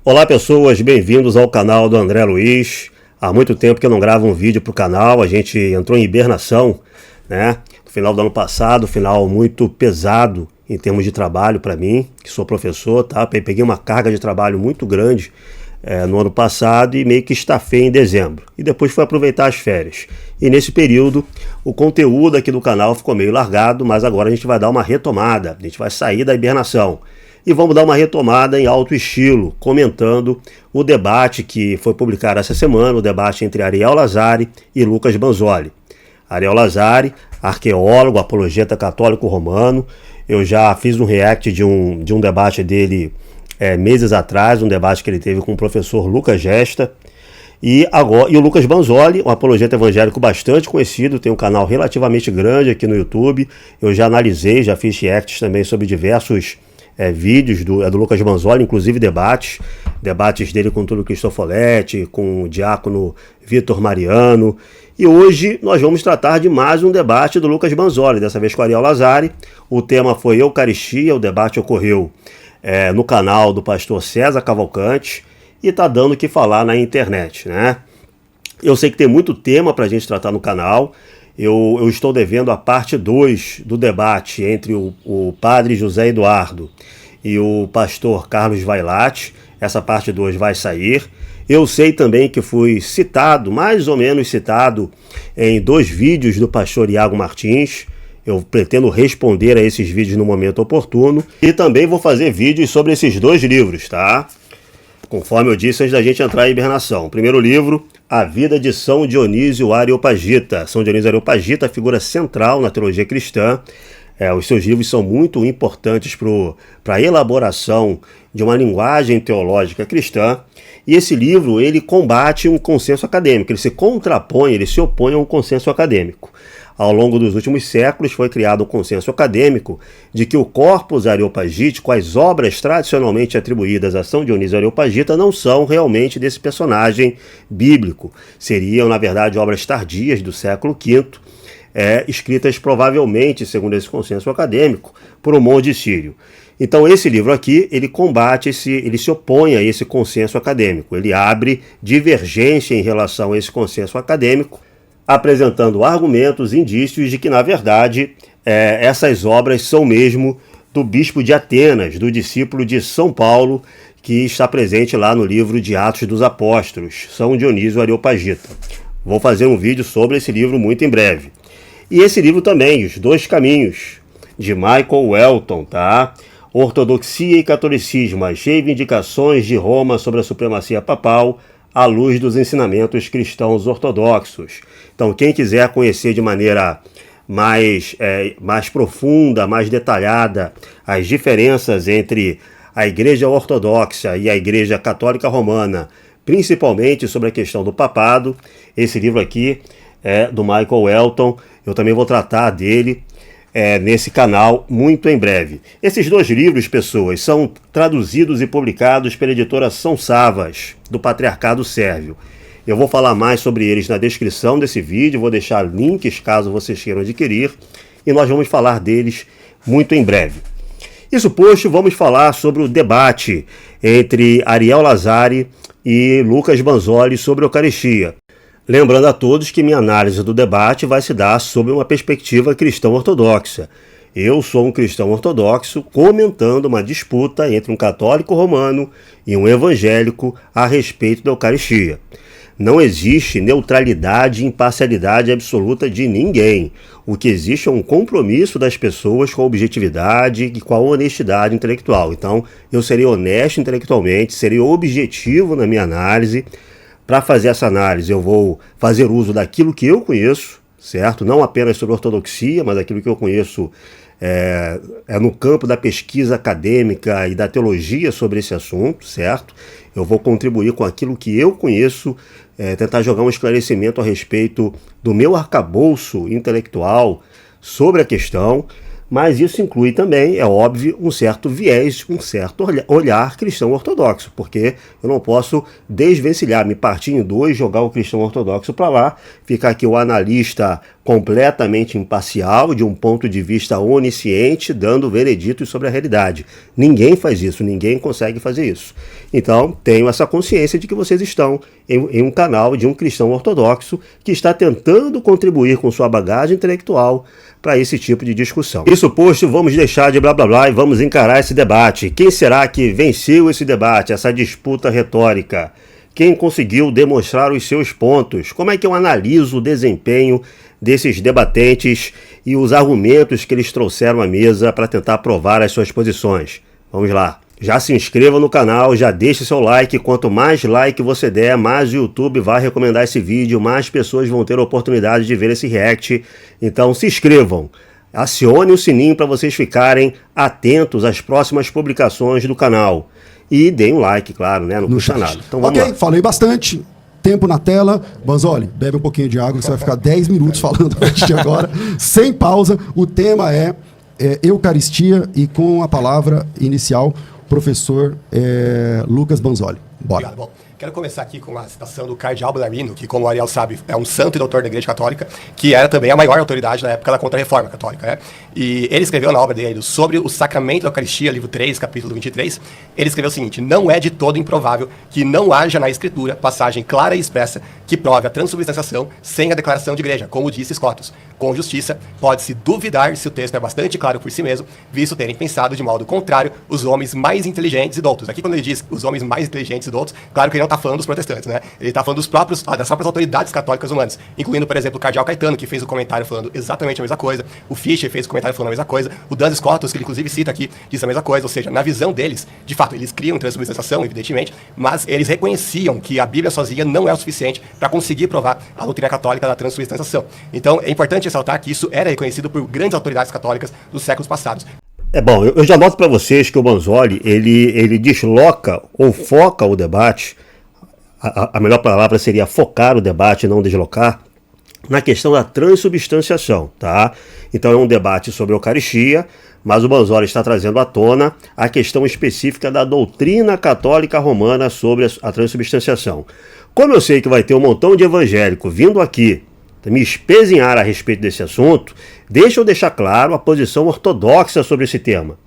Olá pessoas, bem-vindos ao canal do André Luiz. Há muito tempo que eu não gravo um vídeo para o canal, a gente entrou em hibernação, né? No final do ano passado, final muito pesado em termos de trabalho para mim, que sou professor, tá? Peguei uma carga de trabalho muito grande no ano passado e meio que estafei em dezembro. E depois fui aproveitar as férias. E nesse período, o conteúdo aqui do canal ficou meio largado, mas agora a gente vai dar uma retomada, a gente vai sair da hibernação. E vamos dar uma retomada em alto estilo, comentando o debate que foi publicado essa semana, o debate entre Ariel Lazari e Lucas Banzoli. Ariel Lazari, arqueólogo, apologeta católico romano. Eu já fiz um react de um debate dele meses atrás, um debate que ele teve com o professor Lucas Gesta. E o Lucas Banzoli, um apologeta evangélico bastante conhecido, tem um canal relativamente grande aqui no YouTube. Eu já analisei, já fiz reacts também sobre diversos vídeos do Lucas Banzoli, inclusive debates dele com Túlio Cristofoletti, com o diácono Vitor Mariano. E hoje nós vamos tratar de mais um debate do Lucas Banzoli, dessa vez com Ariel Lazari. O tema foi Eucaristia, o debate ocorreu no canal do pastor César Cavalcante e está dando o que falar na internet, né? Eu sei que tem muito tema para a gente tratar no canal. Eu estou devendo a parte 2 do debate entre o padre José Eduardo e o pastor Carlos Vailate. Essa parte 2 vai sair. Eu sei também que fui citado, mais ou menos citado, em 2 vídeos do pastor Iago Martins. Eu pretendo responder a esses vídeos no momento oportuno. E também vou fazer vídeos sobre esses 2 livros, tá? Conforme eu disse antes da gente entrar em hibernação. O primeiro livro, A Vida de São Dionísio Areopagita. São Dionísio Areopagita, figura central na teologia cristã. Os seus livros são muito importantes para a elaboração de uma linguagem teológica cristã. E esse livro, ele combate um consenso acadêmico, ele se contrapõe, ele se opõe a um consenso acadêmico. Ao longo dos últimos séculos foi criado um consenso acadêmico de que o corpus areopagítico, as obras tradicionalmente atribuídas a São Dionísio Areopagita, não são realmente desse personagem bíblico. Seriam, na verdade, obras tardias do século V, escritas provavelmente, segundo esse consenso acadêmico, por um monge sírio. Então esse livro aqui, ele combate, ele se opõe a esse consenso acadêmico, ele abre divergência em relação a esse consenso acadêmico, apresentando argumentos, indícios de que, na verdade, essas obras são mesmo do bispo de Atenas, do discípulo de São Paulo, que está presente lá no livro de Atos dos Apóstolos, São Dionísio Areopagita. Vou fazer um vídeo sobre esse livro muito em breve. E esse livro também, Os Dois Caminhos, de Michael Welton, tá? Ortodoxia e Catolicismo, as reivindicações de Roma sobre a supremacia papal, à luz dos ensinamentos cristãos ortodoxos. Então, quem quiser conhecer de maneira mais profunda, mais detalhada, as diferenças entre a Igreja Ortodoxa e a Igreja Católica Romana, principalmente sobre a questão do papado, esse livro aqui é do Michael Welton. Eu também vou tratar dele nesse canal muito em breve. Esses 2 livros, pessoas, são traduzidos e publicados pela editora São Savas, do Patriarcado Sérvio. Eu vou falar mais sobre eles na descrição desse vídeo, vou deixar links caso vocês queiram adquirir, e nós vamos falar deles muito em breve. Isso posto, vamos falar sobre o debate entre Ariel Lazari e Lucas Banzoli sobre a Eucaristia. Lembrando a todos que minha análise do debate vai se dar sob uma perspectiva cristã ortodoxa. Eu sou um cristão ortodoxo comentando uma disputa entre um católico romano e um evangélico a respeito da Eucaristia. Não existe neutralidade e imparcialidade absoluta de ninguém. O que existe é um compromisso das pessoas com a objetividade e com a honestidade intelectual. Então, eu serei honesto intelectualmente, serei objetivo na minha análise. Para fazer essa análise, eu vou fazer uso daquilo que eu conheço, certo? Não apenas sobre ortodoxia, mas daquilo que eu conheço no campo da pesquisa acadêmica e da teologia sobre esse assunto, certo? Eu vou contribuir com aquilo que eu conheço, tentar jogar um esclarecimento a respeito do meu arcabouço intelectual sobre a questão, mas isso inclui também, é óbvio, um certo viés, um certo olhar cristão ortodoxo, porque eu não posso desvencilhar, me partir em 2, jogar o cristão ortodoxo para lá, ficar aqui o analista completamente imparcial, de um ponto de vista onisciente, dando vereditos sobre a realidade. Ninguém faz isso, ninguém consegue fazer isso. Então, tenho essa consciência de que vocês estão em um canal de um cristão ortodoxo que está tentando contribuir com sua bagagem intelectual para esse tipo de discussão. Isso posto, vamos deixar de blá blá blá e vamos encarar esse debate. Quem será que venceu esse debate, essa disputa retórica? Quem conseguiu demonstrar os seus pontos? Como é que eu analiso o desempenho desses debatentes e os argumentos que eles trouxeram à mesa para tentar provar as suas posições? Vamos lá. Já se inscreva no canal, já deixe seu like. Quanto mais like você der, mais o YouTube vai recomendar esse vídeo, mais pessoas vão ter a oportunidade de ver esse react. Então se inscrevam, acione o sininho para vocês ficarem atentos às próximas publicações do canal. E deem um like, claro, né? Não custa nada. Então vamos lá. Falei bastante. Tempo na tela. Banzoli, bebe um pouquinho de água, você vai ficar 10 minutos falando a partir de agora, sem pausa. O tema é Eucaristia e com a palavra inicial, professor Lucas Banzoli. Bora. Obrigado. Bom, quero começar aqui com a citação do cardeal Bellarmino, que, como o Ariel sabe, é um santo e doutor da Igreja Católica, que era também a maior autoridade na época da Contra-Reforma Católica, né? E ele escreveu na obra dele sobre o sacramento da Eucaristia, livro 3, capítulo 23, ele escreveu o seguinte: não é de todo improvável que não haja na Escritura passagem clara e expressa que prove a transubstanciação sem a declaração de igreja, como disse Scotus. Com justiça, pode-se duvidar se o texto é bastante claro por si mesmo, visto terem pensado de modo contrário os homens mais inteligentes e doutos. Aqui, quando ele diz os homens mais inteligentes e doutos, claro que ele não está falando dos protestantes, né? Ele está falando das próprias autoridades católicas humanas, incluindo, por exemplo, o cardeal Caetano, que fez o comentário falando exatamente a mesma coisa, o Fischer fez o comentário falando a mesma coisa, o Dan Scotus, que ele inclusive cita aqui, diz a mesma coisa. Ou seja, na visão deles, de fato, eles criam transubstanciação, evidentemente, mas eles reconheciam que a Bíblia sozinha não é o suficiente para conseguir provar a doutrina católica da transubstanciação. Então, é importante ressaltar que isso era reconhecido por grandes autoridades católicas dos séculos passados. Bom, eu já noto para vocês que o Banzoli, ele desloca ou foca o debate, a melhor palavra seria focar o debate, não deslocar, na questão da transubstanciação, tá? Então é um debate sobre a Eucaristia, mas o Banzoli está trazendo à tona a questão específica da doutrina católica romana sobre a transubstanciação. Como eu sei que vai ter um montão de evangélico vindo aqui me espezinhar a respeito desse assunto, deixa eu deixar claro a posição ortodoxa sobre esse tema.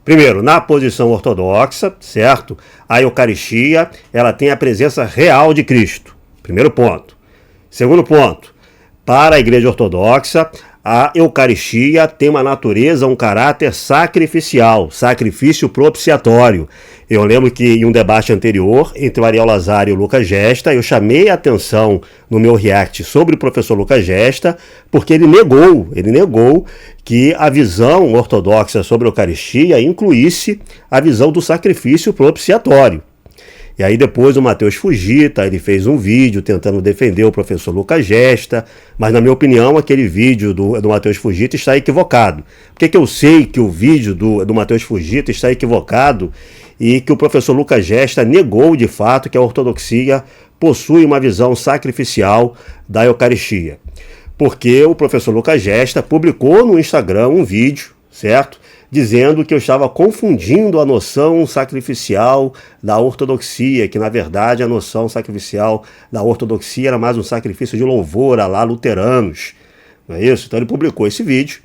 Primeiro, na posição ortodoxa, certo? A Eucaristia, ela tem a presença real de Cristo. Primeiro ponto. Segundo ponto, para a Igreja Ortodoxa, a Eucaristia tem uma natureza, um caráter sacrificial, sacrifício propiciatório. Eu lembro que em um debate anterior entre o Ariel Lazar e o Lucas Gesta, eu chamei a atenção no meu react sobre o professor Lucas Gesta, porque ele negou que a visão ortodoxa sobre a Eucaristia incluísse a visão do sacrifício propiciatório. E aí depois o Matheus Fugita, ele fez um vídeo tentando defender o professor Lucas Gesta, mas na minha opinião aquele vídeo do Matheus Fugita está equivocado. Por que eu sei que o vídeo do Matheus Fugita está equivocado e que o professor Lucas Gesta negou de fato que a ortodoxia possui uma visão sacrificial da Eucaristia? Porque o professor Lucas Gesta publicou no Instagram um vídeo, certo? Dizendo que eu estava confundindo a noção sacrificial da ortodoxia, que na verdade a noção sacrificial da ortodoxia era mais um sacrifício de louvor à lá luteranos. Não é isso? Então ele publicou esse vídeo.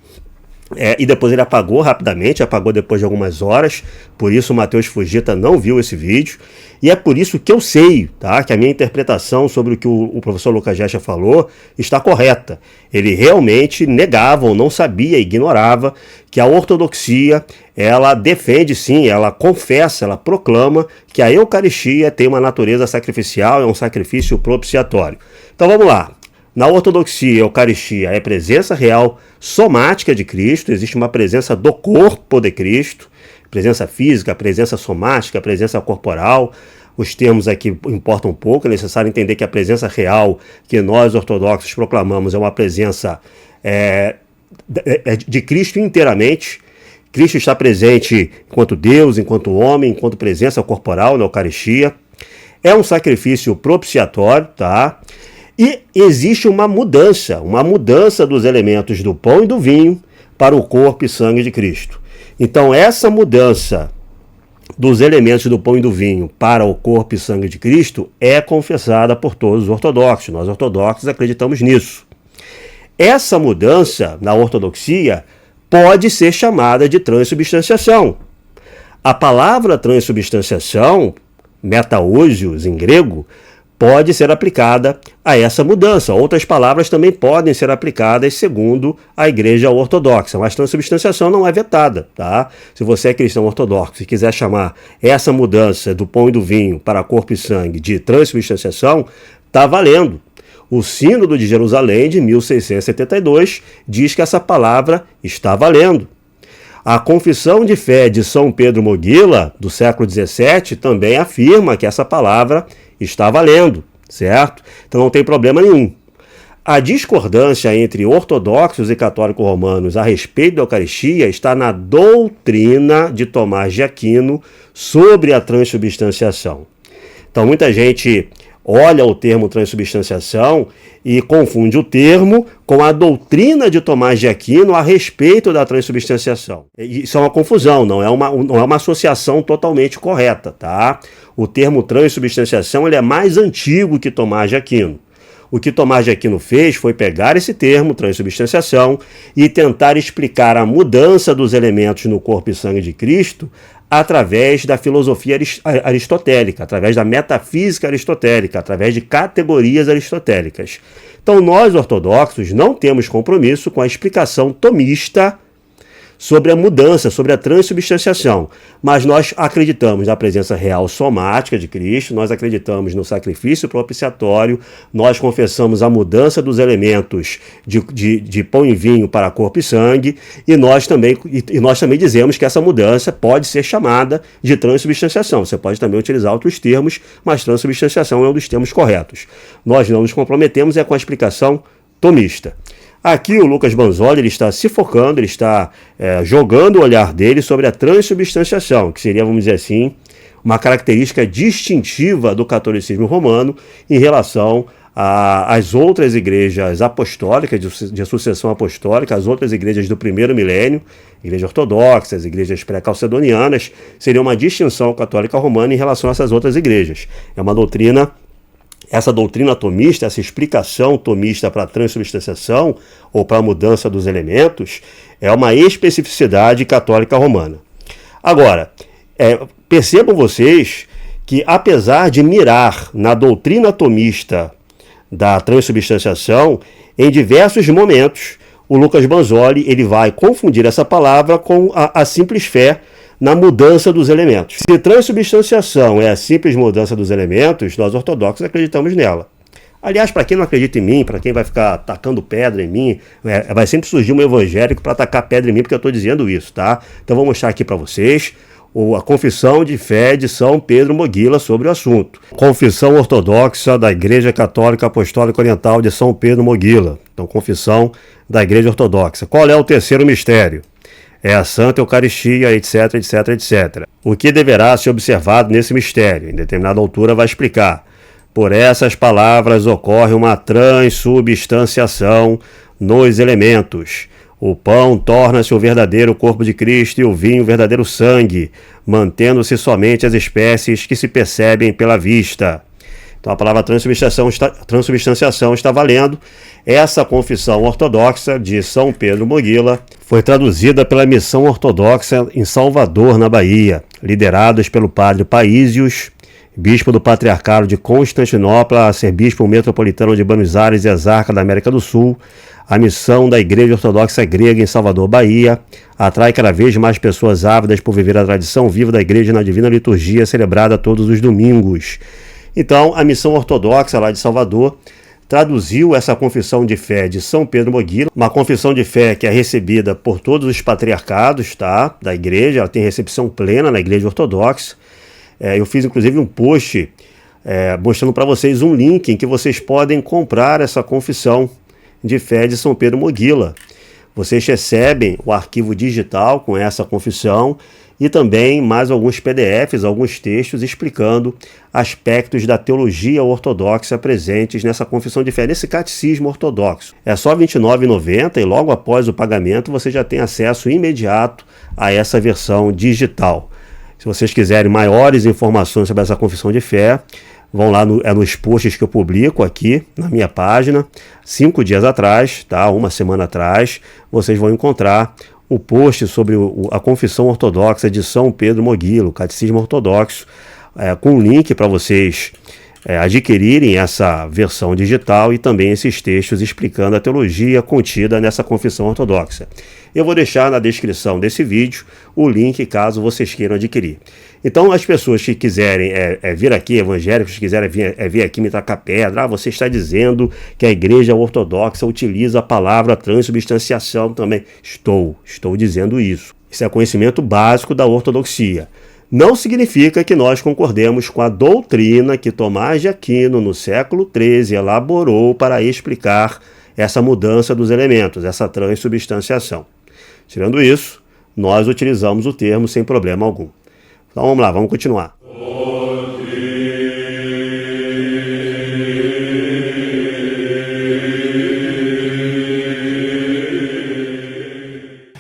E depois ele apagou rapidamente, apagou depois de algumas horas, por isso o Matheus Fugita não viu esse vídeo, e é por isso que eu sei, tá, que a minha interpretação sobre o que o professor Lucas Gesta falou está correta. Ele realmente negava ou não sabia, ignorava que a ortodoxia, ela defende sim, ela confessa, ela proclama que a Eucaristia tem uma natureza sacrificial, é um sacrifício propiciatório. Então vamos lá. Na ortodoxia, a Eucaristia é presença real somática de Cristo, existe uma presença do corpo de Cristo, presença física, presença somática, presença corporal. Os termos aqui importam um pouco, é necessário entender que a presença real que nós ortodoxos proclamamos é uma presença de Cristo inteiramente. Cristo está presente enquanto Deus, enquanto homem, enquanto presença corporal na Eucaristia. É um sacrifício propiciatório, tá? E existe uma mudança dos elementos do pão e do vinho para o corpo e sangue de Cristo. Então essa mudança dos elementos do pão e do vinho para o corpo e sangue de Cristo é confessada por todos os ortodoxos. Nós ortodoxos acreditamos nisso. essa mudança na ortodoxia pode ser chamada de transubstanciação. A palavra transubstanciação, metaousios em grego, pode ser aplicada a essa mudança. Outras palavras também podem ser aplicadas segundo a Igreja Ortodoxa, mas transubstanciação não é vetada, tá? Se você é cristão ortodoxo e quiser chamar essa mudança do pão e do vinho para corpo e sangue de transubstanciação, está valendo. O Sínodo de Jerusalém, de 1672, diz que essa palavra está valendo. A Confissão de Fé de São Pedro Moguila, do século XVII, também afirma que essa palavra está valendo, certo? Então não tem problema nenhum. A discordância entre ortodoxos e católicos romanos a respeito da Eucaristia está na doutrina de Tomás de Aquino sobre a transubstanciação. Então muita gente olha o termo transubstanciação e confunde o termo com a doutrina de Tomás de Aquino a respeito da transubstanciação. Isso é uma confusão, não é uma associação totalmente correta, tá? O termo transubstanciação ele é mais antigo que Tomás de Aquino. O que Tomás de Aquino fez foi pegar esse termo, transubstanciação, e tentar explicar a mudança dos elementos no corpo e sangue de Cristo através da filosofia aristotélica, através da metafísica aristotélica, através de categorias aristotélicas. Então nós, ortodoxos, não temos compromisso com a explicação tomista sobre a mudança, sobre a transubstanciação, mas nós acreditamos na presença real somática de Cristo, nós acreditamos no sacrifício propiciatório, nós confessamos a mudança dos elementos de pão e vinho para corpo e sangue, e nós também dizemos que essa mudança pode ser chamada de transubstanciação. Você pode também utilizar outros termos, mas transubstanciação é um dos termos corretos. Nós não nos comprometemos com a explicação tomista. Aqui o Lucas Banzoli ele está se focando, ele está jogando o olhar dele sobre a transubstanciação, que seria, vamos dizer assim, uma característica distintiva do catolicismo romano em relação às outras igrejas apostólicas, de sucessão apostólica, as outras igrejas do primeiro milênio, igrejas ortodoxas, igrejas pré-calcedonianas, seria uma distinção católica romana em relação a essas outras igrejas. É uma doutrina. Essa doutrina tomista, essa explicação tomista para a transubstanciação ou para a mudança dos elementos é uma especificidade católica romana. Agora, percebam vocês que apesar de mirar na doutrina tomista da transubstanciação, em diversos momentos o Lucas Banzoli ele vai confundir essa palavra com a simples fé na mudança dos elementos. Se transubstanciação é a simples mudança dos elementos, nós ortodoxos acreditamos nela. Aliás, para quem não acredita em mim, para quem vai ficar tacando pedra em mim, vai sempre surgir um evangélico para tacar pedra em mim, porque eu estou dizendo isso, tá? Então vou mostrar aqui para vocês a Confissão de Fé de São Pedro Moguila sobre o assunto. Confissão Ortodoxa da Igreja Católica Apostólica Oriental de São Pedro Moguila. Então, Confissão da Igreja Ortodoxa. Qual é o terceiro mistério? É a Santa Eucaristia, etc, etc, etc. O que deverá ser observado nesse mistério? Em determinada altura vai explicar. Por essas palavras ocorre uma transubstanciação nos elementos. O pão torna-se o verdadeiro corpo de Cristo e o vinho o verdadeiro sangue, mantendo-se somente as espécies que se percebem pela vista. Então a palavra transubstanciação está valendo. Essa confissão ortodoxa de São Pedro Moguila foi traduzida pela Missão Ortodoxa em Salvador, na Bahia, liderados pelo padre Paísios, bispo do Patriarcado de Constantinopla, arcebispo metropolitano de Buenos Aires e exarca da América do Sul. A missão da Igreja Ortodoxa Grega em Salvador, Bahia, atrai cada vez mais pessoas ávidas por viver a tradição viva da Igreja na Divina Liturgia, celebrada todos os domingos. Então, a missão ortodoxa lá de Salvador traduziu essa confissão de fé de São Pedro Moguila, uma confissão de fé que é recebida por todos os patriarcados, tá, da Igreja, ela tem recepção plena na Igreja Ortodoxa. Eu fiz, inclusive, um post mostrando para vocês um link em que vocês podem comprar essa confissão de fé de São Pedro Moguila. Vocês recebem o arquivo digital com essa confissão e também mais alguns PDFs, alguns textos explicando aspectos da teologia ortodoxa presentes nessa confissão de fé, nesse catecismo ortodoxo. É só R$ 29,90 e logo após o pagamento você já tem acesso imediato a essa versão digital. Se vocês quiserem maiores informações sobre essa confissão de fé, vão lá nos posts que eu publico aqui na minha página. 5 dias atrás, tá? Uma semana atrás, vocês vão encontrar o post sobre a Confissão Ortodoxa de São Pedro Moguilo, Catecismo Ortodoxo, com um link para vocês adquirirem essa versão digital e também esses textos explicando a teologia contida nessa confissão ortodoxa. Eu vou deixar na descrição desse vídeo o link caso vocês queiram adquirir. Então, as pessoas que quiserem vir aqui, evangélicos que quiserem vir aqui me tacar pedra, você está dizendo que a igreja ortodoxa utiliza a palavra transubstanciação também. Estou dizendo isso. Isso é conhecimento básico da ortodoxia. Não significa que nós concordemos com a doutrina que Tomás de Aquino, no século XIII, elaborou para explicar essa mudança dos elementos, essa transubstanciação. Tirando isso, nós utilizamos o termo sem problema algum. Então vamos lá, vamos continuar.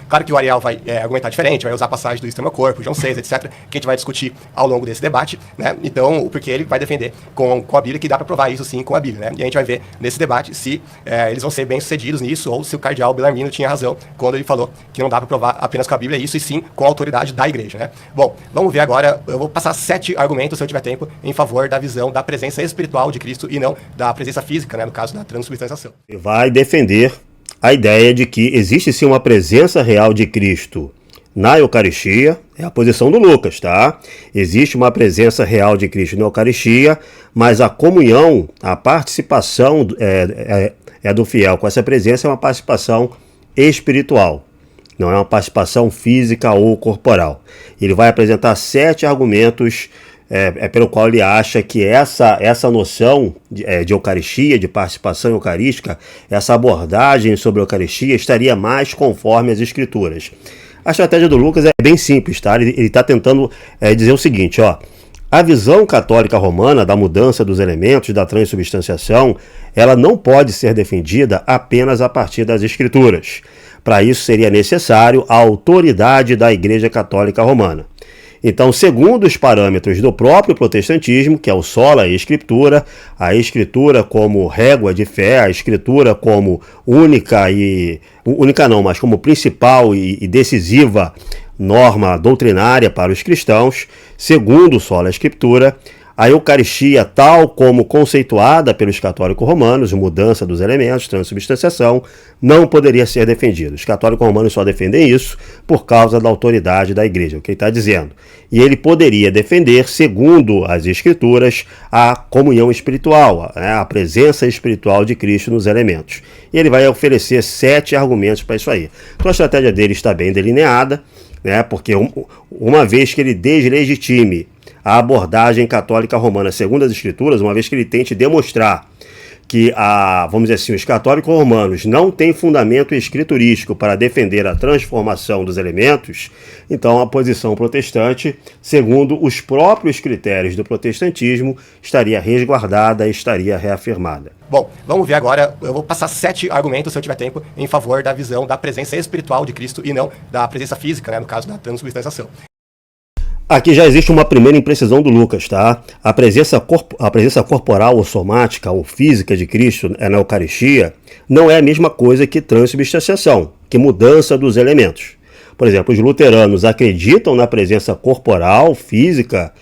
Claro que o Ariel vai argumentar diferente, vai usar passagem do Extremo Corpo, João 6, etc., que a gente vai discutir ao longo desse debate, né? Então, porque ele vai defender com a Bíblia que dá para provar isso sim com a Bíblia, né? E a gente vai ver nesse debate se eles vão ser bem-sucedidos nisso ou se o cardeal Bellarmino tinha razão quando ele falou que não dá para provar apenas com a Bíblia isso e sim com a autoridade da igreja, né? Bom, vamos ver agora, eu vou passar 7 argumentos, se eu tiver tempo, em favor da visão da presença espiritual de Cristo e não da presença física, né? No caso da transubstanciação. Ele vai defender a ideia de que existe sim uma presença real de Cristo na Eucaristia, é a posição do Lucas, tá? Existe uma presença real de Cristo na Eucaristia, mas a comunhão, a participação do fiel com essa presença é uma participação espiritual, não é uma participação física ou corporal. Ele vai apresentar 7 argumentos pelo qual ele acha que essa noção de Eucaristia, de participação eucarística, essa abordagem sobre a Eucaristia estaria mais conforme as Escrituras. A estratégia do Lucas é bem simples, tá? Ele está tentando dizer o seguinte, ó. A visão católica romana da mudança dos elementos da transubstanciação, ela não pode ser defendida apenas a partir das Escrituras. Para isso seria necessário a autoridade da Igreja Católica Romana. Então, segundo os parâmetros do próprio protestantismo, que é o sola escritura, a escritura como régua de fé, a escritura como mas como principal e decisiva norma doutrinária para os cristãos, segundo o sola escritura, a Eucaristia, tal como conceituada pelos católicos romanos, mudança dos elementos, transubstanciação, não poderia ser defendida. Os católicos romanos só defendem isso por causa da autoridade da igreja, o que ele está dizendo. E ele poderia defender, segundo as Escrituras, a comunhão espiritual, a presença espiritual de Cristo nos elementos. E ele vai oferecer 7 argumentos para isso aí. Então a estratégia dele está bem delineada, né, porque uma vez que ele deslegitime a abordagem católica romana segundo as Escrituras, uma vez que ele tente demonstrar que, vamos dizer assim, os católicos romanos não têm fundamento escriturístico para defender a transformação dos elementos, então a posição protestante, segundo os próprios critérios do protestantismo, estaria resguardada e estaria reafirmada. Bom, vamos ver agora, eu vou passar 7 argumentos, se eu tiver tempo, em favor da visão da presença espiritual de Cristo e não da presença física, né, no caso da transubstanciação. Aqui já existe uma primeira imprecisão do Lucas, tá? A presença corporal ou somática ou física de Cristo na Eucaristia não é a mesma coisa que transubstanciação, que mudança dos elementos. Por exemplo, os luteranos acreditam na presença corporal, física,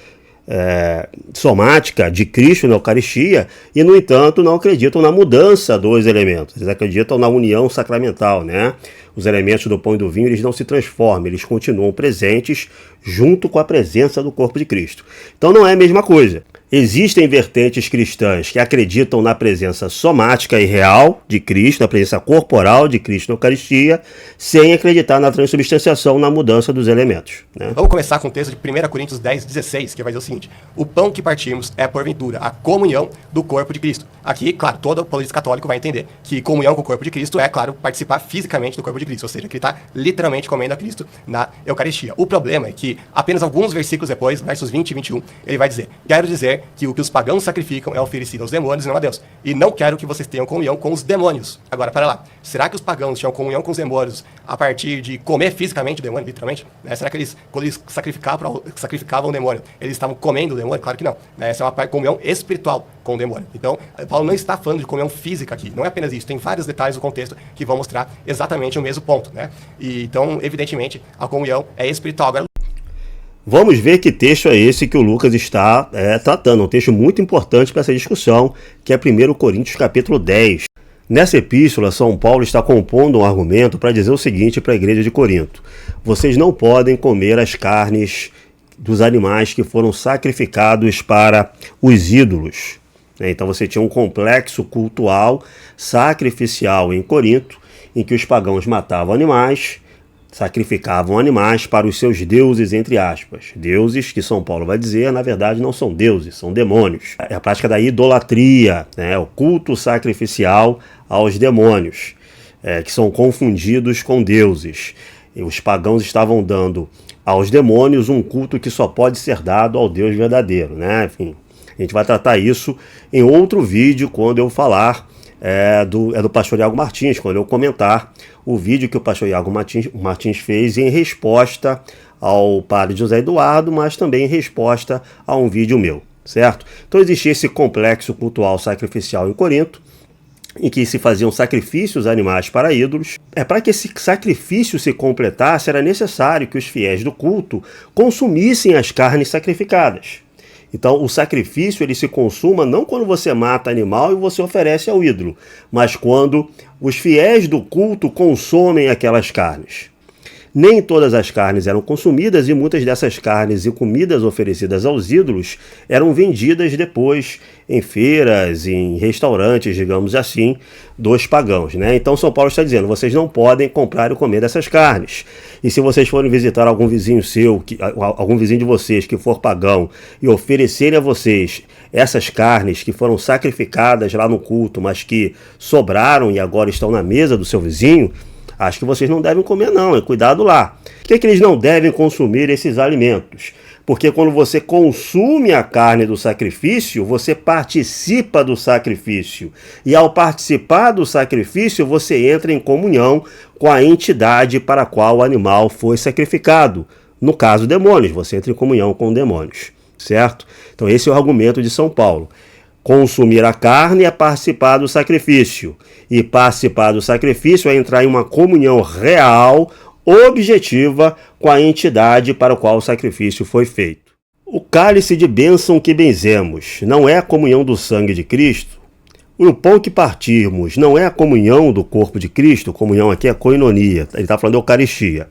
somática de Cristo na Eucaristia e, no entanto, não acreditam na mudança dos elementos. Eles acreditam na união sacramental, né? Os elementos do pão e do vinho, eles não se transformam, eles continuam presentes junto com a presença do corpo de Cristo. Então não é a mesma coisa. Existem vertentes cristãs que acreditam na presença somática e real de Cristo, na presença corporal de Cristo na Eucaristia, sem acreditar na transubstanciação, na mudança dos elementos, né? Vamos começar com o texto de 1 Coríntios 10, 16, que vai dizer o seguinte: o pão que partimos é, porventura, a comunhão do corpo de Cristo. Aqui, claro, todo apologista católico vai entender que comunhão com o corpo de Cristo é, claro, participar fisicamente do corpo de Cristo, ou seja, que ele está literalmente comendo a Cristo na Eucaristia. O problema é que apenas alguns versículos depois, versos 20 e 21, ele vai dizer: quero dizer dizer que o que os pagãos sacrificam é oferecido aos demônios e não a Deus. E não quero que vocês tenham comunhão com os demônios. Agora, para lá. Será que os pagãos tinham comunhão com os demônios a partir de comer fisicamente o demônio, literalmente? Será que eles, quando eles sacrificavam o demônio, eles estavam comendo o demônio? Claro que não. Essa é uma comunhão espiritual com o demônio. Então, Paulo não está falando de comunhão física aqui. Não é apenas isso. Tem vários detalhes do contexto que vão mostrar exatamente o mesmo ponto, né? E, então, evidentemente, a comunhão é espiritual. Agora, vamos ver que texto é esse que o Lucas está tratando. Um texto muito importante para essa discussão, que é 1 Coríntios capítulo 10. Nessa epístola, São Paulo está compondo um argumento para dizer o seguinte para a igreja de Corinto: vocês não podem comer as carnes dos animais que foram sacrificados para os ídolos. Então você tinha um complexo cultual sacrificial em Corinto, em que os pagãos matavam animais, sacrificavam animais para os seus deuses, entre aspas. Deuses que São Paulo vai dizer, na verdade, não são deuses, são demônios. É a prática da idolatria, o culto sacrificial aos demônios, que são confundidos com deuses. E os pagãos estavam dando aos demônios um culto que só pode ser dado ao Deus verdadeiro, Enfim, a gente vai tratar isso em outro vídeo, quando eu falar do pastor Iago Martins, quando eu comentar o vídeo que o pastor Iago Martins fez em resposta ao padre José Eduardo, mas também em resposta a um vídeo meu, certo? Então existia esse complexo cultual sacrificial em Corinto, em que se faziam sacrifícios animais para ídolos. Para que esse sacrifício se completasse, era necessário que os fiéis do culto consumissem as carnes sacrificadas. Então, o sacrifício ele se consuma não quando você mata animal e você oferece ao ídolo, mas quando os fiéis do culto consomem aquelas carnes. Nem todas as carnes eram consumidas e muitas dessas carnes e comidas oferecidas aos ídolos eram vendidas depois em feiras, em restaurantes, digamos assim, dos pagãos, Então São Paulo está dizendo, vocês não podem comprar e comer dessas carnes. E se vocês forem visitar algum vizinho seu, algum vizinho de vocês que for pagão, e oferecerem a vocês essas carnes que foram sacrificadas lá no culto, mas que sobraram e agora estão na mesa do seu vizinho, acho que vocês não devem comer não, cuidado lá. Por que eles não devem consumir esses alimentos? Porque quando você consome a carne do sacrifício, você participa do sacrifício. E ao participar do sacrifício, você entra em comunhão com a entidade para a qual o animal foi sacrificado. No caso, demônios, você entra em comunhão com demônios, certo? Então esse é o argumento de São Paulo. Consumir a carne é participar do sacrifício. E participar do sacrifício é entrar em uma comunhão real, objetiva, com a entidade para a qual o sacrifício foi feito. O cálice de bênção que benzemos não é a comunhão do sangue de Cristo? O pão que partirmos não é a comunhão do corpo de Cristo? Comunhão aqui é koinonia, ele está falando de Eucaristia.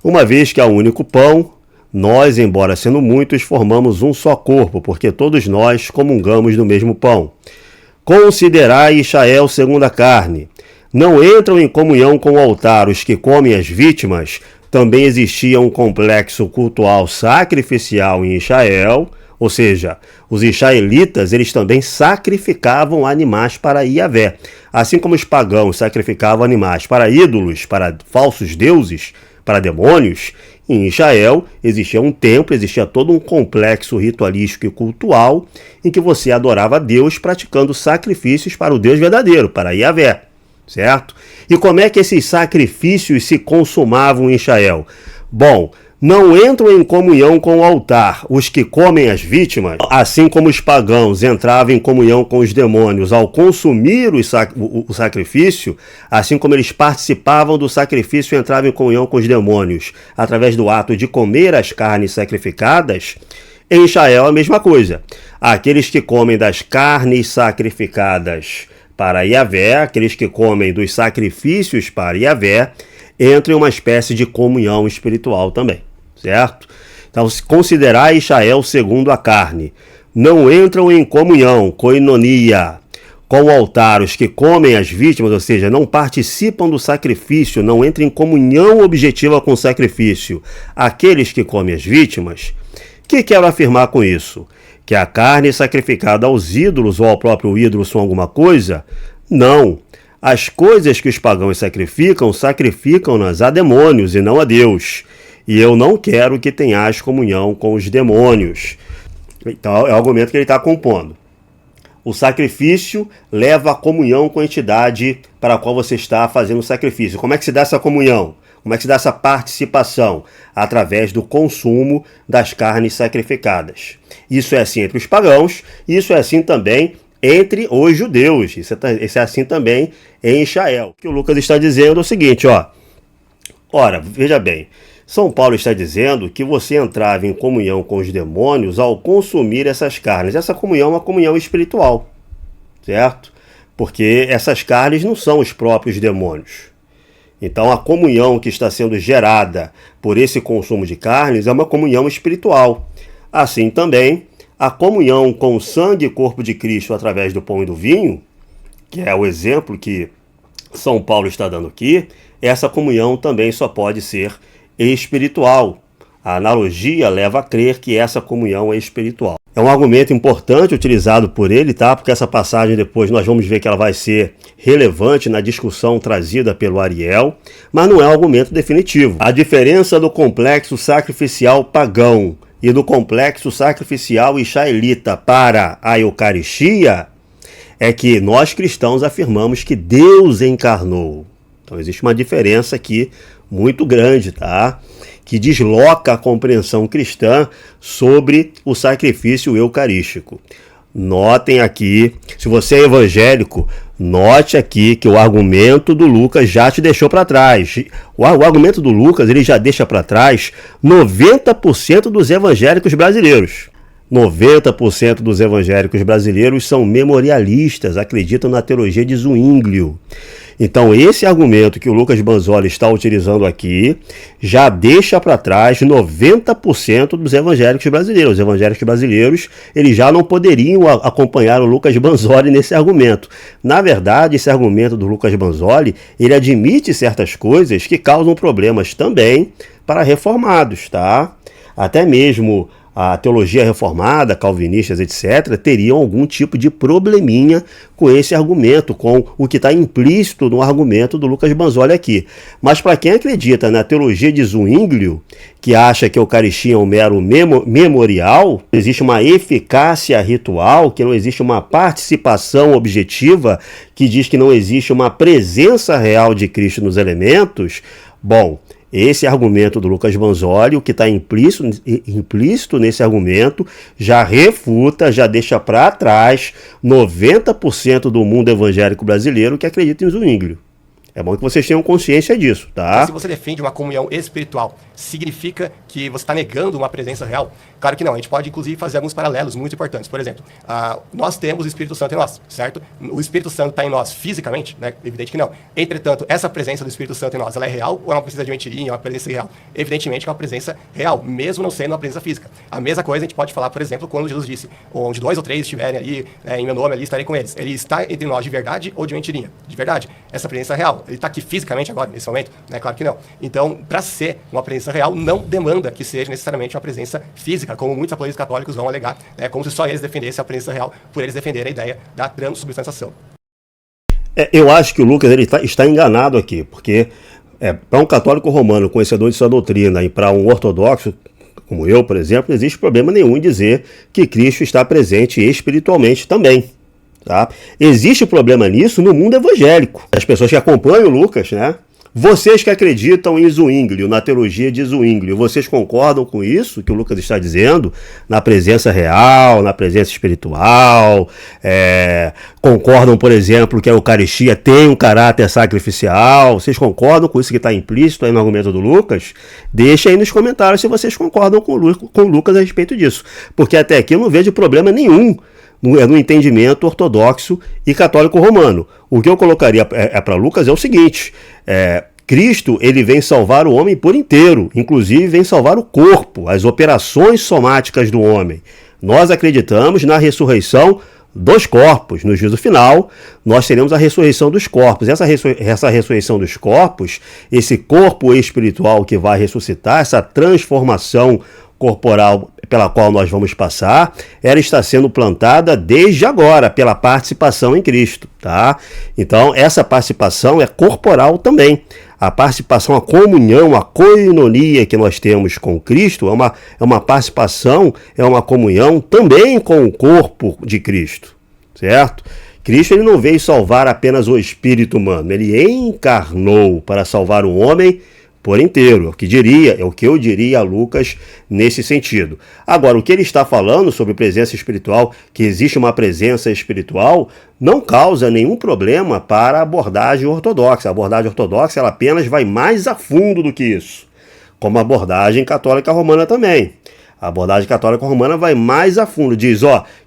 Uma vez que é o único pão, nós, embora sendo muitos, formamos um só corpo, porque todos nós comungamos do mesmo pão. Considerai Israel segundo a carne. Não entram em comunhão com o altar os que comem as vítimas. Também existia um complexo cultual sacrificial em Israel, ou seja, os israelitas eles também sacrificavam animais para Yahvé. Assim como os pagãos sacrificavam animais para ídolos, para falsos deuses, para demônios, em Israel existia um templo, existia todo um complexo ritualístico e cultural em que você adorava a Deus praticando sacrifícios para o Deus verdadeiro, para Yahvé, certo? E como é que esses sacrifícios se consumavam em Israel? Bom, não entram em comunhão com o altar os que comem as vítimas, assim como os pagãos entravam em comunhão com os demônios ao consumir o sacrifício, assim como eles participavam do sacrifício e entravam em comunhão com os demônios através do ato de comer as carnes sacrificadas. Em Israel a mesma coisa. Aqueles que comem das carnes sacrificadas para Yahvé, aqueles que comem dos sacrifícios para Yahvé, entram em uma espécie de comunhão espiritual também. Certo? Então, considerai Israel segundo a carne. Não entram em comunhão, koinonia, com o altar os que comem as vítimas, ou seja, não participam do sacrifício, não entram em comunhão objetiva com o sacrifício. Aqueles que comem as vítimas, o que quero afirmar com isso? Que a carne sacrificada aos ídolos ou ao próprio ídolo são alguma coisa? Não. As coisas que os pagãos sacrificam, sacrificam-nas a demônios e não a Deus. E eu não quero que tenhas comunhão com os demônios. Então é o argumento que ele está compondo. O sacrifício leva à comunhão com a entidade para a qual você está fazendo o sacrifício. Como é que se dá essa comunhão? Como é que se dá essa participação? Através do consumo das carnes sacrificadas. Isso é assim entre os pagãos, e isso é assim também entre os judeus. Isso é assim também em Israel. O que o Lucas está dizendo é o seguinte, ó. Ora, veja bem, São Paulo está dizendo que você entrava em comunhão com os demônios ao consumir essas carnes. Essa comunhão é uma comunhão espiritual, certo? Porque essas carnes não são os próprios demônios. Então a comunhão que está sendo gerada por esse consumo de carnes é uma comunhão espiritual. Assim também, a comunhão com o sangue e corpo de Cristo através do pão e do vinho, que é o exemplo que São Paulo está dando aqui, essa comunhão também só pode ser espiritual. A analogia leva a crer que essa comunhão é espiritual. É um argumento importante utilizado por ele, tá? Porque essa passagem depois nós vamos ver que ela vai ser relevante na discussão trazida pelo Ariel, mas não é um argumento definitivo. A diferença do complexo sacrificial pagão e do complexo sacrificial israelita para a Eucaristia é que nós cristãos afirmamos que Deus encarnou. Então existe uma diferença aqui muito grande, tá? Que desloca a compreensão cristã sobre o sacrifício eucarístico. Notem aqui, se você é evangélico, note aqui que o argumento do Lucas já te deixou para trás. O argumento do Lucas, ele já deixa para trás 90% dos evangélicos brasileiros. 90% dos evangélicos brasileiros são memorialistas, acreditam na teologia de Zwinglio. Então esse argumento que o Lucas Banzoli está utilizando aqui já deixa para trás 90% dos evangélicos brasileiros. Os evangélicos brasileiros, eles já não poderiam acompanhar o Lucas Banzoli nesse argumento. Na verdade, esse argumento do Lucas Banzoli, ele admite certas coisas que causam problemas também para reformados, tá? Até mesmo a teologia reformada, calvinistas, etc., teriam algum tipo de probleminha com esse argumento, com o que está implícito no argumento do Lucas Banzoli aqui. Mas para quem acredita na teologia de Zwinglio, que acha que a Eucaristia é um mero memorial, existe uma eficácia ritual, que não existe uma participação objetiva, que diz que não existe uma presença real de Cristo nos elementos, bom, esse argumento do Lucas Banzoli, o que está implícito nesse argumento, já refuta, já deixa para trás 90% do mundo evangélico brasileiro que acredita em Zwinglio. É bom que vocês tenham consciência disso, tá? Se você defende uma comunhão espiritual, significa que você está negando uma presença real? Claro que não. A gente pode, inclusive, fazer alguns paralelos muito importantes. Por exemplo, nós temos o Espírito Santo em nós, certo? O Espírito Santo está em nós fisicamente, né? Evidente que não. Entretanto, essa presença do Espírito Santo em nós, ela é real ou é uma presença de mentirinha, é uma presença real? Evidentemente que é uma presença real, mesmo não sendo uma presença física. A mesma coisa a gente pode falar, por exemplo, quando Jesus disse, onde 2 ou 3 estiverem ali, em meu nome, ali estarei com eles. Ele está entre nós de verdade ou de mentirinha? De verdade.Essa presença é real. Ele está aqui fisicamente agora, nesse momento? Claro que não. Então, para ser uma presença real, não demanda que seja necessariamente uma presença física, como muitos apologistas católicos vão alegar, como se só eles defendessem a presença real, por eles defenderem a ideia da transubstanciação. Eu acho que o Lucas ele está enganado aqui, porque para um católico romano conhecedor de sua doutrina e para um ortodoxo, como eu, por exemplo, não existe problema nenhum em dizer que Cristo está presente espiritualmente também. Tá? Existe problema nisso no mundo evangélico. As pessoas que acompanham o Lucas, né? Vocês que acreditam em Zwinglio, na teologia de Zwinglio, vocês concordam com isso que o Lucas está dizendo? Na presença real, na presença espiritual? Concordam, por exemplo, que a Eucaristia tem um caráter sacrificial? Vocês concordam com isso que está implícito aí no argumento do Lucas? Deixa aí nos comentários se vocês concordam com o Lucas a respeito disso. Porque até aqui eu não vejo problema nenhum no entendimento ortodoxo e católico romano. O que eu colocaria para Lucas é o seguinte, Cristo ele vem salvar o homem por inteiro, inclusive vem salvar o corpo, as operações somáticas do homem. Nós acreditamos na ressurreição dos corpos. No juízo final, nós teremos a ressurreição dos corpos. Essa ressurreição dos corpos, esse corpo espiritual que vai ressuscitar, essa transformação corporal pela qual nós vamos passar, ela está sendo plantada desde agora, pela participação em Cristo, tá? Então, essa participação é corporal também. A participação, a comunhão, a koinonia que nós temos com Cristo é uma participação, é uma comunhão também com o corpo de Cristo, certo? Cristo ele não veio salvar apenas o espírito humano, ele encarnou para salvar o homem por inteiro, é o que eu diria a Lucas nesse sentido. Agora, o que ele está falando sobre presença espiritual, que existe uma presença espiritual, não causa nenhum problema para a abordagem ortodoxa. A abordagem ortodoxa ela apenas vai mais a fundo do que isso, como a abordagem católica romana também. A abordagem católica romana vai mais a fundo, diz,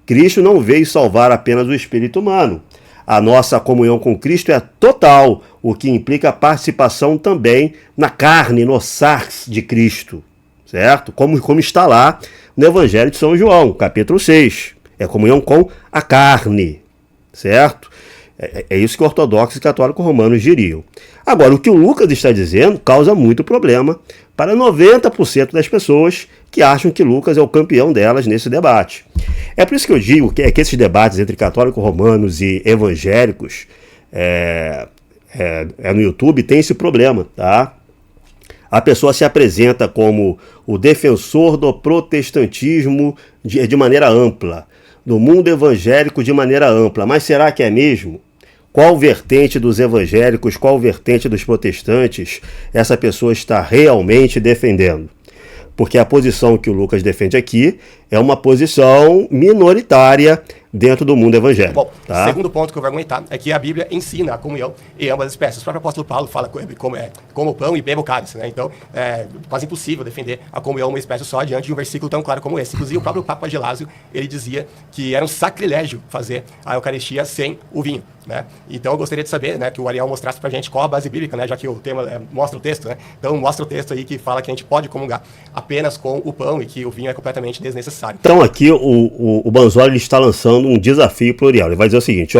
Cristo não veio salvar apenas o espírito humano. A nossa comunhão com Cristo é total, o que implica a participação também na carne, no sarx de Cristo, certo? Como está lá no Evangelho de São João, capítulo 6. É comunhão com a carne, certo? É isso que ortodoxos e católicos romanos diriam. Agora, o que o Lucas está dizendo causa muito problema para 90% das pessoas que acham que Lucas é o campeão delas nesse debate. É por isso que eu digo que esses debates entre católicos romanos e evangélicos no YouTube tem esse problema, tá? A pessoa se apresenta como o defensor do protestantismo de maneira ampla, do mundo evangélico de maneira ampla. Mas será que é mesmo? Qual vertente dos evangélicos, qual vertente dos protestantes essa pessoa está realmente defendendo? Porque a posição que o Lucas defende aqui é uma posição minoritária dentro do mundo evangélico. Bom, tá? Segundo ponto que eu vou argumentar é que a Bíblia ensina a comunhão em ambas as espécies. O próprio apóstolo Paulo fala como o pão e beba o cálice, né? Então, é quase impossível defender a comunhão uma espécie só diante de um versículo tão claro como esse. Inclusive, o próprio Papa Gelásio, ele dizia que era um sacrilégio fazer a Eucaristia sem o vinho, né? Então, eu gostaria de saber, né, que o Ariel mostrasse pra gente qual a base bíblica, né, já que o tema mostra o texto, né? Então, mostra o texto aí que fala que a gente pode comungar apenas com o pão e que o vinho é completamente desnecessário. Então, aqui o Banzoli está lançando um desafio para o Uriel. Ele vai dizer o seguinte,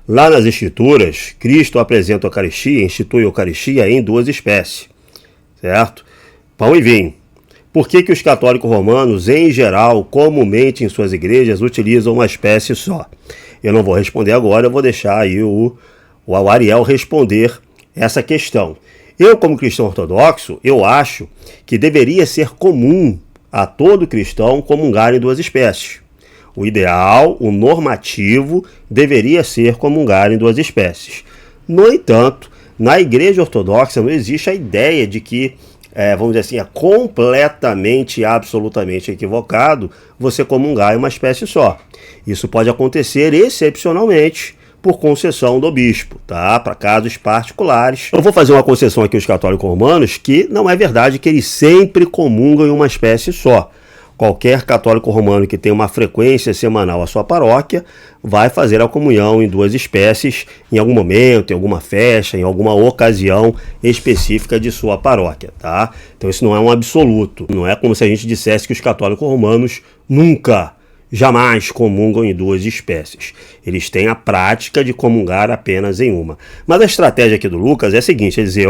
lá nas Escrituras, Cristo apresenta a Eucaristia, institui a Eucaristia em duas espécies, certo? Pão e vinho. Por que os católicos romanos, em geral, comumente em suas igrejas, utilizam uma espécie só? Eu não vou responder agora, eu vou deixar aí o Ariel responder essa questão. Eu, como cristão ortodoxo, eu acho que deveria ser comum a todo cristão comungar em duas espécies. O ideal, o normativo, deveria ser comungar em duas espécies. No entanto, na Igreja Ortodoxa não existe a ideia de que, vamos dizer assim, é completamente, absolutamente equivocado você comungar em uma espécie só. Isso pode acontecer excepcionalmente por concessão do bispo, tá? Para casos particulares. Eu vou fazer uma concessão aqui aos católicos romanos que não é verdade que eles sempre comungam em uma espécie só. Qualquer católico romano que tenha uma frequência semanal à sua paróquia vai fazer a comunhão em duas espécies em algum momento, em alguma festa, em alguma ocasião específica de sua paróquia, tá? Então isso não é um absoluto. Não é como se a gente dissesse que os católicos romanos nunca, jamais comungam em duas espécies. Eles têm a prática de comungar apenas em uma. Mas a estratégia aqui do Lucas é a seguinte, é dizer,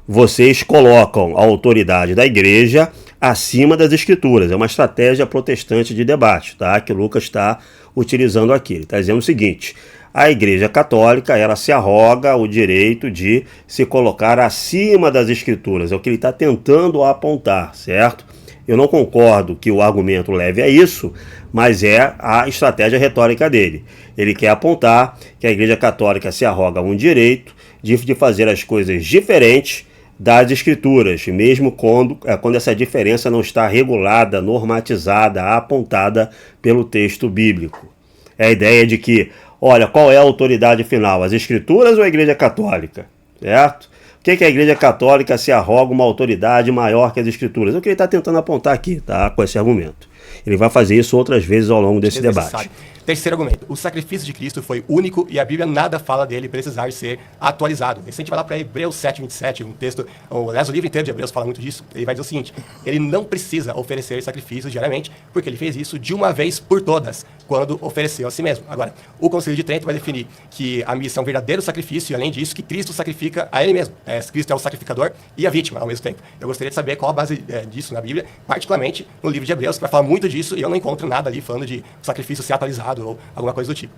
vocês colocam a autoridade da igreja acima das escrituras. É uma estratégia protestante de debate, tá? Que o Lucas está utilizando aqui. Ele está dizendo o seguinte, a igreja católica, ela se arroga o direito de se colocar acima das escrituras. É o que ele está tentando apontar, certo? Eu não concordo que o argumento leve a isso, mas é a estratégia retórica dele. Ele quer apontar que a igreja católica se arroga um direito de fazer as coisas diferentes das escrituras, mesmo quando essa diferença não está regulada, normatizada, apontada pelo texto bíblico. É a ideia de que, olha, qual é a autoridade final? As escrituras ou a igreja católica? Certo? Por que a igreja católica se arroga uma autoridade maior que as escrituras? É o que ele está tentando apontar aqui, tá? Com esse argumento. Ele vai fazer isso outras vezes ao longo desse debate. Terceiro argumento, o sacrifício de Cristo foi único e a Bíblia nada fala dele precisar ser atualizado. Se a gente vai lá para Hebreus 7:27, um texto, aliás, o livro inteiro de Hebreus fala muito disso, ele vai dizer o seguinte, ele não precisa oferecer sacrifícios diariamente, porque ele fez isso de uma vez por todas, quando ofereceu a si mesmo. Agora, o Concílio de Trento vai definir que a missa é um verdadeiro sacrifício e, além disso, que Cristo sacrifica a ele mesmo. Cristo é o sacrificador e a vítima ao mesmo tempo. Eu gostaria de saber qual a base disso na Bíblia, particularmente no livro de Hebreus, que vai falar muito disso e eu não encontro nada ali falando de sacrifício ser atualizado ou alguma coisa do tipo.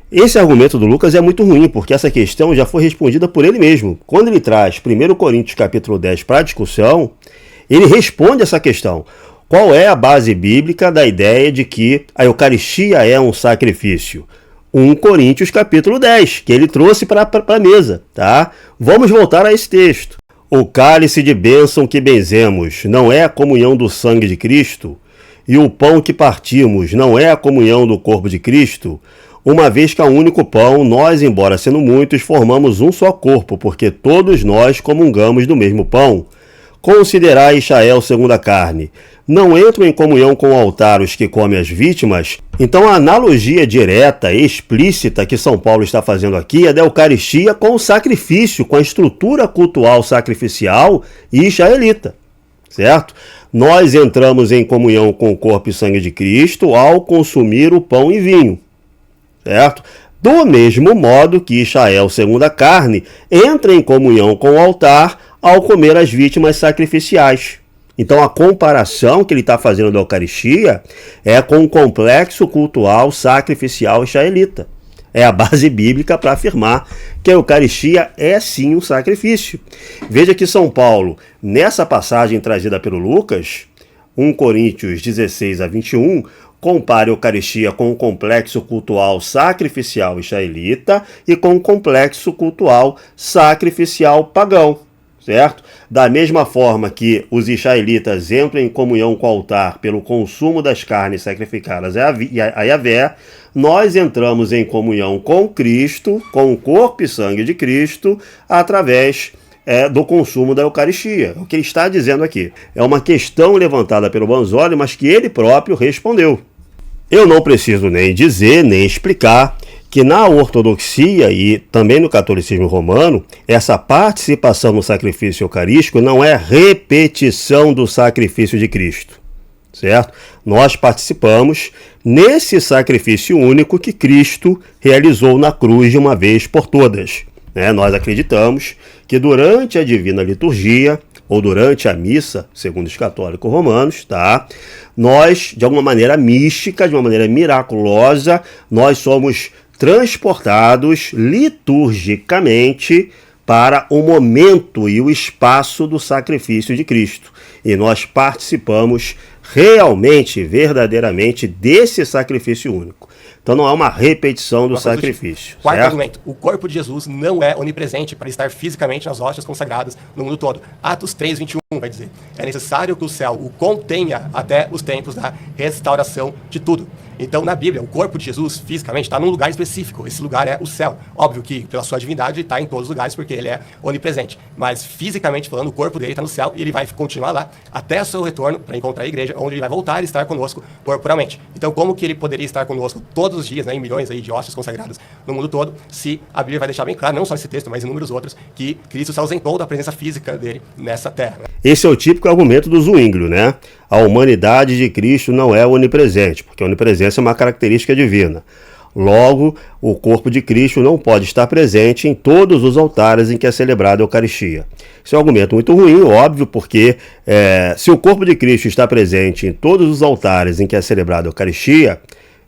Esse argumento do Lucas é muito ruim, porque essa questão já foi respondida por ele mesmo. Quando ele traz 1 Coríntios capítulo 10 para a discussão, ele responde essa questão. Qual é a base bíblica da ideia de que a Eucaristia é um sacrifício? 1 Coríntios capítulo 10, que ele trouxe para a mesa, tá? Vamos voltar a esse texto. O cálice de bênção que benzemos não é a comunhão do sangue de Cristo? E o pão que partimos não é a comunhão do corpo de Cristo? Uma vez que há um único pão, nós, embora sendo muitos, formamos um só corpo, porque todos nós comungamos do mesmo pão. Considerai Israel segundo a carne. Não entram em comunhão com o altar os que comem as vítimas? Então a analogia direta e explícita que São Paulo está fazendo aqui é da Eucaristia com o sacrifício, com a estrutura cultual sacrificial e israelita, certo? Nós entramos em comunhão com o corpo e sangue de Cristo ao consumir o pão e vinho, certo? Do mesmo modo que Israel, segundo a carne, entra em comunhão com o altar ao comer as vítimas sacrificiais. Então a comparação que ele está fazendo da Eucaristia é com o complexo cultual sacrificial israelita. É a base bíblica para afirmar que a Eucaristia é sim um sacrifício. Veja que São Paulo, nessa passagem trazida pelo Lucas, 1 Coríntios 16 a 21, compara a Eucaristia com o complexo cultual sacrificial israelita e com o complexo cultual sacrificial pagão, certo? Da mesma forma que os israelitas entram em comunhão com o altar pelo consumo das carnes sacrificadas a Yahvé, nós entramos em comunhão com Cristo, com o corpo e sangue de Cristo, através do consumo da Eucaristia. O que ele está dizendo aqui é uma questão levantada pelo Banzoli, mas que ele próprio respondeu. Eu não preciso nem dizer, nem explicar que na ortodoxia e também no catolicismo romano, essa participação no sacrifício eucarístico não é repetição do sacrifício de Cristo, certo? Nós participamos nesse sacrifício único que Cristo realizou na cruz de uma vez por todas, né? Nós acreditamos que durante a divina liturgia, ou durante a missa, segundo os católicos romanos, tá? Nós, de alguma maneira mística, de uma maneira miraculosa, nós somos transportados liturgicamente para o momento e o espaço do sacrifício de Cristo. E nós participamos realmente, verdadeiramente, desse sacrifício único. Então não há uma repetição do sacrifício. Quarto argumento. O corpo de Jesus não é onipresente para estar fisicamente nas hóstias consagradas no mundo todo. Atos 3:21 vai dizer. É necessário que o céu o contenha até os tempos da restauração de tudo. Então, na Bíblia, o corpo de Jesus, fisicamente, está num lugar específico. Esse lugar é o céu. Óbvio que, pela sua divindade, ele está em todos os lugares, porque ele é onipresente. Mas, fisicamente falando, o corpo dele está no céu e ele vai continuar lá até o seu retorno para encontrar a igreja, onde ele vai voltar a estar conosco corporalmente. Então, como que ele poderia estar conosco todos os dias, né, em milhões aí de hóstias consagradas no mundo todo, se a Bíblia vai deixar bem claro, não só esse texto, mas inúmeros outros, que Cristo se ausentou da presença física dele nessa terra, né? Esse é o típico argumento do Zwinglio, né? A humanidade de Cristo não é onipresente, porque a onipresença é uma característica divina. Logo, o corpo de Cristo não pode estar presente em todos os altares em que é celebrada a Eucaristia. Isso é um argumento muito ruim, óbvio, porque se o corpo de Cristo está presente em todos os altares em que é celebrada a Eucaristia,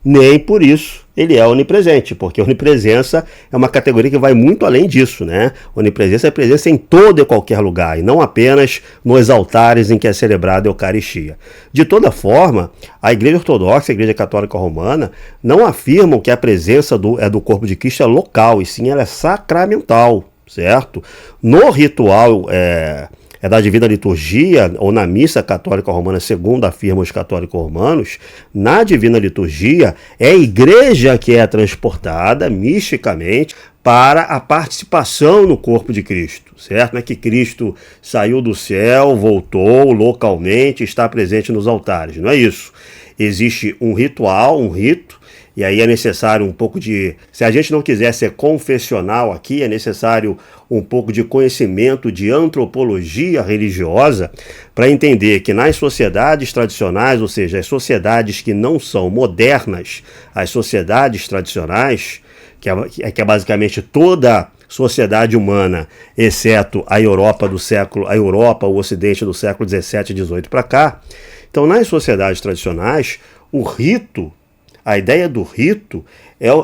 nem por isso ele é onipresente, porque a onipresença é uma categoria que vai muito além disso, né? Onipresença é presença em todo e qualquer lugar, e não apenas nos altares em que é celebrada a Eucaristia. De toda forma, a Igreja Ortodoxa, a Igreja Católica Romana, não afirmam que a presença do corpo de Cristo é local, e sim ela é sacramental, certo? No ritual da Divina Liturgia, ou na Missa Católica Romana, segundo afirmam os católicos romanos, na Divina Liturgia é a igreja que é transportada misticamente para a participação no corpo de Cristo, certo? Não é que Cristo saiu do céu, voltou localmente, está presente nos altares, não é isso. Existe um ritual, um rito, e aí é necessário um pouco de... Se a gente não quiser ser confessional aqui, é necessário um pouco de conhecimento de antropologia religiosa para entender que nas sociedades tradicionais, ou seja, as sociedades que não são modernas, as sociedades tradicionais, que é basicamente toda sociedade humana, exceto a Europa, o Ocidente do século XVII e XVIII para cá. Então, nas sociedades tradicionais, o rito, a ideia do rito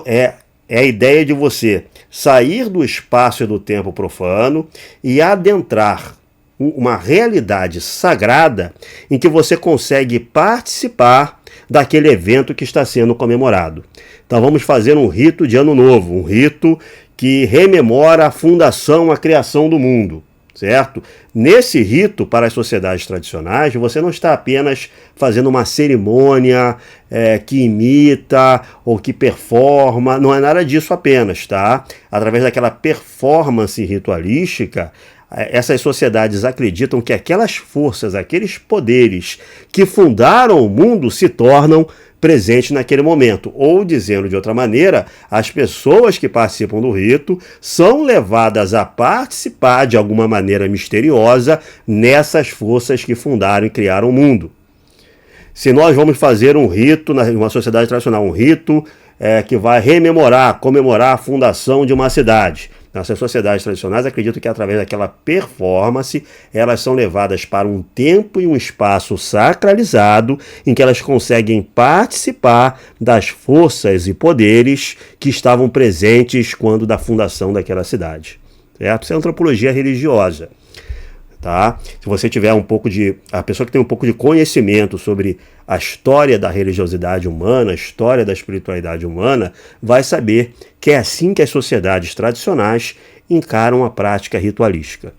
é É a ideia de você sair do espaço e do tempo profano e adentrar uma realidade sagrada em que você consegue participar daquele evento que está sendo comemorado. Então vamos fazer um rito de Ano Novo, um rito que rememora a fundação, a criação do mundo, certo? Nesse rito, para as sociedades tradicionais, você não está apenas fazendo uma cerimônia que imita ou que performa, não é nada disso apenas, tá? Através daquela performance ritualística, essas sociedades acreditam que aquelas forças, aqueles poderes que fundaram o mundo se tornam presentes naquele momento. Ou, dizendo de outra maneira, as pessoas que participam do rito são levadas a participar de alguma maneira misteriosa nessas forças que fundaram e criaram o mundo. Se nós vamos fazer um rito, numa sociedade tradicional, um rito que vai comemorar a fundação de uma cidade. Essas sociedades tradicionais acreditam que através daquela performance elas são levadas para um tempo e um espaço sacralizado em que elas conseguem participar das forças e poderes que estavam presentes quando da fundação daquela cidade. Certo? Isso é antropologia religiosa. Tá? Se você tiver a pessoa que tem um pouco de conhecimento sobre a história da religiosidade humana, a história da espiritualidade humana, vai saber que é assim que as sociedades tradicionais encaram a prática ritualística.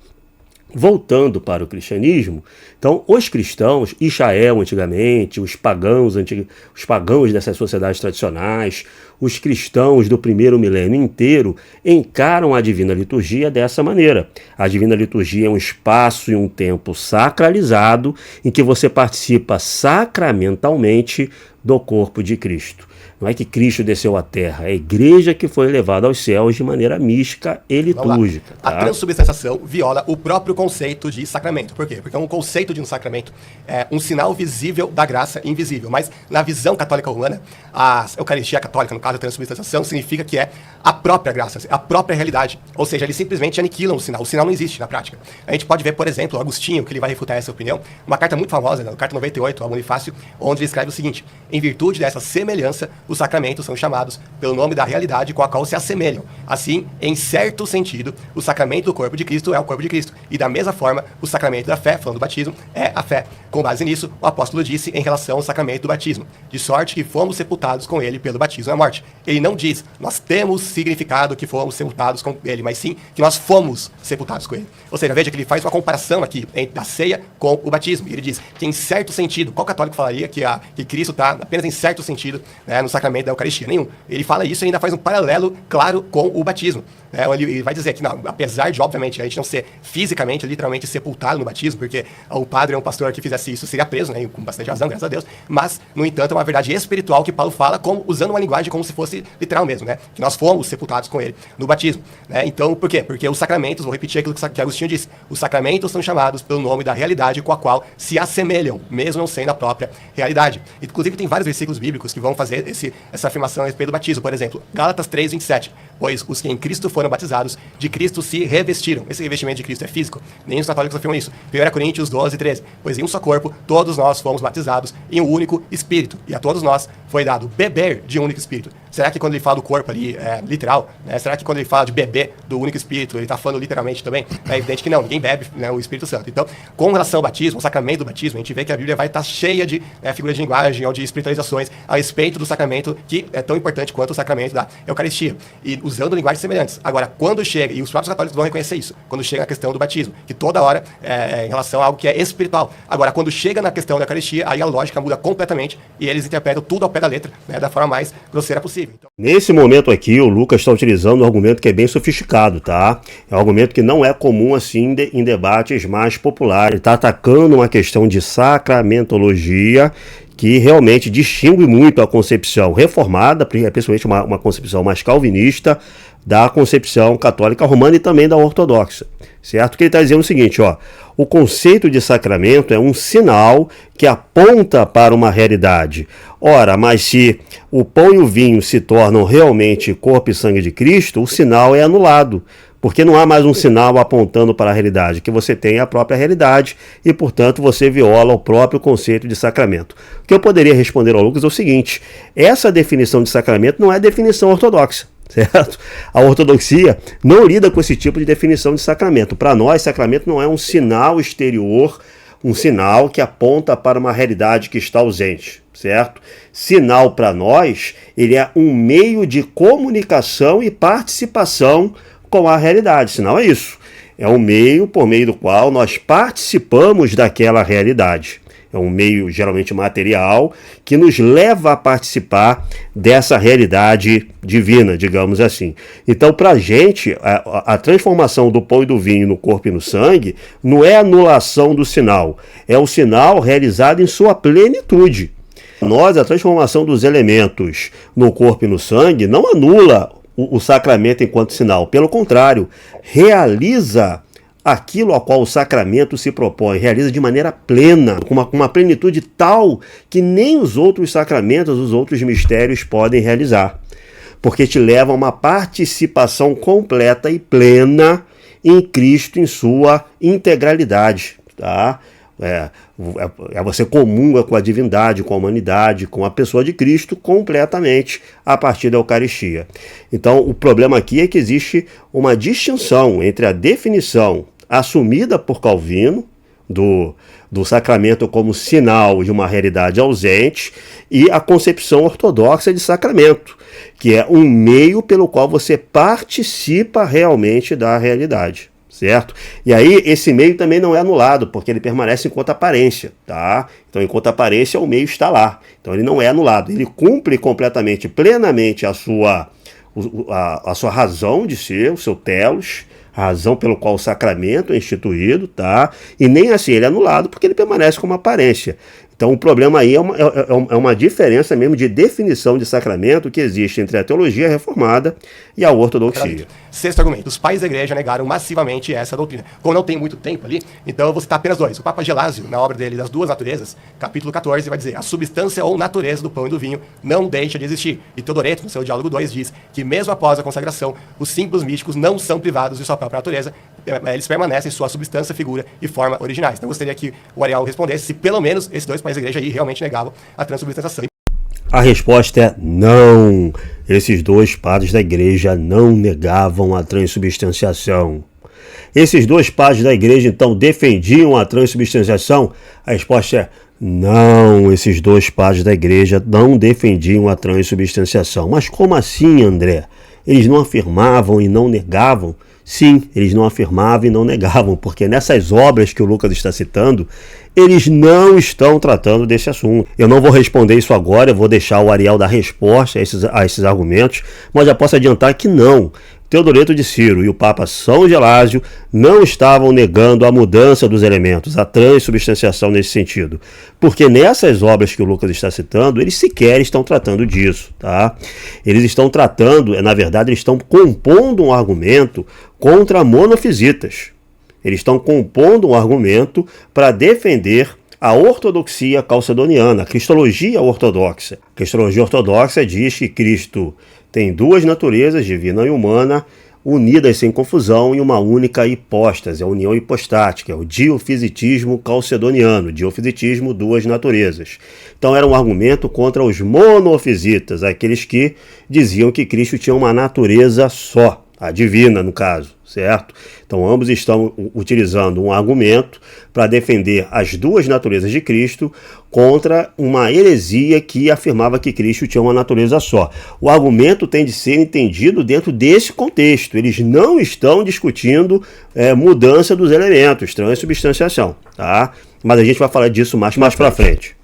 Voltando para o cristianismo, então os cristãos, Israel antigamente, os pagãos dessas sociedades tradicionais, os cristãos do primeiro milênio inteiro encaram a Divina Liturgia dessa maneira. A Divina Liturgia é um espaço e um tempo sacralizado em que você participa sacramentalmente do corpo de Cristo. Não é que Cristo desceu à terra, é a igreja que foi levada aos céus de maneira mística e litúrgica. Tá? A transubstanciação viola o próprio conceito de sacramento. Por quê? Porque um conceito de um sacramento é um sinal visível da graça invisível. Mas na visão católica romana, a Eucaristia católica, no caso a transubstanciação, significa que é a própria graça, a própria realidade. Ou seja, eles simplesmente aniquilam o sinal. O sinal não existe na prática. A gente pode ver, por exemplo, Agostinho, que ele vai refutar essa opinião, uma carta muito famosa, na carta 98, ao Bonifácio, onde ele escreve o seguinte: em virtude dessa semelhança, os sacramentos são chamados pelo nome da realidade com a qual se assemelham. Assim, em certo sentido, o sacramento do corpo de Cristo é o corpo de Cristo. E da mesma forma, o sacramento da fé, falando do batismo, é a fé. Com base nisso, o apóstolo disse em relação ao sacramento do batismo: de sorte que fomos sepultados com ele pelo batismo na morte. Ele não diz, nós temos significado que fomos sepultados com ele, mas sim que nós fomos sepultados com ele. Ou seja, veja que ele faz uma comparação aqui entre a ceia com o batismo. E ele diz que em certo sentido, qual católico falaria que Cristo está apenas em certo sentido, né, no sacramento da Eucaristia? Nenhum. Ele fala isso e ainda faz um paralelo claro com o batismo. Ele vai dizer que, não, apesar de, obviamente, a gente não ser fisicamente, literalmente sepultado no batismo, porque o padre ou um pastor que fizesse isso seria preso, né, com bastante razão, graças a Deus, mas, no entanto, é uma verdade espiritual que Paulo fala, usando uma linguagem como se fosse literal mesmo, né, que nós fomos sepultados com ele no batismo. Né? Então, por quê? Porque os sacramentos, vou repetir aquilo que Agostinho disse, os sacramentos são chamados pelo nome da realidade com a qual se assemelham, mesmo não sendo a própria realidade. Inclusive, tem vários versículos bíblicos que vão fazer essa afirmação a respeito do batismo. Por exemplo, Gálatas 3:27, pois os que em Cristo foram batizados, de Cristo se revestiram. Esse revestimento de Cristo é físico? Nem os católicos afirmam isso. 1 Coríntios 12:13, pois em um só corpo todos nós fomos batizados em um único Espírito, e a todos nós foi dado beber de um único Espírito. Será que quando ele fala do corpo ali, literal, né? Será que quando ele fala de beber do único Espírito, ele está falando literalmente também? É evidente que não, ninguém bebe, né, o Espírito Santo. Então, com relação ao batismo, o sacramento do batismo, a gente vê que a Bíblia vai estar cheia de figuras de linguagem ou de espiritualizações a respeito do sacramento que é tão importante quanto o sacramento da Eucaristia, e usando linguagens semelhantes. Agora, quando chega, e os próprios católicos vão reconhecer isso, quando chega a questão do batismo, que toda hora em relação a algo que é espiritual. Agora, quando chega na questão da Eucaristia, aí a lógica muda completamente e eles interpretam tudo ao pé da letra, né, da forma mais grosseira possível. Então, nesse momento aqui, o Lucas está utilizando um argumento que é bem sofisticado, tá? É um argumento que não é comum assim em debates mais populares. Ele está atacando uma questão de sacramentologia que realmente distingue muito a concepção reformada, principalmente uma concepção mais calvinista, da concepção católica romana e também da ortodoxa, certo? Que ele está dizendo o seguinte, ó: o conceito de sacramento é um sinal que aponta para uma realidade. Ora, mas se o pão e o vinho se tornam realmente corpo e sangue de Cristo, o sinal é anulado, porque não há mais um sinal apontando para a realidade, que você tem a própria realidade e, portanto, você viola o próprio conceito de sacramento. O que eu poderia responder ao Lucas é o seguinte: essa definição de sacramento não é definição ortodoxa. certo? A ortodoxia não lida com esse tipo de definição de sacramento. Para nós, sacramento não é um sinal exterior, um sinal que aponta para uma realidade que está ausente, certo? Sinal para nós, ele é um meio de comunicação e participação com a realidade. Sinal é isso. É um meio por meio do qual nós participamos daquela realidade. É um meio geralmente material que nos leva a participar dessa realidade divina, digamos assim. Então, para a gente, a transformação do pão e do vinho no corpo e no sangue não é anulação do sinal, é o sinal realizado em sua plenitude. A transformação dos elementos no corpo e no sangue não anula o sacramento enquanto sinal, pelo contrário, realiza aquilo a qual o sacramento se propõe, realiza de maneira plena, com uma plenitude tal que nem os outros sacramentos, os outros mistérios podem realizar, porque te leva a uma participação completa e plena em Cristo em sua integralidade, tá? Você comunga com a divindade, com a humanidade, com a pessoa de Cristo completamente a partir da Eucaristia. Então, o problema aqui é que existe uma distinção entre a definição assumida por Calvino do sacramento como sinal de uma realidade ausente e a concepção ortodoxa de sacramento, que é um meio pelo qual você participa realmente da realidade. Certo? E aí esse meio também não é anulado, porque ele permanece enquanto aparência, tá? Então, enquanto aparência, o meio está lá. Então, ele não é anulado. Ele cumpre completamente, plenamente a sua razão de ser, o seu telos, a razão pelo qual o sacramento é instituído, tá? E nem assim ele é anulado, porque ele permanece como aparência. Então, o problema aí é uma diferença mesmo de definição de sacramento que existe entre a teologia reformada e a ortodoxia. Sexto argumento. Os pais da igreja negaram massivamente essa doutrina. Como não tem muito tempo ali, então eu vou citar apenas dois. O Papa Gelásio, na obra dele Das Duas Naturezas, capítulo 14, vai dizer: a substância ou natureza do pão e do vinho não deixa de existir. E Teodoreto, no seu Diálogo 2, diz que mesmo após a consagração, os símbolos místicos não são privados de sua própria natureza, eles permanecem em sua substância, figura e forma originais. Então eu gostaria que o Ariel respondesse se pelo menos esses dois pais da igreja aí realmente negavam a transubstanciação. A resposta é não. Esses dois padres da igreja não negavam a transubstanciação. Esses dois padres da igreja, então, defendiam a transubstanciação? A resposta é não. Esses dois padres da igreja não defendiam a transubstanciação. Mas como assim, André? Eles não afirmavam e não negavam? Sim, eles não afirmavam e não negavam, porque nessas obras que o Lucas está citando, eles não estão tratando desse assunto. Eu não vou responder isso agora, eu vou deixar o Ariel dar resposta a esses argumentos, mas já posso adiantar que não. Teodoreto de Ciro e o Papa São Gelásio não estavam negando a mudança dos elementos, a transubstanciação nesse sentido. Porque nessas obras que o Lucas está citando, eles sequer estão tratando disso, tá? Eles estão tratando, na verdade, eles estão compondo um argumento contra monofisitas. Eles estão compondo um argumento para defender a ortodoxia calcedoniana, a cristologia ortodoxa. A cristologia ortodoxa diz que Cristo tem duas naturezas, divina e humana, unidas sem confusão em uma única hipóstase, a união hipostática, é o diofisitismo calcedoniano, diofisitismo, duas naturezas. Então era um argumento contra os monofisitas, aqueles que diziam que Cristo tinha uma natureza só, a divina no caso, certo? Então ambos estão utilizando um argumento para defender as duas naturezas de Cristo contra uma heresia que afirmava que Cristo tinha uma natureza só. O argumento tem de ser entendido dentro desse contexto. Eles não estão discutindo mudança dos elementos, transubstanciação, tá? Mas a gente vai falar disso mais para frente.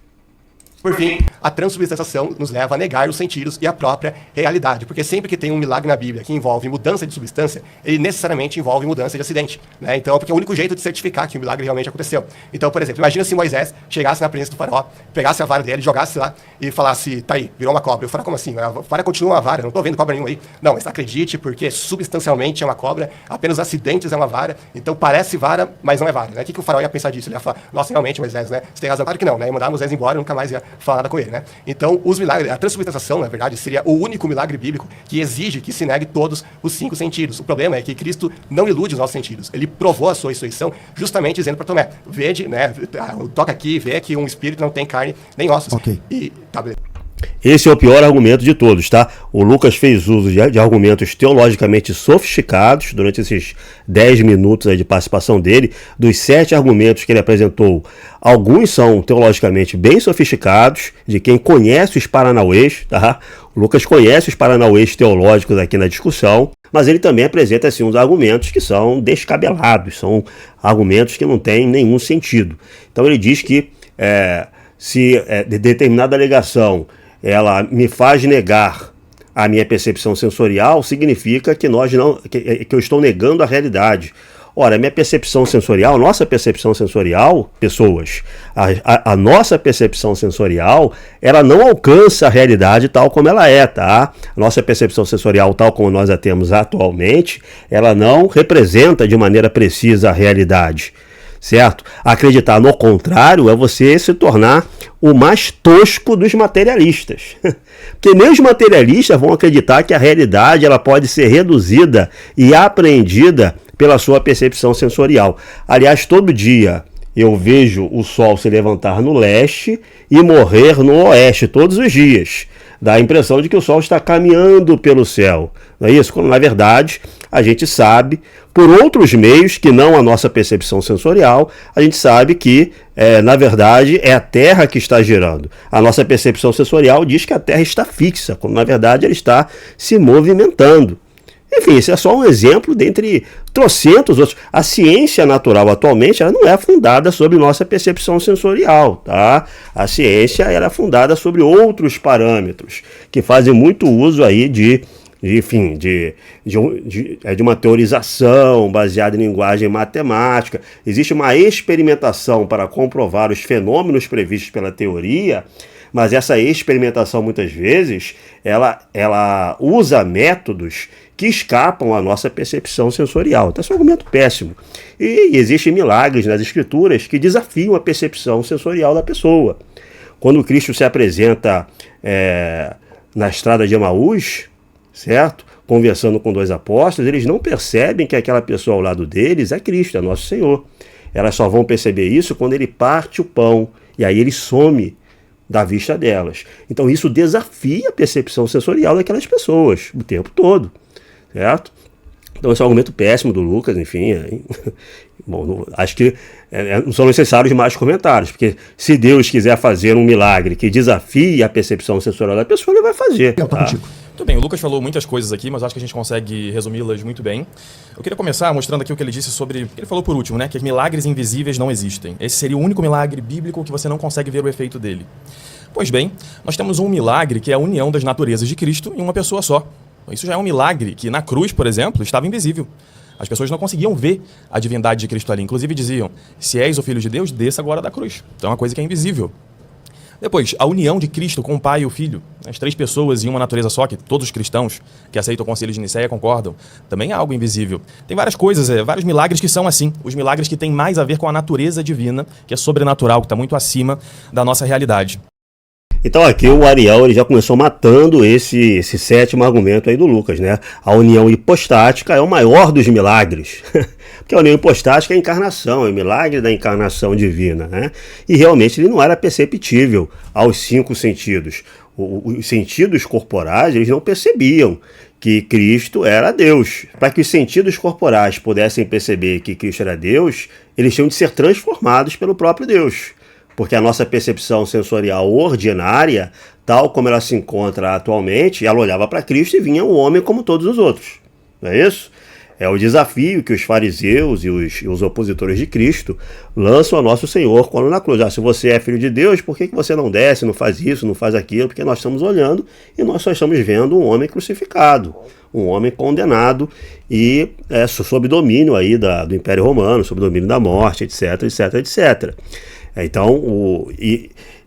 Por fim, a transubstanciação nos leva a negar os sentidos e a própria realidade, porque sempre que tem um milagre na Bíblia que envolve mudança de substância, ele necessariamente envolve mudança de acidente, né? Então, porque é o único jeito de certificar que o milagre realmente aconteceu. Então, por exemplo, imagina se Moisés chegasse na presença do faraó, pegasse a vara dele, jogasse lá e falasse: tá aí, virou uma cobra. Eu falaria: como assim? A vara continua uma vara, não tô vendo cobra nenhuma aí. Não, mas acredite, porque substancialmente é uma cobra, apenas acidentes é uma vara, então parece vara, mas não é vara, né? O que o faraó ia pensar disso? Ele ia falar: nossa, realmente, Moisés, né? Você tem razão. Claro que não, né? Ia mandar Moisés embora e nunca mais ia falar nada com ele, né? Então, os milagres, a transubstanciação, na verdade, seria o único milagre bíblico que exige que se negue todos os 5 sentidos. O problema é que Cristo não ilude os nossos sentidos. Ele provou a sua ressurreição justamente dizendo para Tomé: vede, né? Toca aqui, vê que um espírito não tem carne nem ossos. Ok. E, tá, beleza. Esse é o pior argumento de todos, tá? O Lucas fez uso de argumentos teologicamente sofisticados durante esses 10 minutos aí de participação dele. Dos 7 argumentos que ele apresentou, alguns são teologicamente bem sofisticados, de quem conhece os paranauês, tá? O Lucas conhece os paranauês teológicos aqui na discussão, mas ele também apresenta assim, uns argumentos que são descabelados, são argumentos que não têm nenhum sentido. Então ele diz que se determinada alegação ela me faz negar a minha percepção sensorial, significa que eu estou negando a realidade. Ora, a minha percepção sensorial, nossa percepção sensorial, pessoas, a nossa percepção sensorial, ela não alcança a realidade tal como ela é, tá? A nossa percepção sensorial tal como nós a temos atualmente, ela não representa de maneira precisa a realidade. Certo? Acreditar no contrário é você se tornar o mais tosco dos materialistas. Porque nem os materialistas vão acreditar que a realidade ela pode ser reduzida e apreendida pela sua percepção sensorial. Aliás, todo dia eu vejo o sol se levantar no leste e morrer no oeste, todos os dias. Dá a impressão de que o sol está caminhando pelo céu. Não é isso? Quando, na verdade, a gente sabe, por outros meios que não a nossa percepção sensorial, a gente sabe que, na verdade, é a Terra que está girando. A nossa percepção sensorial diz que a Terra está fixa, quando, na verdade, ela está se movimentando. Enfim, esse é só um exemplo dentre trocentos outros. A ciência natural atualmente ela não é fundada sobre nossa percepção sensorial, tá? A ciência ela é fundada sobre outros parâmetros que fazem muito uso aí de uma teorização baseada em linguagem matemática. Existe uma experimentação para comprovar os fenômenos previstos pela teoria, mas essa experimentação muitas vezes ela usa métodos que escapam à nossa percepção sensorial. Então, esse é um argumento péssimo. E existem milagres nas escrituras que desafiam a percepção sensorial da pessoa. Quando Cristo se apresenta na estrada de Emaús, certo? Conversando com 2 apóstolos, eles não percebem que aquela pessoa ao lado deles é Cristo, é nosso Senhor. Elas só vão perceber isso quando ele parte o pão, e aí ele some da vista delas. Então isso desafia a percepção sensorial daquelas pessoas o tempo todo, certo? Então esse é um argumento péssimo do Lucas, enfim. Bom, acho que não são necessários mais comentários, porque se Deus quiser fazer um milagre que desafie a percepção sensorial da pessoa, ele vai fazer. Tá? Muito bem, o Lucas falou muitas coisas aqui, mas acho que a gente consegue resumi-las muito bem. Eu queria começar mostrando aqui o que ele disse sobre... Ele falou por último, né? Que milagres invisíveis não existem. Esse seria o único milagre bíblico que você não consegue ver o efeito dele. Pois bem, nós temos um milagre que é a união das naturezas de Cristo em uma pessoa só. Isso já é um milagre que na cruz, por exemplo, estava invisível. As pessoas não conseguiam ver a divindade de Cristo ali. Inclusive diziam, se és o Filho de Deus, desça agora da cruz. Então é uma coisa que é invisível. Depois, a união de Cristo com o Pai e o Filho, as 3 pessoas em uma natureza só, que todos os cristãos que aceitam o Concílio de Nicéia concordam, também é algo invisível. Tem várias coisas, vários milagres que são assim, os milagres que têm mais a ver com a natureza divina, que é sobrenatural, que está muito acima da nossa realidade. Então aqui o Ariel ele já começou matando esse 7º argumento aí do Lucas, né? A união hipostática é o maior dos milagres, porque a união hipostática é a encarnação, é o milagre da encarnação divina, né? E realmente ele não era perceptível aos 5 sentidos. Os sentidos corporais eles não percebiam que Cristo era Deus. Para que os sentidos corporais pudessem perceber que Cristo era Deus, eles tinham de ser transformados pelo próprio Deus. Porque a nossa percepção sensorial ordinária, tal como ela se encontra atualmente, ela olhava para Cristo e vinha um homem como todos os outros. Não é isso? É o desafio que os fariseus e os opositores de Cristo lançam a nosso Senhor quando na cruz. Se você é filho de Deus, por que você não desce, não faz isso, não faz aquilo? Porque nós estamos olhando e nós só estamos vendo um homem crucificado, um homem condenado e sob domínio aí do Império Romano, sob domínio da morte, etc, etc, etc. Então,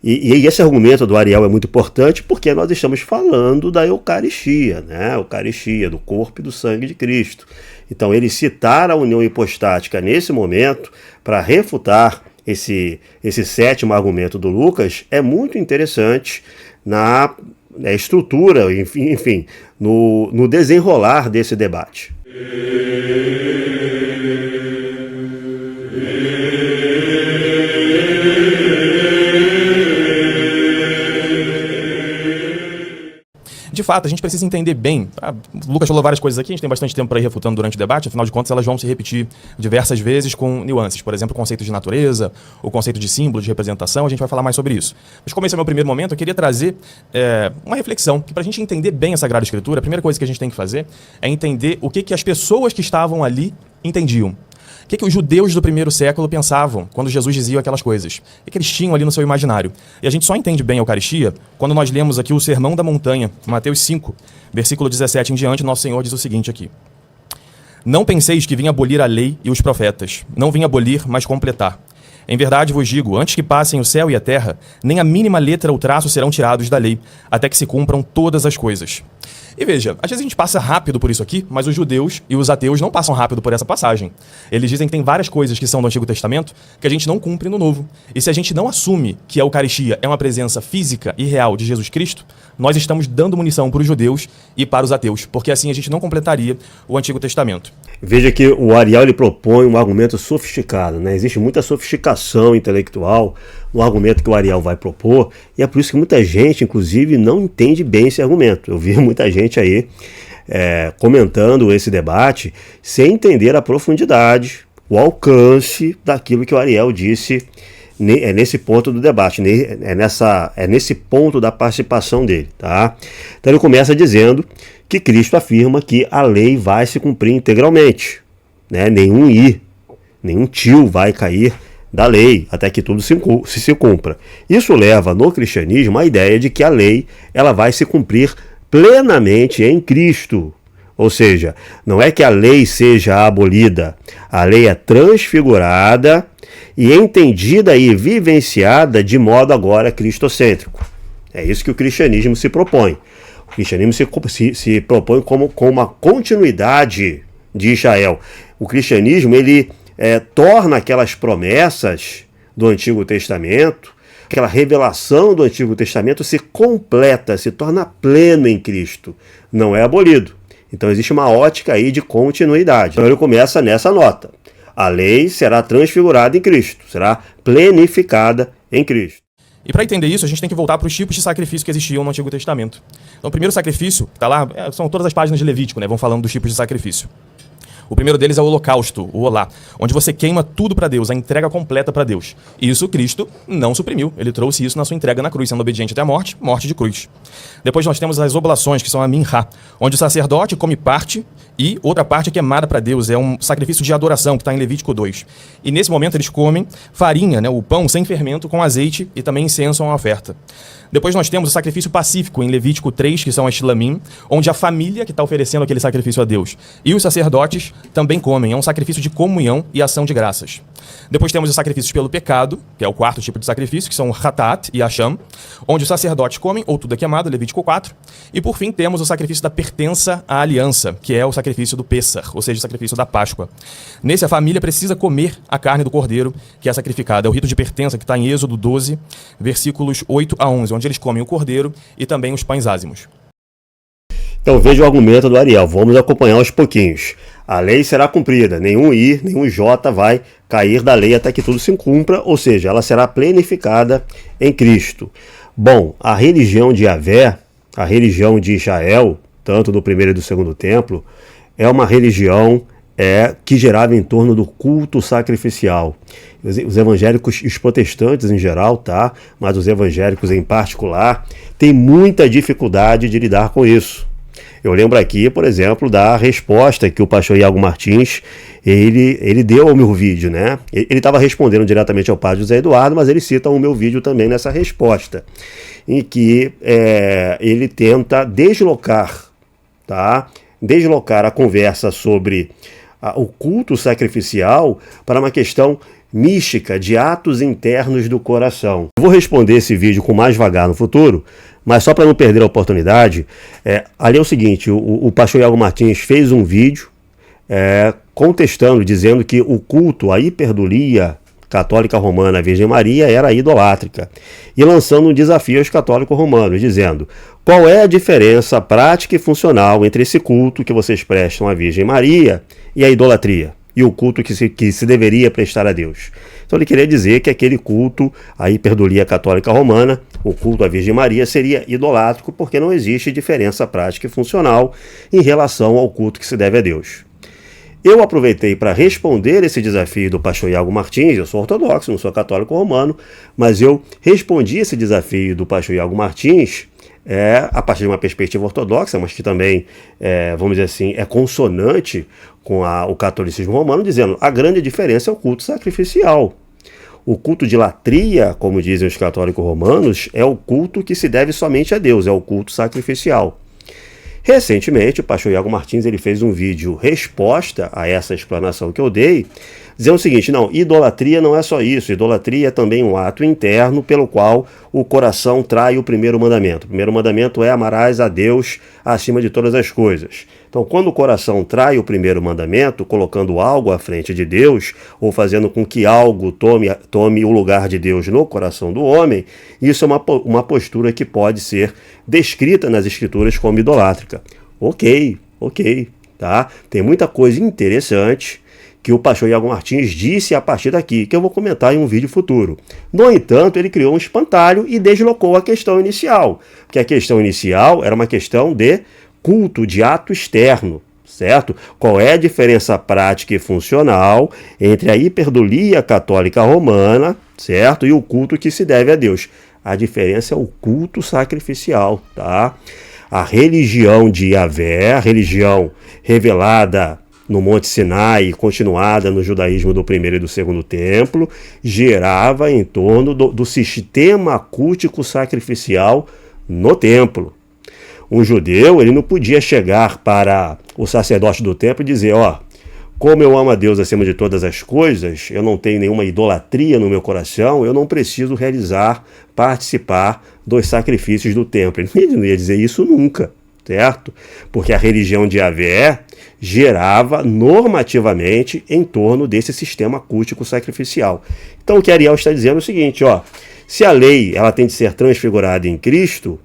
esse argumento do Ariel é muito importante porque nós estamos falando da Eucaristia, né? Eucaristia, do corpo e do sangue de Cristo. Então, ele citar a união hipostática nesse momento para refutar esse 7º argumento do Lucas é muito interessante na estrutura, enfim, no desenrolar desse debate. fato, a gente precisa entender bem. O Lucas falou várias coisas aqui, a gente tem bastante tempo para ir refutando durante o debate, afinal de contas elas vão se repetir diversas vezes com nuances. Por exemplo, o conceito de natureza, o conceito de símbolo, de representação, a gente vai falar mais sobre isso. Mas como esse é o meu primeiro momento, eu queria trazer uma reflexão, que para a gente entender bem a Sagrada Escritura, a primeira coisa que a gente tem que fazer é entender o que as pessoas que estavam ali entendiam. O que os judeus do primeiro século pensavam quando Jesus dizia aquelas coisas? O que eles tinham ali no seu imaginário? E a gente só entende bem a Eucaristia quando nós lemos aqui o Sermão da Montanha, Mateus 5, versículo 17 em diante, nosso Senhor diz o seguinte aqui: Não penseis que vim abolir a lei e os profetas. Não vim abolir, mas completar. Em verdade vos digo, antes que passem o céu e a terra, nem a mínima letra ou traço serão tirados da lei, até que se cumpram todas as coisas. E veja, às vezes a gente passa rápido por isso aqui, mas os judeus e os ateus não passam rápido por essa passagem. Eles dizem que tem várias coisas que são do Antigo Testamento que a gente não cumpre no Novo. E se a gente não assume que a Eucaristia é uma presença física e real de Jesus Cristo, nós estamos dando munição para os judeus e para os ateus, porque assim a gente não completaria o Antigo Testamento. Veja que o Ariel ele propõe um argumento sofisticado, né? Existe muita sofisticação intelectual no argumento que o Ariel vai propor, e é por isso que muita gente, inclusive, não entende bem esse argumento. Eu vi muita gente aí comentando esse debate sem entender a profundidade, o alcance daquilo que o Ariel disse nesse ponto do debate, nesse ponto da participação dele, tá? Então ele começa dizendo que Cristo afirma que a lei vai se cumprir integralmente, né? Nenhum tio vai cair da lei até que tudo se cumpra. Isso leva no cristianismo a ideia de que a lei ela vai se cumprir plenamente em Cristo. Ou seja, não é que a lei seja abolida, a lei é transfigurada e entendida e vivenciada de modo agora cristocêntrico. É isso que o cristianismo se propõe. O cristianismo se propõe como uma continuidade de Israel. O cristianismo ele torna aquelas promessas do Antigo Testamento, aquela revelação do Antigo Testamento se completa, se torna pleno em Cristo. Não é abolido. Então existe uma ótica aí de continuidade. Então ele começa nessa nota. A lei será transfigurada em Cristo, será plenificada em Cristo. E para entender isso, a gente tem que voltar para os tipos de sacrifício que existiam no Antigo Testamento. Então o primeiro sacrifício, está lá, são todas as páginas de Levítico, né? Vão falando dos tipos de sacrifício. O primeiro deles é o holocausto, o olá, onde você queima tudo para Deus, a entrega completa para Deus. Isso Cristo não suprimiu, ele trouxe isso na sua entrega na cruz, sendo obediente até a morte, morte de cruz. Depois nós temos as oblações, que são a minhá, onde o sacerdote come parte e outra parte é queimada para Deus, é um sacrifício de adoração, que está em Levítico 2. E nesse momento eles comem farinha, né, o pão sem fermento, com azeite e também incenso a uma oferta. Depois nós temos o sacrifício pacífico em Levítico 3, que são as shlamim, onde a família que está oferecendo aquele sacrifício a Deus e os sacerdotes também comem. É um sacrifício de comunhão e ação de graças. Depois temos os sacrifícios pelo pecado, que é o quarto tipo de sacrifício, que são o hatat e asham, onde os sacerdotes comem ou tudo é queimado, Levítico 4. E por fim temos o sacrifício da pertença à aliança, que é o sacrifício do Pessach, ou seja, o sacrifício da Páscoa. Nesse a família precisa comer a carne do cordeiro que é sacrificada. É o rito de pertença que está em Êxodo 12, versículos 8 a 11, onde eles comem o cordeiro e também os pães ázimos. Então veja o argumento do Ariel, vamos acompanhar aos pouquinhos. A lei será cumprida, nenhum I, nenhum J vai cair da lei até que tudo se cumpra, ou seja, ela será plenificada em Cristo. Bom, a religião de Yahvé, a religião de Israel, tanto do primeiro e do segundo templo, é uma religião que girava em torno do culto sacrificial. Os evangélicos e os protestantes em geral, tá? Mas os evangélicos em particular, têm muita dificuldade de lidar com isso. Eu lembro aqui, por exemplo, da resposta que o pastor Iago Martins ele deu ao meu vídeo, né? Ele estava respondendo diretamente ao padre José Eduardo, mas ele cita o meu vídeo também nessa resposta, em que ele tenta deslocar a conversa sobre o culto sacrificial para uma questão mística de atos internos do coração. Eu vou responder esse vídeo com mais vagar no futuro, mas só para não perder a oportunidade, ali é o seguinte, o pastor Iago Martins fez um vídeo contestando, dizendo que o culto à hiperdulia católica romana à Virgem Maria era idolátrica, e lançando um desafio aos católicos romanos, dizendo: qual é a diferença prática e funcional entre esse culto que vocês prestam à Virgem Maria e a idolatria, e o culto que se deveria prestar a Deus? Então ele queria dizer que aquele culto à hiperdulia católica romana, o culto à Virgem Maria, seria idolátrico porque não existe diferença prática e funcional em relação ao culto que se deve a Deus. Eu aproveitei para responder esse desafio do pastor Iago Martins. Eu sou ortodoxo, não sou católico romano, mas eu respondi esse desafio do pastor Iago Martins a partir de uma perspectiva ortodoxa, mas que também, vamos dizer assim, é consonante com o catolicismo romano, dizendo a grande diferença é o culto sacrificial. O culto de latria, como dizem os católicos romanos, é o culto que se deve somente a Deus, é o culto sacrificial. Recentemente, o pastor Iago Martins ele fez um vídeo resposta a essa explanação que eu dei, dizendo o seguinte: não, idolatria não é só isso, idolatria é também um ato interno pelo qual o coração trai o primeiro mandamento. O primeiro mandamento é amarás a Deus acima de todas as coisas. Então, quando o coração trai o primeiro mandamento, colocando algo à frente de Deus, ou fazendo com que algo tome o lugar de Deus no coração do homem, isso é uma postura que pode ser descrita nas Escrituras como idolátrica. Ok, tá? Tem muita coisa interessante que o pastor Iago Martins disse a partir daqui, que eu vou comentar em um vídeo futuro. No entanto, ele criou um espantalho e deslocou a questão inicial, porque a questão inicial era uma questão de culto, de ato externo, certo? Qual é a diferença prática e funcional entre a hiperdulia católica romana, certo? E o culto que se deve a Deus. A diferença é o culto sacrificial, tá? A religião de Yahvé, a religião revelada no Monte Sinai e continuada no judaísmo do primeiro e do segundo templo, girava em torno do sistema cultico sacrificial no templo. Um judeu ele não podia chegar para o sacerdote do templo e dizer: ó, como eu amo a Deus acima de todas as coisas, eu não tenho nenhuma idolatria no meu coração, eu não preciso participar dos sacrifícios do templo. Ele não ia dizer isso nunca, certo? Porque a religião de Yahvé gerava normativamente em torno desse sistema cultico sacrificial. Então o que Ariel está dizendo é o seguinte, ó, se a lei ela tem de ser transfigurada em Cristo,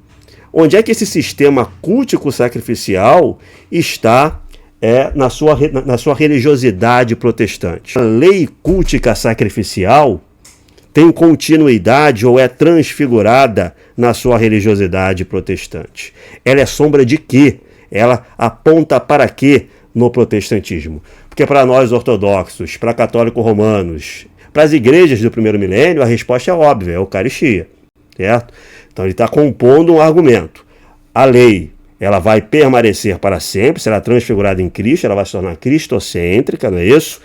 onde é que esse sistema cultico sacrificial está na sua religiosidade protestante? A lei cultica sacrificial tem continuidade ou é transfigurada na sua religiosidade protestante? Ela é sombra de quê? Ela aponta para quê no protestantismo? Porque para nós ortodoxos, para católicos romanos, para as igrejas do primeiro milênio, a resposta é óbvia, é a Eucaristia, certo? Então ele está compondo um argumento. A lei, ela vai permanecer para sempre, será transfigurada em Cristo, ela vai se tornar cristocêntrica, não é isso?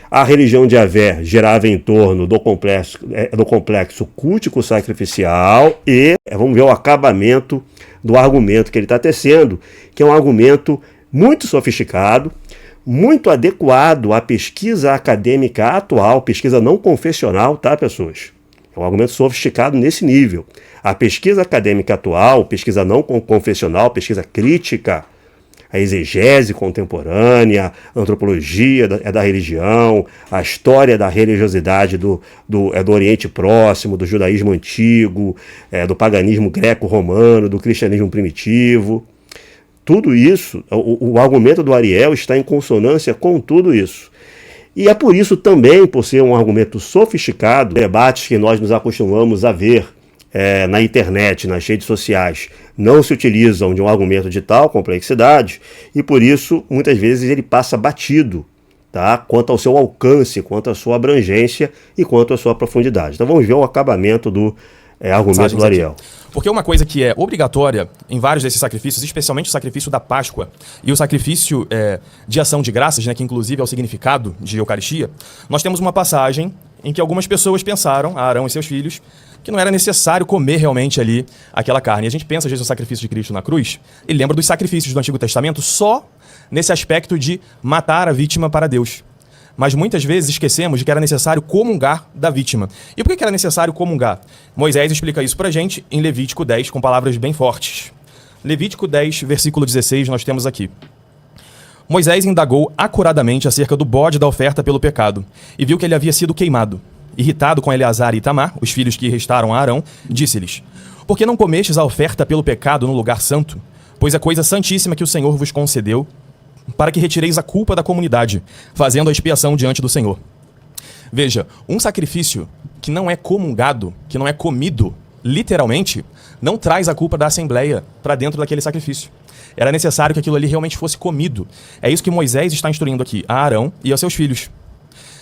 A religião de Yahvé girava em torno do complexo cultico sacrificial e vamos ver o acabamento do argumento que ele está tecendo, que é um argumento muito sofisticado, muito adequado à pesquisa acadêmica atual, pesquisa não confessional, tá, pessoas? É um argumento sofisticado nesse nível. A pesquisa acadêmica atual, pesquisa não confessional, pesquisa crítica, a exegese contemporânea, a antropologia da religião, a história da religiosidade do Oriente Próximo, do judaísmo antigo, do paganismo greco-romano, do cristianismo primitivo. Tudo isso, o argumento do Ariel está em consonância com tudo isso. E é por isso também, por ser um argumento sofisticado, debates que nós nos acostumamos a ver na internet, nas redes sociais, não se utilizam de um argumento de tal complexidade e por isso muitas vezes ele passa batido, tá? Quanto ao seu alcance, quanto à sua abrangência e quanto à sua profundidade. Então vamos ver o acabamento do argumento do Ariel. Porque uma coisa que é obrigatória em vários desses sacrifícios, especialmente o sacrifício da Páscoa e o sacrifício de ação de graças, né, que inclusive é o significado de Eucaristia, nós temos uma passagem em que algumas pessoas pensaram, Arão e seus filhos, que não era necessário comer realmente ali aquela carne. E a gente pensa, às vezes, no sacrifício de Cristo na cruz, e lembra dos sacrifícios do Antigo Testamento só nesse aspecto de matar a vítima para Deus. Mas muitas vezes esquecemos de que era necessário comungar da vítima. E por que era necessário comungar? Moisés explica isso pra gente em Levítico 10, com palavras bem fortes. Levítico 10, versículo 16, nós temos aqui. Moisés indagou acuradamente acerca do bode da oferta pelo pecado, e viu que ele havia sido queimado. Irritado com Eleazar e Itamar, os filhos que restaram a Arão, disse-lhes: Por que não comestes a oferta pelo pecado no lugar santo? Pois é coisa santíssima que o Senhor vos concedeu, para que retireis a culpa da comunidade, fazendo a expiação diante do Senhor. Veja, um sacrifício que não é comungado, que não é comido, literalmente, não traz a culpa da Assembleia para dentro daquele sacrifício. Era necessário que aquilo ali realmente fosse comido. É isso que Moisés está instruindo aqui a Arão e aos seus filhos.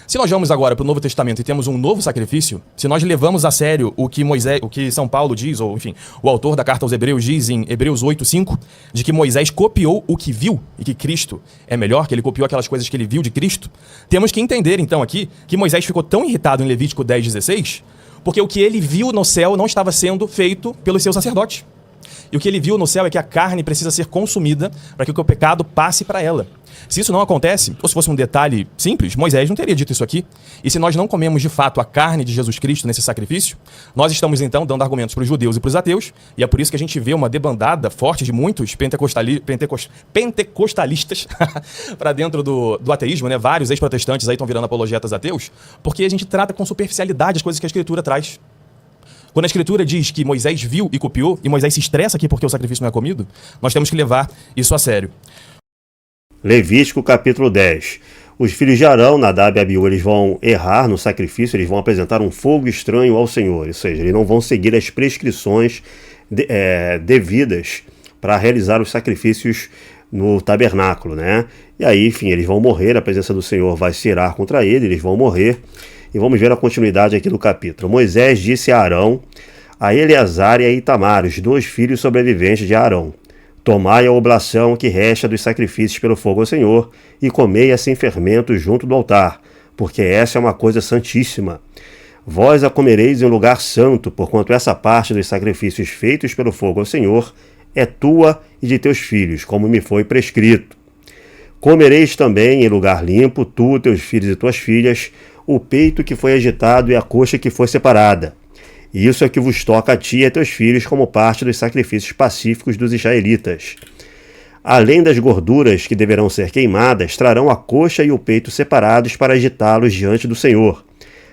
Se nós vamos agora para o Novo Testamento e temos um novo sacrifício, se nós levamos a sério o que São Paulo diz, ou enfim, o autor da carta aos Hebreus diz em Hebreus 8:5, de que Moisés copiou o que viu e que Cristo é melhor, que ele copiou aquelas coisas que ele viu de Cristo, temos que entender então aqui que Moisés ficou tão irritado em Levítico 10:16, porque o que ele viu no céu não estava sendo feito pelos seus sacerdotes. E o que ele viu no céu é que a carne precisa ser consumida para que o pecado passe para ela. Se isso não acontece, ou se fosse um detalhe simples, Moisés não teria dito isso aqui. E se nós não comemos de fato a carne de Jesus Cristo nesse sacrifício, nós estamos então dando argumentos para os judeus e para os ateus, e é por isso que a gente vê uma debandada forte de muitos pentecostalistas para dentro do ateísmo, né? Vários ex-protestantes aí estão virando apologetas ateus, porque a gente trata com superficialidade as coisas que a Escritura traz. Quando a Escritura diz que Moisés viu e copiou, e Moisés se estressa aqui porque o sacrifício não é comido, nós temos que levar isso a sério. Levítico capítulo 10. Os filhos de Arão, Nadab e Abiú, eles vão errar no sacrifício, eles vão apresentar um fogo estranho ao Senhor, ou seja, eles não vão seguir as prescrições devidas para realizar os sacrifícios no tabernáculo, né? E aí, enfim, eles vão morrer, a presença do Senhor vai se irar contra eles vão morrer. E vamos ver a continuidade aqui do capítulo. Moisés disse a Arão, a Eleazar e a Itamar, os 2 filhos sobreviventes de Arão: tomai a oblação que resta dos sacrifícios pelo fogo ao Senhor, e comei-a sem fermento junto do altar, porque essa é uma coisa santíssima. Vós a comereis em lugar santo, porquanto essa parte dos sacrifícios feitos pelo fogo ao Senhor é tua e de teus filhos, como me foi prescrito. Comereis também em lugar limpo, tu, teus filhos e tuas filhas, o peito que foi agitado e a coxa que foi separada. E isso é que vos toca a ti e a teus filhos como parte dos sacrifícios pacíficos dos israelitas. Além das gorduras que deverão ser queimadas, trarão a coxa e o peito separados para agitá-los diante do Senhor.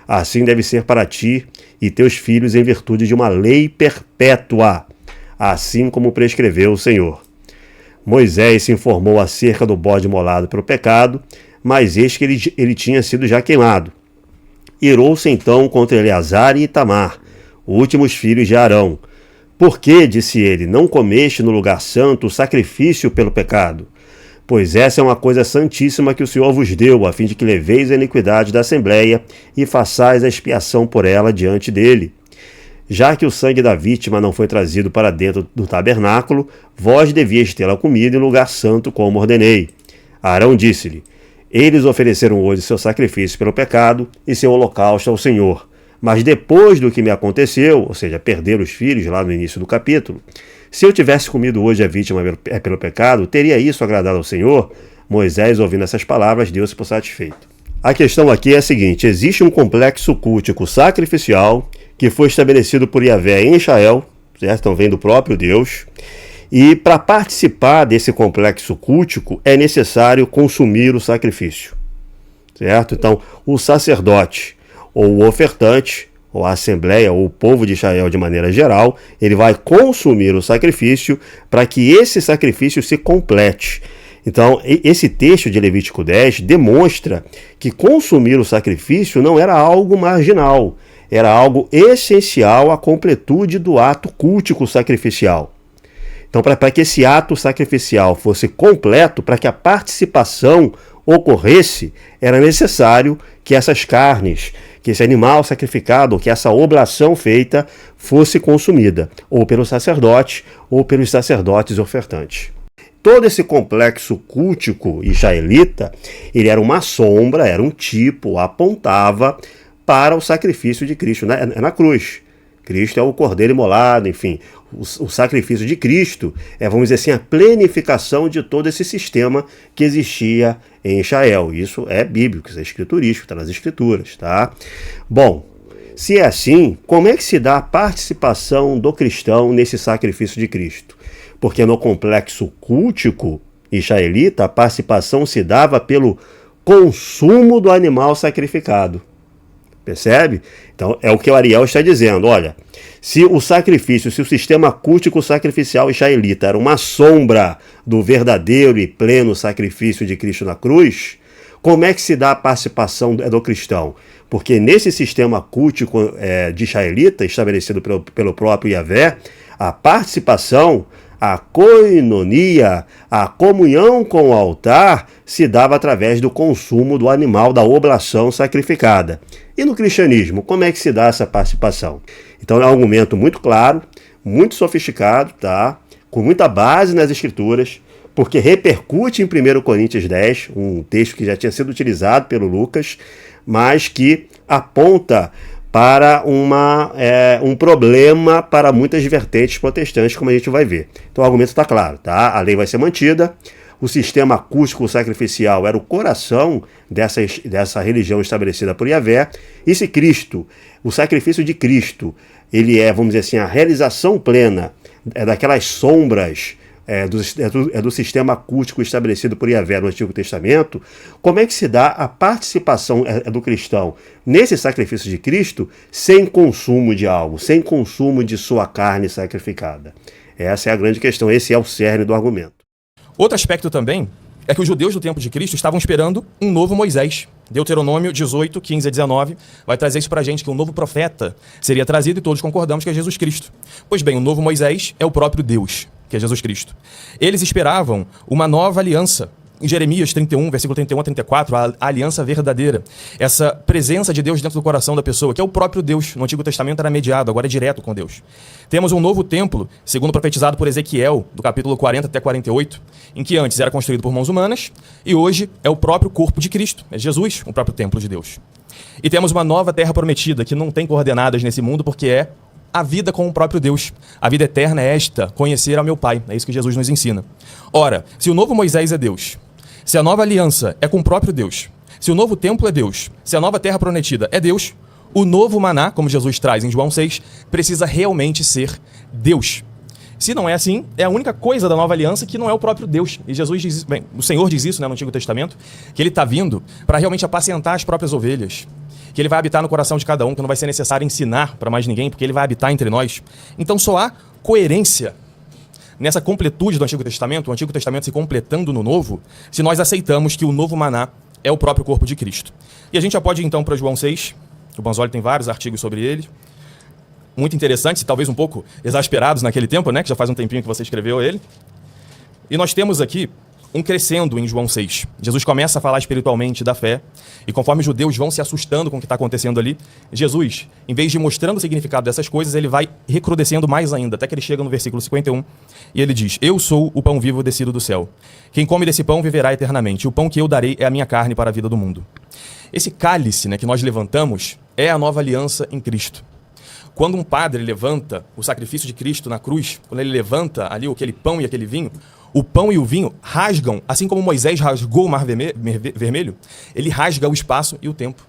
Assim deve ser para ti e teus filhos em virtude de uma lei perpétua, assim como prescreveu o Senhor. Moisés se informou acerca do bode imolado pelo pecado, mas eis que ele tinha sido já queimado. Irou-se então contra Eleazar e Itamar, últimos filhos de Arão. Por que, disse ele, não comeste no lugar santo o sacrifício pelo pecado? Pois essa é uma coisa santíssima que o Senhor vos deu, a fim de que leveis a iniquidade da Assembleia e façais a expiação por ela diante dele. Já que o sangue da vítima não foi trazido para dentro do tabernáculo, vós devíeis tê-la comida em lugar santo, como ordenei. Arão disse-lhe: eles ofereceram hoje seu sacrifício pelo pecado e seu holocausto ao Senhor. Mas depois do que me aconteceu, ou seja, perder os filhos lá no início do capítulo, se eu tivesse comido hoje a vítima pelo pecado, teria isso agradado ao Senhor? Moisés, ouvindo essas palavras, deu-se por satisfeito. A questão aqui é a seguinte: existe um complexo cultico sacrificial que foi estabelecido por Yahvé em Israel, certo? Então vem do próprio Deus. E para participar desse complexo cultico é necessário consumir o sacrifício, certo? Então o sacerdote ou o ofertante, ou a assembleia, ou o povo de Israel de maneira geral, ele vai consumir o sacrifício para que esse sacrifício se complete. Então, esse texto de Levítico 10 demonstra que consumir o sacrifício não era algo marginal, era algo essencial à completude do ato cultico sacrificial. Então, para que esse ato sacrificial fosse completo, para que a participação ocorresse, era necessário que essas carnes, que esse animal sacrificado, que essa oblação feita fosse consumida, ou pelo sacerdote, ou pelos sacerdotes ofertantes. Todo esse complexo cultico israelita, ele era uma sombra, era um tipo, apontava para o sacrifício de Cristo na cruz. Cristo é o cordeiro imolado, enfim, o sacrifício de Cristo é, vamos dizer assim, a plenificação de todo esse sistema que existia em Israel. Isso é bíblico, isso é escriturístico, está nas escrituras, tá? Bom, se é assim, como é que se dá a participação do cristão nesse sacrifício de Cristo? Porque no complexo cultico israelita, a participação se dava pelo consumo do animal sacrificado. Percebe? Então é o que o Ariel está dizendo. Olha, se o sacrifício, se o sistema cultico sacrificial israelita era uma sombra do verdadeiro e pleno sacrifício de Cristo na cruz, Como é que se dá a participação do cristão? Porque nesse sistema cultico de israelita, estabelecido pelo próprio Yahvé, a participação, a koinonia, a comunhão com o altar, se dava através do consumo do animal, da oblação sacrificada. E no cristianismo, como é que se dá essa participação? Então é um argumento muito claro, muito sofisticado, tá? Com muita base nas escrituras, porque repercute em 1 Coríntios 10, um texto que já tinha sido utilizado pelo Lucas, mas que aponta para um problema para muitas vertentes protestantes, como a gente vai ver. Então o argumento está claro, tá? A lei vai ser mantida, o sistema acústico sacrificial era o coração dessa religião estabelecida por Yahvé, e se Cristo, o sacrifício de Cristo, ele é, vamos dizer assim, a realização plena daquelas sombras do sistema acústico estabelecido por Yahvé no Antigo Testamento, como é que se dá a participação do cristão nesse sacrifício de Cristo sem consumo de algo, sem consumo de sua carne sacrificada? Essa é a grande questão, esse é o cerne do argumento. Outro aspecto também é que os judeus do tempo de Cristo estavam esperando um novo Moisés. Deuteronômio 18, 15 a 19 vai trazer isso pra gente, que um novo profeta seria trazido, e todos concordamos que é Jesus Cristo. Pois bem, o novo Moisés é o próprio Deus, que é Jesus Cristo. Eles esperavam uma nova aliança. Em Jeremias 31, versículo 31 a 34, a aliança verdadeira. Essa presença de Deus dentro do coração da pessoa, que é o próprio Deus. No Antigo Testamento era mediado, agora é direto com Deus. Temos um novo templo, segundo profetizado por Ezequiel, do capítulo 40 até 48, em que antes era construído por mãos humanas, e hoje é o próprio corpo de Cristo. É Jesus, o próprio templo de Deus. E temos uma nova terra prometida, que não tem coordenadas nesse mundo, porque é a vida com o próprio Deus. A vida eterna é esta, conhecer ao meu Pai. É isso que Jesus nos ensina. Ora, se o novo Moisés é Deus, se a nova aliança é com o próprio Deus, se o novo templo é Deus, se a nova terra prometida é Deus, o novo maná, como Jesus traz em João 6, precisa realmente ser Deus. Se não é assim, é a única coisa da nova aliança que não é o próprio Deus. E Jesus diz, bem, o Senhor diz isso, né, no Antigo Testamento, que ele está vindo para realmente apacentar as próprias ovelhas, que ele vai habitar no coração de cada um, que não vai ser necessário ensinar para mais ninguém, porque ele vai habitar entre nós. Então só há coerência nessa completude do Antigo Testamento, o Antigo Testamento se completando no Novo, se nós aceitamos que o novo maná é o próprio corpo de Cristo. E a gente já pode ir então para João 6, o Banzoli tem vários artigos sobre ele, muito interessantes, talvez um pouco exasperados naquele tempo, né, que já faz um tempinho que você escreveu ele. E nós temos aqui um crescendo em João 6. Jesus começa a falar espiritualmente da fé, e conforme os judeus vão se assustando com o que está acontecendo ali, Jesus, em vez de mostrando o significado dessas coisas, ele vai recrudescendo mais ainda, até que ele chega no versículo 51, e ele diz: eu sou o pão vivo descido do céu. Quem come desse pão viverá eternamente. O pão que eu darei é a minha carne para a vida do mundo. Esse cálice, né, que nós levantamos é a nova aliança em Cristo. Quando um padre levanta o sacrifício de Cristo na cruz, quando ele levanta ali aquele pão e aquele vinho, o pão e o vinho rasgam, assim como Moisés rasgou o mar vermelho, ele rasga o espaço e o tempo.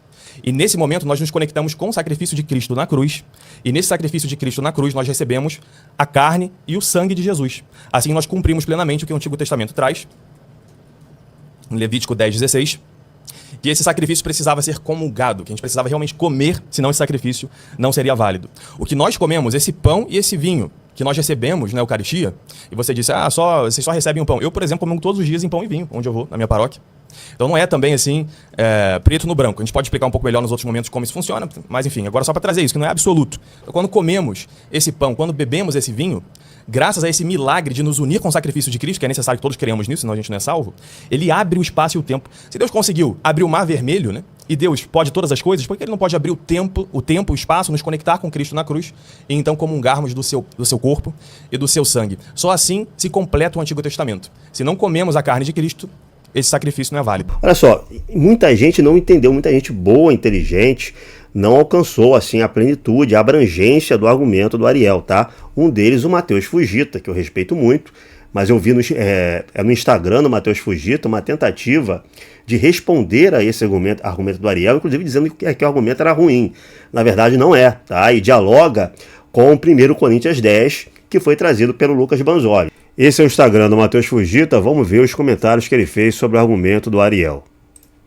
E nesse momento nós nos conectamos com o sacrifício de Cristo na cruz, e nesse sacrifício de Cristo na cruz nós recebemos a carne e o sangue de Jesus. Assim nós cumprimos plenamente o que o Antigo Testamento traz, em Levítico 10:16, que esse sacrifício precisava ser comungado, que a gente precisava realmente comer, senão esse sacrifício não seria válido. O que nós comemos, esse pão e esse vinho, que nós recebemos na Eucaristia, e você disse, vocês só recebem um pão. Eu, por exemplo, como todos os dias em pão e vinho, onde eu vou, na minha paróquia. Então não é também assim, preto no branco. A gente pode explicar um pouco melhor nos outros momentos como isso funciona, mas enfim, agora só para trazer isso, que não é absoluto. Então, quando comemos esse pão, quando bebemos esse vinho, graças a esse milagre de nos unir com o sacrifício de Cristo, que é necessário que todos queremos nisso, senão a gente não é salvo, ele abre o espaço e o tempo. Se Deus conseguiu abrir o mar vermelho, né? E Deus pode todas as coisas, por que ele não pode abrir o tempo, o espaço, nos conectar com Cristo na cruz e então comungarmos do seu corpo e do seu sangue? Só assim se completa o Antigo Testamento. Se não comemos a carne de Cristo, esse sacrifício não é válido. Olha só, muita gente não entendeu, muita gente boa, inteligente, não alcançou assim a plenitude, a abrangência do argumento do Ariel, tá? Um deles, o Matheus Fugita, que eu respeito muito, mas eu vi no Instagram do Matheus Fugita uma tentativa de responder a esse argumento do Ariel, inclusive dizendo que o argumento era ruim. Na verdade não é, tá? E dialoga com o 1 Coríntios 10, que foi trazido pelo Lucas Banzoli. Esse é o Instagram do Matheus Fugita, vamos ver os comentários que ele fez sobre o argumento do Ariel.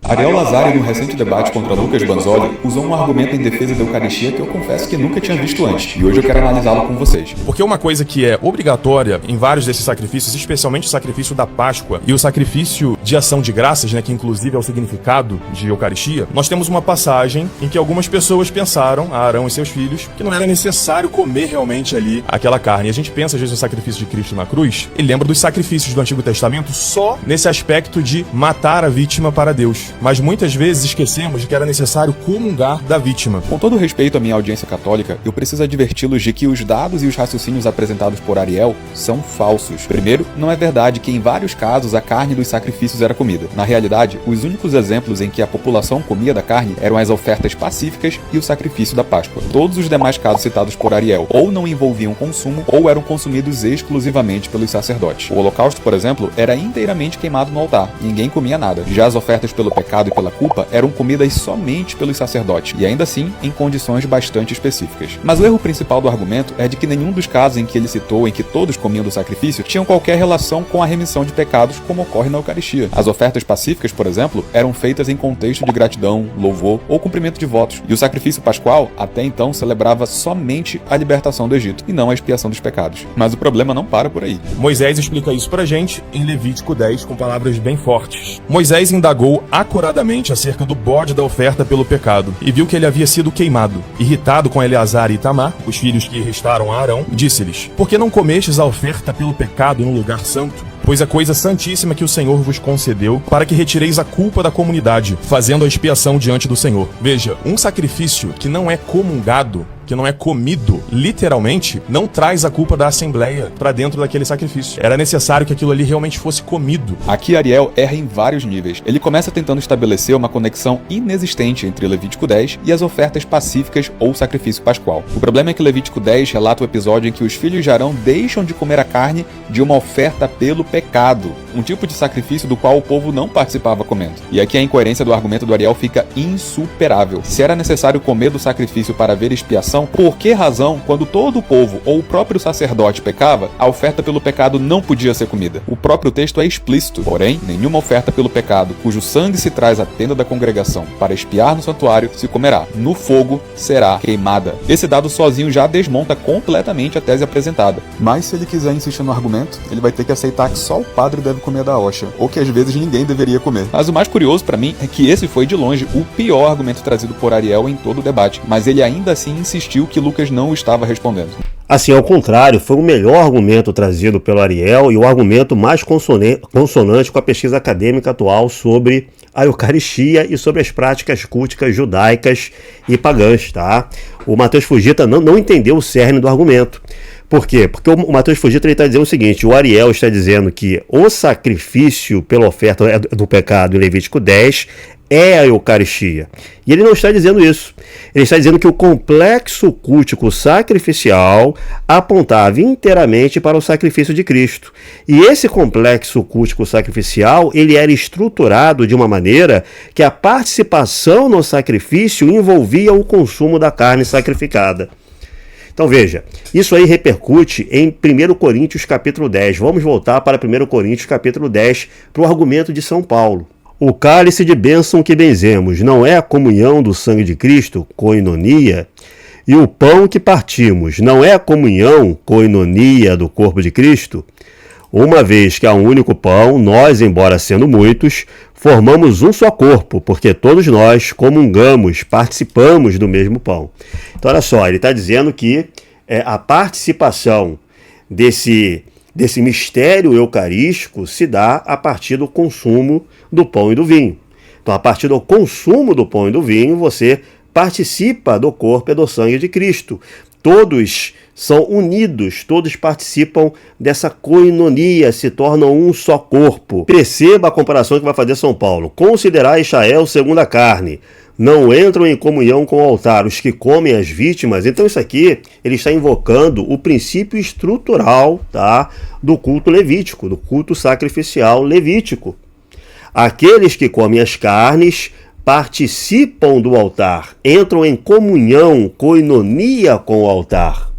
Ariel Lazari, no recente debate contra Lucas Banzoli, usou um argumento em defesa da Eucaristia que eu confesso que nunca tinha visto antes, e hoje eu quero analisá-lo com vocês. Porque uma coisa que é obrigatória em vários desses sacrifícios, especialmente o sacrifício da Páscoa e o sacrifício de ação de graças, né, que inclusive é o significado de Eucaristia, nós temos uma passagem em que algumas pessoas pensaram, Arão e seus filhos, que não era necessário comer realmente ali aquela carne. E a gente pensa às vezes no sacrifício de Cristo na cruz e lembra dos sacrifícios do Antigo Testamento só nesse aspecto de matar a vítima para Deus. Mas muitas vezes esquecemos de que era necessário comungar da vítima. Com todo respeito à minha audiência católica, eu preciso adverti-los de que os dados e os raciocínios apresentados por Ariel são falsos. Primeiro, não é verdade que em vários casos a carne dos sacrifícios era comida. Na realidade, os únicos exemplos em que a população comia da carne eram as ofertas pacíficas e o sacrifício da Páscoa. Todos os demais casos citados por Ariel ou não envolviam consumo ou eram consumidos exclusivamente pelos sacerdotes. O holocausto, por exemplo, era inteiramente queimado no altar. Ninguém comia nada. Já as ofertas pelo pecado e pela culpa eram comidas somente pelos sacerdotes, e ainda assim em condições bastante específicas. Mas o erro principal do argumento é de que nenhum dos casos em que ele citou em que todos comiam do sacrifício tinham qualquer relação com a remissão de pecados como ocorre na Eucaristia. As ofertas pacíficas, por exemplo, eram feitas em contexto de gratidão, louvor ou cumprimento de votos, e o sacrifício pascual até então celebrava somente a libertação do Egito, e não a expiação dos pecados. Mas o problema não para por aí. Moisés explica isso pra gente em Levítico 10 com palavras bem fortes. Moisés indagou acuradamente acerca do bode da oferta pelo pecado, e viu que ele havia sido queimado. Irritado com Eleazar e Itamar, os filhos que restaram a Arão, disse-lhes: Por que não comestes a oferta pelo pecado no lugar santo? Pois a coisa santíssima que o Senhor vos concedeu, para que retireis a culpa da comunidade, fazendo a expiação diante do Senhor. Veja, um sacrifício que não é comungado, que não é comido, literalmente, não traz a culpa da assembleia para dentro daquele sacrifício. Era necessário que aquilo ali realmente fosse comido. Aqui Ariel erra em vários níveis. Ele começa tentando estabelecer uma conexão inexistente entre Levítico 10 e as ofertas pacíficas ou sacrifício pascual. O problema é que Levítico 10 relata o episódio em que os filhos de Arão deixam de comer a carne de uma oferta pelo pecado, um tipo de sacrifício do qual o povo não participava comendo. E aqui a incoerência do argumento do Ariel fica insuperável. Se era necessário comer do sacrifício para haver expiação, por que razão, quando todo o povo ou o próprio sacerdote pecava, a oferta pelo pecado não podia ser comida? O próprio texto é explícito. Porém, nenhuma oferta pelo pecado, cujo sangue se traz à tenda da congregação para expiar no santuário, se comerá. No fogo será queimada. Esse dado sozinho já desmonta completamente a tese apresentada. Mas se ele quiser insistir no argumento, ele vai ter que aceitar que só o padre deve comer da hóstia, ou que às vezes ninguém deveria comer. Mas o mais curioso para mim é que esse foi de longe o pior argumento trazido por Ariel em todo o debate, mas ele ainda assim insistiu que Lucas não estava respondendo. Assim, ao contrário, foi o melhor argumento trazido pelo Ariel e o argumento mais consonante com a pesquisa acadêmica atual sobre a Eucaristia e sobre as práticas culticas judaicas e pagãs, tá? O Matheus Fujita não entendeu o cerne do argumento. Por quê? Porque o Matheus Fujita está dizendo o seguinte: o Ariel está dizendo que o sacrifício pela oferta do pecado em Levítico 10 é a Eucaristia. E ele não está dizendo isso. Ele está dizendo que o complexo cultico sacrificial apontava inteiramente para o sacrifício de Cristo. E esse complexo cultico sacrificial, ele era estruturado de uma maneira que a participação no sacrifício envolvia o consumo da carne sacrificada. Então veja, isso aí repercute em 1 Coríntios capítulo 10. Vamos voltar para 1 Coríntios capítulo 10 para o argumento de São Paulo. O cálice de bênção que benzemos não é a comunhão do sangue de Cristo, koinonia, e o pão que partimos não é a comunhão, koinonia, do corpo de Cristo? Uma vez que há um único pão, nós, embora sendo muitos, formamos um só corpo, porque todos nós comungamos, participamos do mesmo pão. Então, olha só, ele está dizendo que a participação desse mistério eucarístico se dá a partir do consumo do pão e do vinho. Então, a partir do consumo do pão e do vinho, você participa do corpo e do sangue de Cristo. Todos são unidos, todos participam dessa koinonia, se tornam um só corpo. Perceba a comparação que vai fazer São Paulo. Considerai Israel segundo a carne. Não entram em comunhão com o altar os que comem as vítimas. Então isso aqui, ele está invocando o princípio estrutural, tá, do culto levítico, do culto sacrificial levítico. Aqueles que comem as carnes participam do altar, entram em comunhão, koinonia com o altar.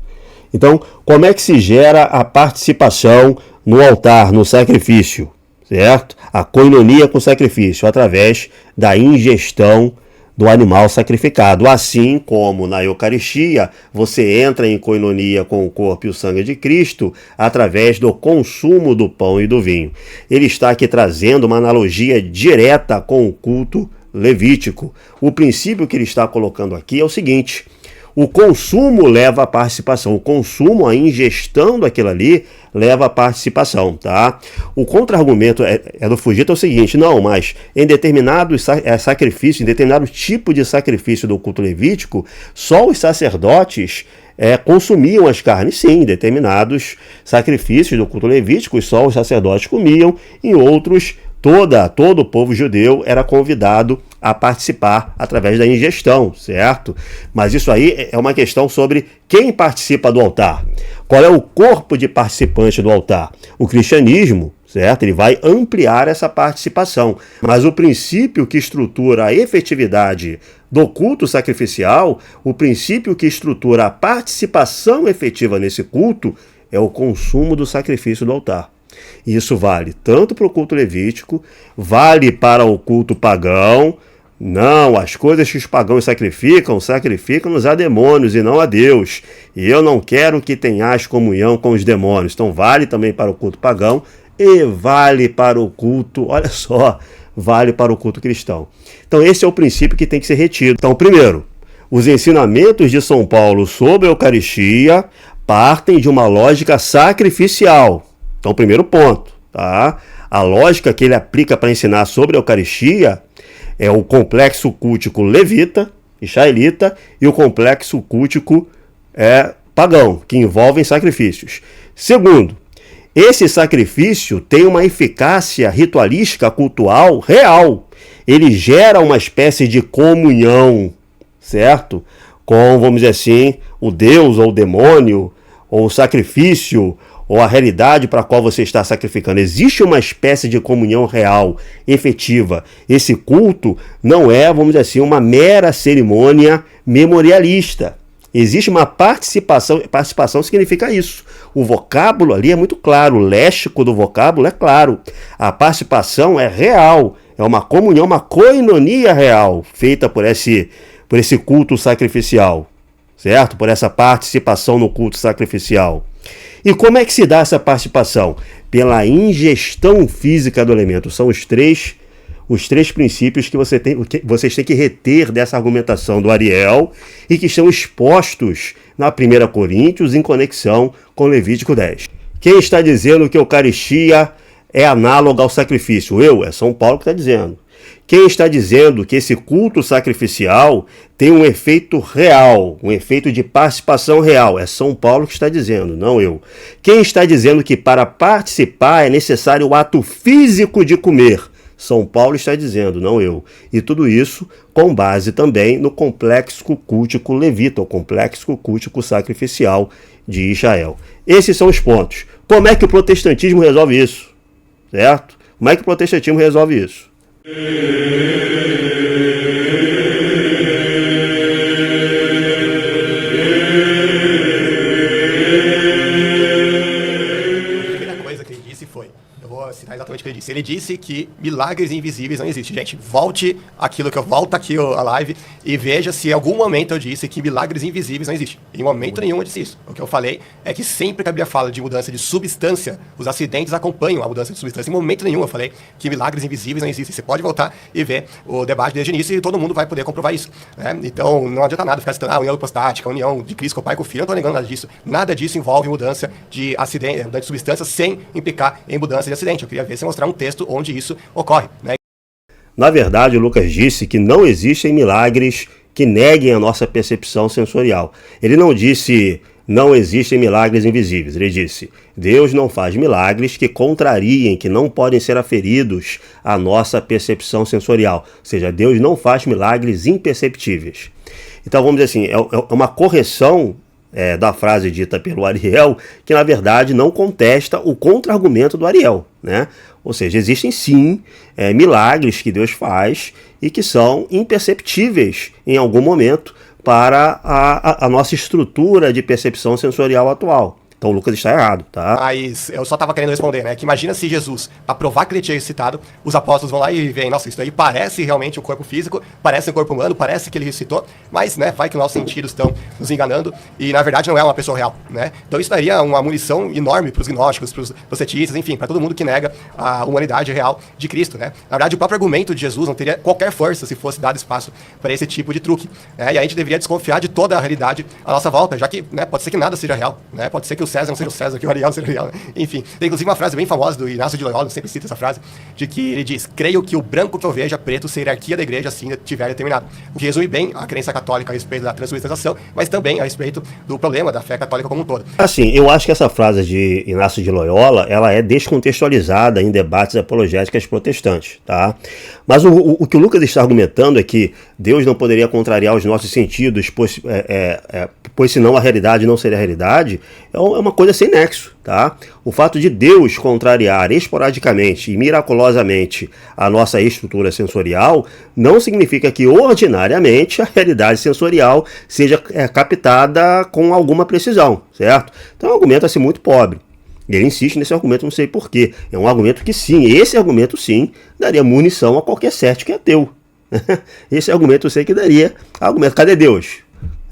Então, como é que se gera a participação no altar, no sacrifício? certo? A koinonia com o sacrifício, através da ingestão do animal sacrificado. Assim como na Eucaristia, você entra em koinonia com o corpo e o sangue de Cristo através do consumo do pão e do vinho. Ele está aqui trazendo uma analogia direta com o culto levítico. O princípio que ele está colocando aqui é o seguinte: o consumo leva à participação, o consumo, a ingestão daquilo ali, leva à participação, tá? O contra-argumento do Fujita é o seguinte: não, mas em determinado sacrifício, em determinado tipo de sacrifício do culto levítico, só os sacerdotes consumiam as carnes. Sim, em determinados sacrifícios do culto levítico, só os sacerdotes comiam, em outros, todo o povo judeu era convidado a participar através da ingestão, certo? Mas isso aí é uma questão sobre quem participa do altar. Qual é o corpo de participante do altar? O cristianismo, certo? Ele vai ampliar essa participação. Mas o princípio que estrutura a efetividade do culto sacrificial, o princípio que estrutura a participação efetiva nesse culto, é o consumo do sacrifício do altar. E isso vale tanto para o culto levítico, vale para o culto pagão. Não, as coisas que os pagãos sacrificam-nos a demônios e não a Deus. E eu não quero que tenhas comunhão com os demônios. Então vale também para o culto pagão e vale para o culto, olha só, vale para o culto cristão. Então esse é o princípio que tem que ser retido. Então, primeiro, os ensinamentos de São Paulo sobre a Eucaristia partem de uma lógica sacrificial. Então, primeiro ponto, tá? A lógica que ele aplica para ensinar sobre a Eucaristia é o complexo cultico levita, israelita, e o complexo cultico pagão, que envolvem sacrifícios. Segundo, esse sacrifício tem uma eficácia ritualística cultual real. Ele gera uma espécie de comunhão, certo? Com, vamos dizer assim, o Deus ou o demônio, ou o sacrifício, ou a realidade para a qual você está sacrificando. Existe uma espécie de comunhão real, efetiva. Esse culto não é, vamos dizer assim, uma mera cerimônia memorialista. Existe uma participação. Participação significa isso. O vocábulo ali é muito claro, o léxico do vocábulo é claro. A participação é real, é uma comunhão, uma koinonia real, feita por esse culto sacrificial, certo? Por essa participação no culto sacrificial. E como é que se dá essa participação? Pela ingestão física do elemento. São os três princípios que vocês têm que reter dessa argumentação do Ariel e que estão expostos na 1 Coríntios em conexão com Levítico 10. Quem está dizendo que a Eucaristia é análoga ao sacrifício? É São Paulo que está dizendo. Quem está dizendo que esse culto sacrificial tem um efeito real, um efeito de participação real? É São Paulo que está dizendo, não eu. Quem está dizendo que para participar é necessário o ato físico de comer? São Paulo está dizendo, não eu. E tudo isso com base também no complexo cultico levita, o complexo cultico sacrificial de Israel. Esses são os pontos. Como é que o protestantismo resolve isso? Certo? Como é que o protestantismo resolve isso? Exatamente o que ele disse. Ele disse que milagres invisíveis não existem. Gente, volta aqui a live e veja se em algum momento eu disse que milagres invisíveis não existem. Em momento nenhum eu disse isso. O que eu falei é que sempre que a Bíblia fala de mudança de substância, os acidentes acompanham a mudança de substância. Em momento nenhum eu falei que milagres invisíveis não existem. Você pode voltar e ver o debate desde o início e todo mundo vai poder comprovar isso, né? Então não adianta nada ficar citando a união hipostática, a união de Cristo com o Pai e com o Filho. Eu não estou negando nada disso. Nada disso envolve mudança de acidente, mudança de substância sem implicar em mudança de acidente. Eu queria ver se mostrar um texto onde isso ocorre, né? Na verdade, o Lucas disse que não existem milagres que neguem a nossa percepção sensorial. Ele não disse não existem milagres invisíveis. Ele disse Deus não faz milagres que contrariem, que não podem ser aferidos à nossa percepção sensorial. Ou seja, Deus não faz milagres imperceptíveis. Então, vamos dizer assim, é uma correção da frase dita pelo Ariel, que na verdade não contesta o contra-argumento do Ariel, né? Ou seja, existem sim milagres que Deus faz e que são imperceptíveis em algum momento para a nossa estrutura de percepção sensorial atual. Então o Lucas está errado, tá? Mas eu só estava querendo responder, né? Que imagina se Jesus, para provar que ele tinha ressuscitado, os apóstolos vão lá e veem, nossa, isso aí parece realmente um corpo físico, parece um corpo humano, parece que ele ressuscitou, mas, né, vai que nossos sentidos estão nos enganando e, na verdade, não é uma pessoa real, né? Então isso daria uma munição enorme para os gnósticos, para os cetistas, enfim, para todo mundo que nega a humanidade real de Cristo, né? Na verdade, o próprio argumento de Jesus não teria qualquer força se fosse dado espaço para esse tipo de truque, né? E a gente deveria desconfiar de toda a realidade à nossa volta, já que, né, pode ser que nada seja real, né? Pode ser que o César não seja o César, que o Ariel seja o Ariel, né? Enfim, tem inclusive uma frase bem famosa do Inácio de Loyola, sempre cita essa frase, de que ele diz: creio que o branco que eu veja preto se a hierarquia da igreja assim tiver determinado. O que resume bem a crença católica a respeito da transubstanciação, mas também a respeito do problema da fé católica como um todo. Assim, eu acho que essa frase de Inácio de Loyola, ela é descontextualizada em debates apologéticos protestantes, tá? Mas o que o Lucas está argumentando é que Deus não poderia contrariar os nossos sentidos, pois senão a realidade não seria a realidade, é uma coisa sem nexo, tá? O fato de Deus contrariar esporadicamente e miraculosamente a nossa estrutura sensorial não significa que ordinariamente a realidade sensorial seja captada com alguma precisão, certo? Então é um argumento assim muito pobre. Ele insiste nesse argumento, não sei porquê. É um argumento que sim, esse argumento sim, daria munição a qualquer cético ateu. Esse argumento eu sei que daria argumento. Cadê Deus?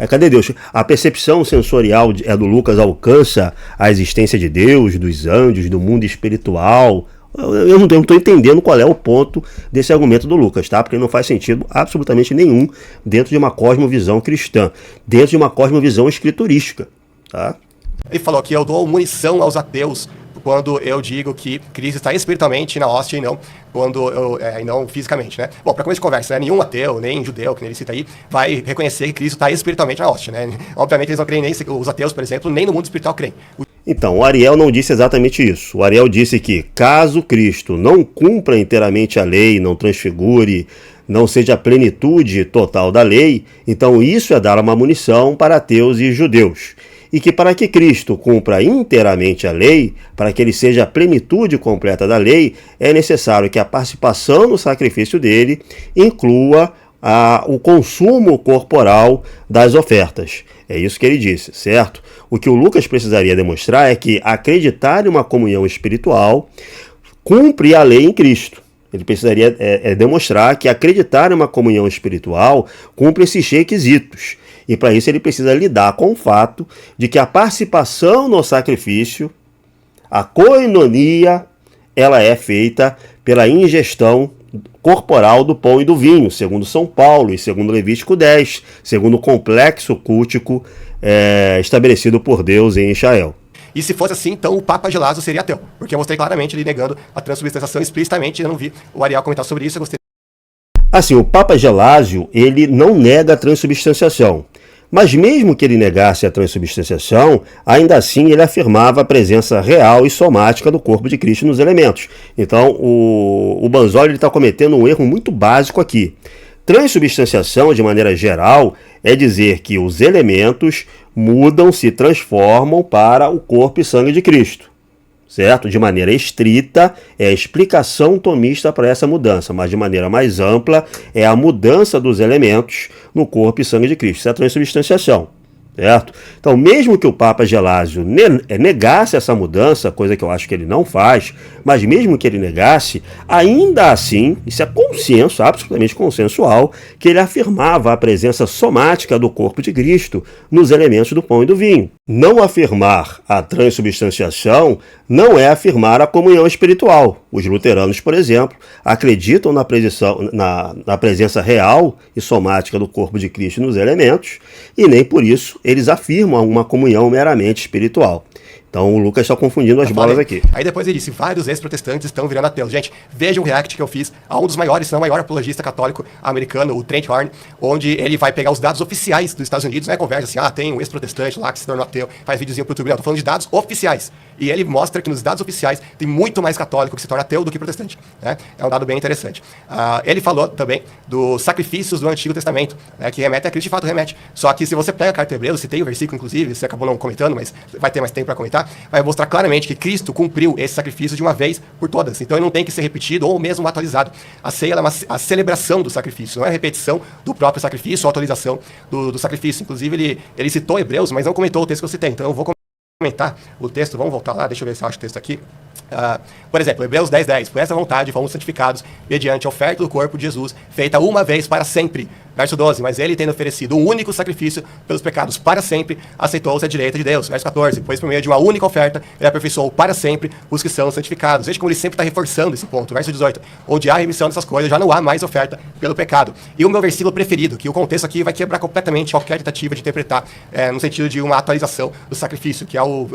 Cadê Deus? A percepção sensorial do Lucas alcança a existência de Deus, dos anjos, do mundo espiritual. Eu não estou entendendo qual é o ponto desse argumento do Lucas, tá? Porque não faz sentido absolutamente nenhum dentro de uma cosmovisão cristã, dentro de uma cosmovisão escriturística, tá? Ele falou que eu dou munição aos ateus quando eu digo que Cristo está espiritualmente na hóstia e não, e não fisicamente, né? Bom, para começo de conversa, né? Nenhum ateu, nem judeu, que ele cita aí, vai reconhecer que Cristo está espiritualmente na hóstia, né? Obviamente eles não creem, nem os ateus, por exemplo, nem no mundo espiritual creem. Então, o Ariel não disse exatamente isso. O Ariel disse que, caso Cristo não cumpra inteiramente a lei, não transfigure, não seja a plenitude total da lei, então isso é dar uma munição para ateus e judeus. E que para que Cristo cumpra inteiramente a lei, para que ele seja a plenitude completa da lei, é necessário que a participação no sacrifício dele inclua o consumo corporal das ofertas. É isso que ele disse, certo? O que o Lucas precisaria demonstrar é que acreditar em uma comunhão espiritual cumpre a lei em Cristo. Ele precisaria demonstrar que acreditar em uma comunhão espiritual cumpre esses requisitos. E para isso ele precisa lidar com o fato de que a participação no sacrifício, a koinonia, ela é feita pela ingestão corporal do pão e do vinho, segundo São Paulo e segundo Levítico 10, segundo o complexo cultico estabelecido por Deus em Israel. E se fosse assim, então o Papa Gelasio seria ateu, porque eu mostrei claramente ele negando a transubstanciação explicitamente. Eu não vi o Ariel comentar sobre isso, eu gostei. Assim, o Papa Gelásio, ele não nega a transubstanciação, mas mesmo que ele negasse a transubstanciação, ainda assim ele afirmava a presença real e somática do corpo de Cristo nos elementos. Então, o Banzoli está cometendo um erro muito básico aqui. Transubstanciação, de maneira geral, é dizer que os elementos mudam, se transformam para o corpo e sangue de Cristo. Certo? De maneira estrita, é a explicação tomista para essa mudança, mas de maneira mais ampla, é a mudança dos elementos no corpo e sangue de Cristo. Isso é a transubstanciação. Certo? Então, mesmo que o Papa Gelásio negasse essa mudança, coisa que eu acho que ele não faz, mas mesmo que ele negasse, ainda assim, isso é consenso, absolutamente consensual, que ele afirmava a presença somática do corpo de Cristo nos elementos do pão e do vinho. Não afirmar a transubstanciação não é afirmar a comunhão espiritual. Os luteranos, por exemplo, acreditam na presença real e somática do corpo de Cristo nos elementos, e nem por isso eles afirmam uma comunhão meramente espiritual. Então o Lucas está confundindo as bolas aqui. Aí depois ele disse, vários ex-protestantes estão virando ateus. Gente, veja o react que eu fiz a um dos maiores, se não o maior apologista católico americano, o Trent Horn, onde ele vai pegar os dados oficiais dos Estados Unidos, né, conversa assim, tem um ex-protestante lá que se tornou ateu, faz videozinho pro YouTube. Não, tô falando de dados oficiais. E ele mostra que nos dados oficiais tem muito mais católico que se torna ateu do que protestante. Né? É um dado bem interessante. Ele falou também dos sacrifícios do Antigo Testamento, né, que remete a Cristo, de fato remete. Só que se você pega a carta de Hebreus, citei o versículo, inclusive, você acabou não comentando, mas vai ter mais tempo para comentar, vai mostrar claramente que Cristo cumpriu esse sacrifício de uma vez por todas. Então ele não tem que ser repetido ou mesmo atualizado. A ceia é a celebração do sacrifício, não é a repetição do próprio sacrifício ou a atualização do sacrifício. Inclusive ele citou Hebreus, mas não comentou o texto que eu citei. Então eu vou comentar comentar o texto, vamos voltar lá, deixa eu ver se eu acho o texto aqui. Por exemplo, Hebreus 10:10, por essa vontade fomos santificados mediante a oferta do corpo de Jesus, feita uma vez para sempre. Verso 12, mas ele tendo oferecido um único sacrifício pelos pecados para sempre, aceitou-se à direita de Deus. Verso 14, pois por meio de uma única oferta, ele aperfeiçoou para sempre os que são santificados. Veja como ele sempre está reforçando esse ponto. Verso 18, onde há remissão dessas coisas, já não há mais oferta pelo pecado. E o meu versículo preferido, que o contexto aqui vai quebrar completamente qualquer tentativa de interpretar no sentido de uma atualização do sacrifício, que é o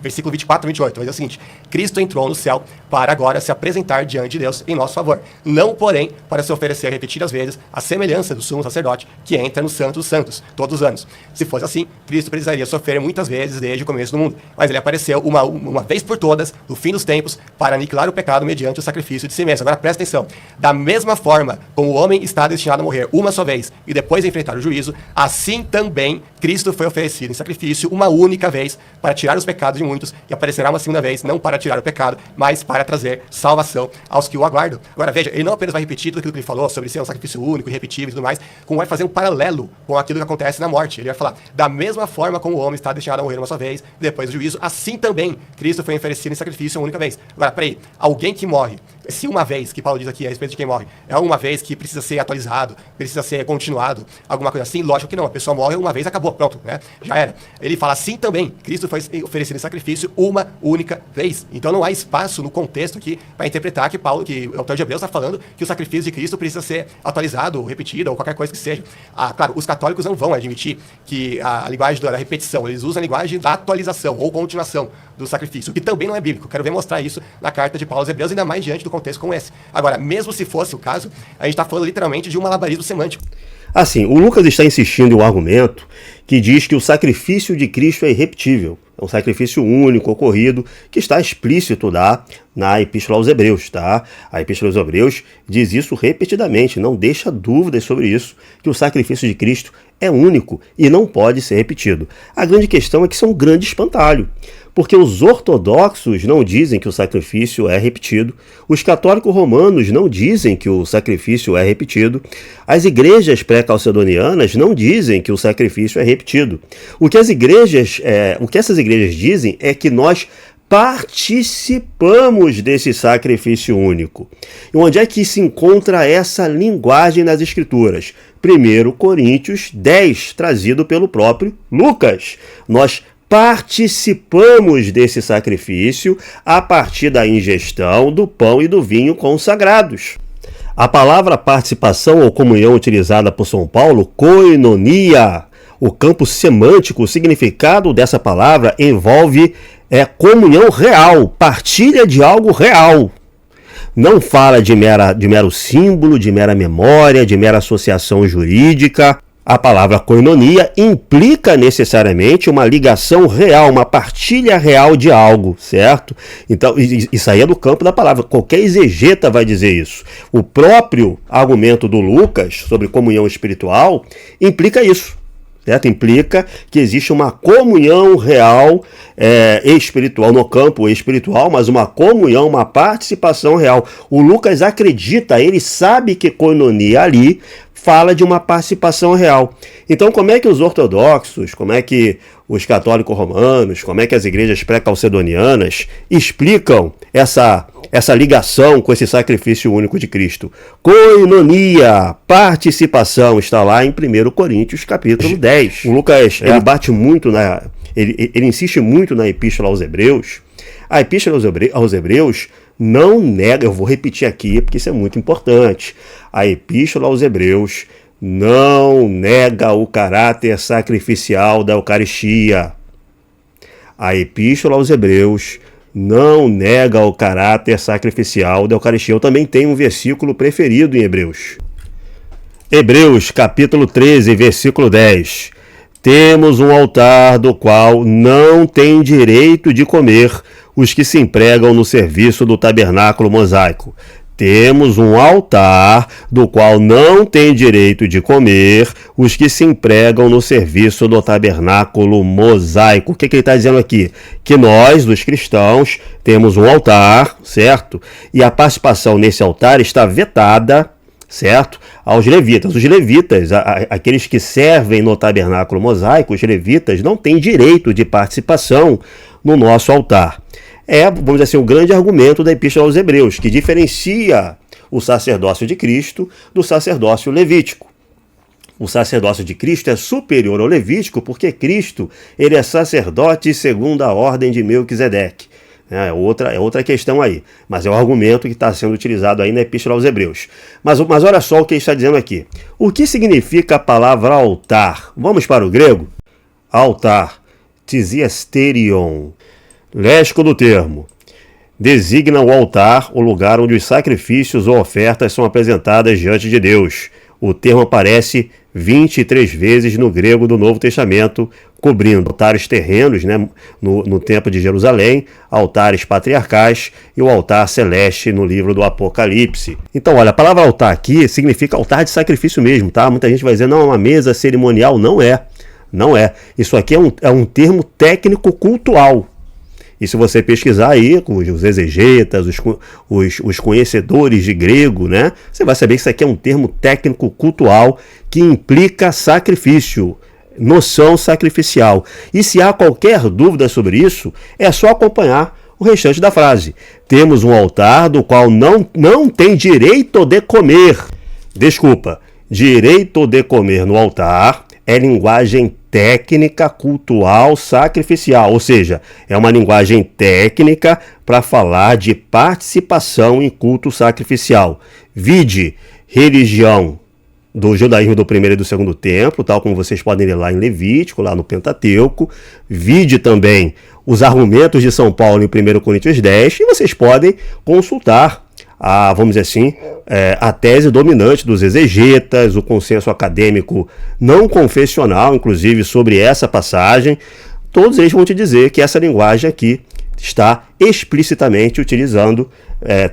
versículo 24 e 28. Mas é o seguinte, Cristo entrou no céu para agora se apresentar diante de Deus em nosso favor. Não, porém, para se oferecer repetidas vezes a semelhança do sumo sacerdote que entra no Santo dos Santos todos os anos. Se fosse assim, Cristo precisaria sofrer muitas vezes desde o começo do mundo. Mas ele apareceu uma vez por todas, no fim dos tempos, para aniquilar o pecado mediante o sacrifício de si mesmo. Agora presta atenção. Da mesma forma como o homem está destinado a morrer uma só vez e depois enfrentar o juízo, assim também Cristo foi oferecido em sacrifício uma única vez para tirar os pecados de muitos e aparecerá uma segunda vez, não para tirar o pecado, mas para trazer salvação aos que o aguardam. Agora veja, ele não apenas vai repetir tudo aquilo que ele falou sobre ser um sacrifício único, irrepetível e tudo mais, como vai fazer um paralelo com aquilo que acontece na morte. Ele vai falar, da mesma forma como o homem está destinado a morrer uma só vez, depois do juízo, assim também Cristo foi oferecido em sacrifício uma única vez. Agora, peraí, alguém que morre, se uma vez, que Paulo diz aqui a respeito de quem morre, é uma vez que precisa ser atualizado, precisa ser continuado, alguma coisa assim, lógico que não, a pessoa morre uma vez, acabou, pronto, né? Já era. Ele fala assim também, Cristo foi oferecido em sacrifício uma única vez. Então não há espaço no contexto aqui para interpretar que o autor de Hebreus está falando que o sacrifício de Cristo precisa ser atualizado, ou repetido, ou qualquer coisa que seja. Claro, os católicos não vão admitir que a linguagem da repetição, eles usam a linguagem da atualização ou continuação do sacrifício, o que também não é bíblico. Quero ver mostrar isso na carta de Paulo aos Hebreus, ainda mais diante do contexto como esse. Agora, mesmo se fosse o caso, a gente está falando literalmente de um malabarismo semântico. Assim, o Lucas está insistindo em um argumento que diz que o sacrifício de Cristo é irrepetível. É um sacrifício único, ocorrido, que está explícito na Epístola aos Hebreus, tá? A Epístola aos Hebreus diz isso repetidamente, não deixa dúvidas sobre isso, que o sacrifício de Cristo é único e não pode ser repetido. A grande questão é que isso é um grande espantalho, porque os ortodoxos não dizem que o sacrifício é repetido, os católicos romanos não dizem que o sacrifício é repetido, as igrejas pré-calcedonianas não dizem que o sacrifício é repetido. O que essas igrejas dizem é que nós participamos desse sacrifício único. E onde é que se encontra essa linguagem nas Escrituras? 1 Coríntios 10, trazido pelo próprio Lucas. Nós participamos desse sacrifício a partir da ingestão do pão e do vinho consagrados. A palavra participação ou comunhão utilizada por São Paulo, koinonia, o campo semântico, o significado dessa palavra envolve comunhão real, partilha de algo real. Não fala de mero símbolo, de mera memória, de mera associação jurídica. A palavra koinonia implica necessariamente uma ligação real, uma partilha real de algo, certo? Então, isso aí é do campo da palavra. Qualquer exegeta vai dizer isso. O próprio argumento do Lucas sobre comunhão espiritual implica isso, certo? Implica que existe uma comunhão real espiritual, no campo espiritual, mas uma comunhão, uma participação real. O Lucas acredita, ele sabe que koinonia ali fala de uma participação real. Então, como é que os ortodoxos, como é que os católicos romanos, como é que as igrejas pré-calcedonianas explicam essa ligação com esse sacrifício único de Cristo? Koinonia, participação, está lá em 1 Coríntios capítulo 10. O Lucas, ele bate muito ele insiste muito na Epístola aos Hebreus. A Epístola aos Hebreus não nega, eu vou repetir aqui porque isso é muito importante. A Epístola aos Hebreus não nega o caráter sacrificial da Eucaristia. A Epístola aos Hebreus não nega o caráter sacrificial da Eucaristia. Eu também tenho um versículo preferido em Hebreus. Hebreus, capítulo 13, versículo 10. Temos um altar do qual não tem direito de comer os que se empregam no serviço do tabernáculo mosaico. Temos um altar do qual não tem direito de comer os que se empregam no serviço do tabernáculo mosaico. O que ele está dizendo aqui? Que nós, os cristãos, temos um altar, certo? E a participação nesse altar está vetada, certo? Aos levitas. Os levitas, aqueles que servem no tabernáculo mosaico, os levitas não têm direito de participação no nosso altar. Vamos dizer assim, o grande argumento da Epístola aos Hebreus, que diferencia o sacerdócio de Cristo do sacerdócio levítico. O sacerdócio de Cristo é superior ao levítico porque Cristo ele é sacerdote segundo a ordem de Melquisedeque. É outra questão aí, mas é o argumento que está sendo utilizado aí na Epístola aos Hebreus. Mas olha só o que ele está dizendo aqui. O que significa a palavra altar? Vamos para o grego? Altar, tisiasterion, léxico do termo. Designa o altar, o lugar onde os sacrifícios ou ofertas são apresentadas diante de Deus. O termo aparece 23 vezes no grego do Novo Testamento, cobrindo altares terrenos, né, no Templo de Jerusalém, altares patriarcais e o altar celeste no livro do Apocalipse. Então, olha, a palavra altar aqui significa altar de sacrifício mesmo, tá? Muita gente vai dizer, não, é uma mesa cerimonial. Não é. Não é. Isso aqui é um termo técnico cultual. E se você pesquisar aí com os exegetas, os conhecedores de grego, né, você vai saber que isso aqui é um termo técnico cultural que implica sacrifício, noção sacrificial. E se há qualquer dúvida sobre isso, é só acompanhar o restante da frase. Temos um altar do qual não tem direito de comer. Desculpa, direito de comer no altar é linguagem técnica, cultural, sacrificial, ou seja, é uma linguagem técnica para falar de participação em culto sacrificial. Vide religião do judaísmo do primeiro e do segundo templo, tal como vocês podem ler lá em Levítico, lá no Pentateuco. Vide também os argumentos de São Paulo em 1 Coríntios 10, e vocês podem consultar vamos dizer assim, a tese dominante dos exegetas, o consenso acadêmico não confessional, inclusive, sobre essa passagem. Todos eles vão te dizer que essa linguagem aqui está explicitamente utilizando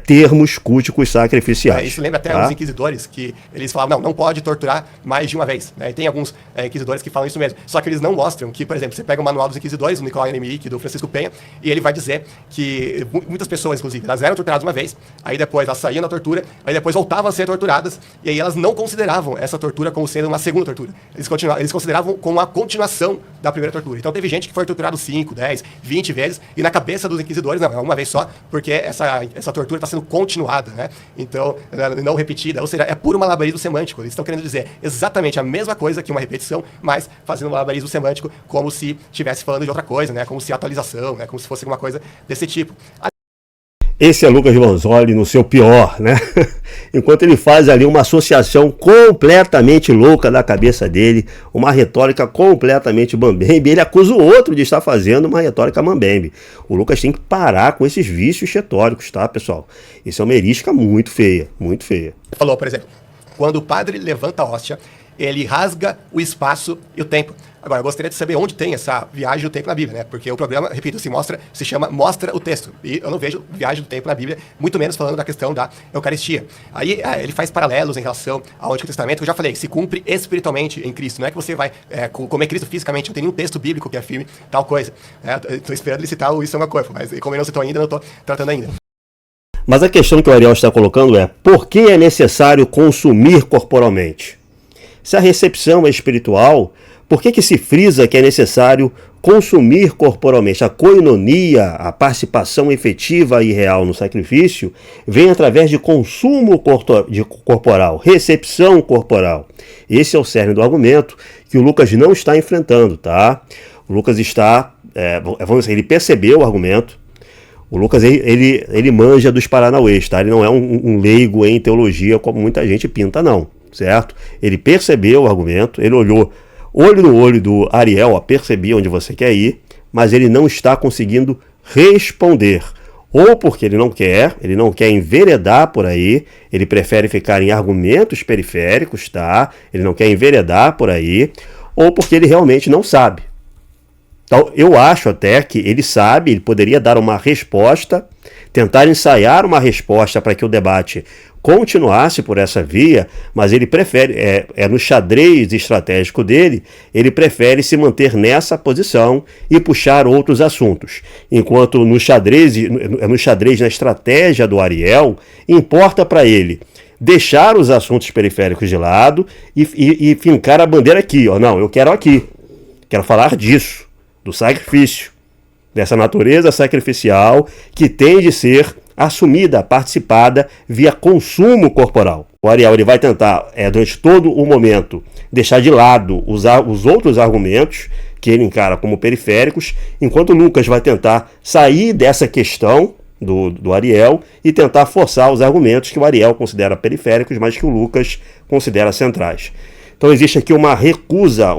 termos culticos sacrificiais. Isso lembra até os inquisidores, que eles falavam, não pode torturar mais de uma vez. Né? E tem alguns inquisidores que falam isso mesmo. Só que eles não mostram que, por exemplo, você pega o manual dos inquisidores, do Nicolau Emmerich, do Francisco Penha, e ele vai dizer que muitas pessoas, inclusive, elas eram torturadas uma vez, aí depois elas saíam da tortura, aí depois voltavam a ser torturadas, e aí elas não consideravam essa tortura como sendo uma segunda tortura. Eles consideravam como a continuação da primeira tortura. Então teve gente que foi torturado 5, 10, 20 vezes, e na cabeça dos inquisidores, não, é uma vez só, porque essa tortura está sendo continuada, né? Então, não repetida, ou seja, é puro malabarismo semântico. Eles estão querendo dizer exatamente a mesma coisa que uma repetição, mas fazendo um malabarismo semântico como se estivesse falando de outra coisa, né? Como se atualização, né? Como se fosse alguma coisa desse tipo. Esse é Lucas Manzoli no seu pior, né? Enquanto ele faz ali uma associação completamente louca da cabeça dele, uma retórica completamente mambembe, ele acusa o outro de estar fazendo uma retórica mambembe. O Lucas tem que parar com esses vícios retóricos, tá, pessoal? Isso é uma herística muito feia, muito feia. Falou, por exemplo, quando o padre levanta a hóstia, ele rasga o espaço e o tempo. Agora, eu gostaria de saber onde tem essa viagem do tempo na Bíblia, né? Porque o programa, repito, se chama Mostra o Texto. E eu não vejo viagem do tempo na Bíblia, muito menos falando da questão da Eucaristia. Aí ele faz paralelos em relação ao Antigo Testamento, que eu já falei, se cumpre espiritualmente em Cristo. Não é que você vai comer Cristo fisicamente, não tem nenhum texto bíblico que afirme tal coisa. Estou esperando ele citar o Isso é uma Coisa, mas como ele não citou ainda, não estou tratando ainda. Mas a questão que o Ariel está colocando é, por que é necessário consumir corporalmente? Se a recepção é espiritual, por que se frisa que é necessário consumir corporalmente? A koinonia, a participação efetiva e real no sacrifício, vem através de consumo corporal, recepção corporal. Esse é o cerne do argumento que o Lucas não está enfrentando, tá? O Lucas está, vamos dizer, ele percebeu o argumento. O Lucas, ele manja dos paranauês, tá? Ele não é um leigo em teologia como muita gente pinta, não, certo? Ele percebeu o argumento, ele olhou olho no olho do Ariel, percebi onde você quer ir, mas ele não está conseguindo responder. Ou porque ele não quer enveredar por aí, ele prefere ficar em argumentos periféricos, tá? Ele não quer enveredar por aí, ou porque ele realmente não sabe. Então, eu acho até que ele sabe, ele poderia dar uma resposta, tentar ensaiar uma resposta para que o debate continuasse por essa via, mas ele prefere, no xadrez estratégico dele, ele prefere se manter nessa posição e puxar outros assuntos. Enquanto no xadrez, na estratégia do Ariel, importa para ele deixar os assuntos periféricos de lado e fincar a bandeira aqui, ó. Não, eu quero aqui. Quero falar disso, do sacrifício, dessa natureza sacrificial que tem de ser assumida, participada via consumo corporal. O Ariel ele vai tentar, durante todo o momento, deixar de lado os outros argumentos que ele encara como periféricos, enquanto Lucas vai tentar sair dessa questão do Ariel e tentar forçar os argumentos que o Ariel considera periféricos, mas que o Lucas considera centrais. Então existe aqui uma recusa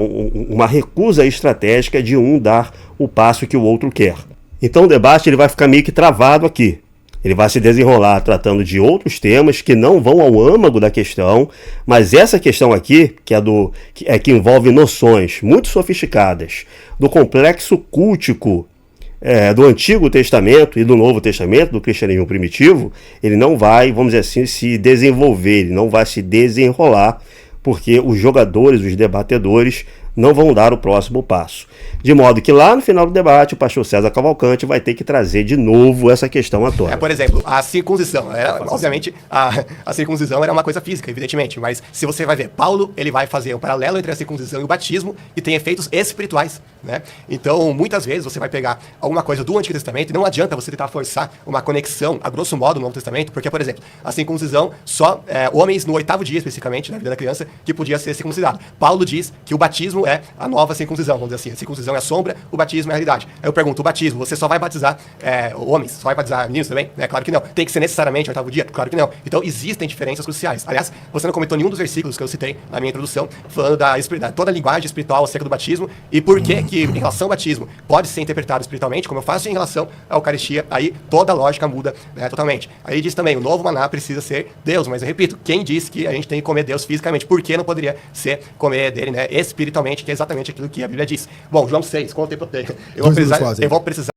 estratégica de um dar o passo que o outro quer. Então o debate ele vai ficar meio que travado aqui. Ele vai se desenrolar tratando de outros temas que não vão ao âmago da questão, mas essa questão aqui, que envolve noções muito sofisticadas do complexo cultico do Antigo Testamento e do Novo Testamento, do cristianismo primitivo, ele não vai, vamos dizer assim, se desenvolver, ele não vai se desenrolar, porque os jogadores, os debatedores, não vão dar o próximo passo. De modo que lá no final do debate, o pastor César Cavalcante vai ter que trazer de novo essa questão à tona. Por exemplo, a circuncisão. Obviamente, a circuncisão era uma coisa física, evidentemente, mas se você vai ver, Paulo ele vai fazer um paralelo entre a circuncisão e o batismo e tem efeitos espirituais, né? Então, muitas vezes você vai pegar alguma coisa do Antigo Testamento e não adianta você tentar forçar uma conexão, a grosso modo, no Novo Testamento, porque, por exemplo, a circuncisão, só homens no 8º dia, especificamente, na vida da criança, que podia ser circuncidado. Paulo diz que o batismo é a nova circuncisão, vamos dizer assim. A circuncisão é a sombra, o batismo é a realidade. Aí eu pergunto, o batismo, você só vai batizar homens? Só vai batizar meninos também? Claro que não. Tem que ser necessariamente o 8º dia? Claro que não. Então existem diferenças cruciais. Aliás, você não comentou nenhum dos versículos que eu citei na minha introdução, falando da toda a linguagem espiritual acerca do batismo e por que em relação ao batismo pode ser interpretado espiritualmente, como eu faço em relação à Eucaristia, aí toda a lógica muda, né, totalmente. Aí diz também, o novo maná precisa ser Deus, mas eu repito, quem disse que a gente tem que comer Deus fisicamente? Por que não poderia ser comer dele, né, espiritualmente, que é exatamente aquilo que a Bíblia diz. Bom, João 6, quanto tempo eu tenho? Eu vou precisar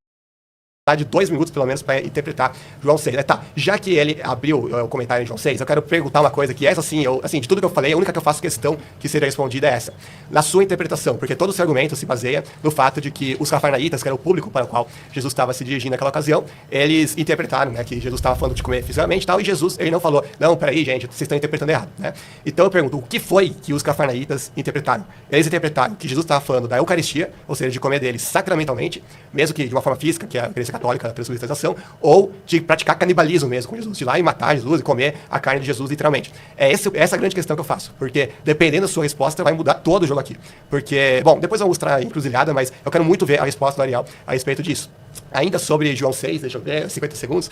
de 2 minutos, pelo menos, para interpretar João 6. Já que ele abriu o comentário em João 6, eu quero perguntar uma coisa que essa, assim, de tudo que eu falei, a única que eu faço questão que seja respondida é essa. Na sua interpretação, porque todo o seu argumento se baseia no fato de que os cafarnaítas, que era o público para o qual Jesus estava se dirigindo naquela ocasião, eles interpretaram, né, que Jesus estava falando de comer fisicamente e tal, e Jesus, ele não falou, não, peraí, gente, vocês estão interpretando errado, né? Então eu pergunto, o que foi que os cafarnaítas interpretaram? Eles interpretaram que Jesus estava falando da Eucaristia, ou seja, de comer deles sacramentalmente, mesmo que de uma forma física, que é a Igreja Católica, a transubstanciação, ou de praticar canibalismo mesmo com Jesus, de ir lá e matar Jesus e comer a carne de Jesus literalmente. Essa a grande questão que eu faço, porque dependendo da sua resposta vai mudar todo o jogo aqui. Porque, bom, depois eu vou mostrar a encruzilhada, mas eu quero muito ver a resposta do Ariel a respeito disso. Ainda sobre João 6, deixa eu ver, 50 segundos,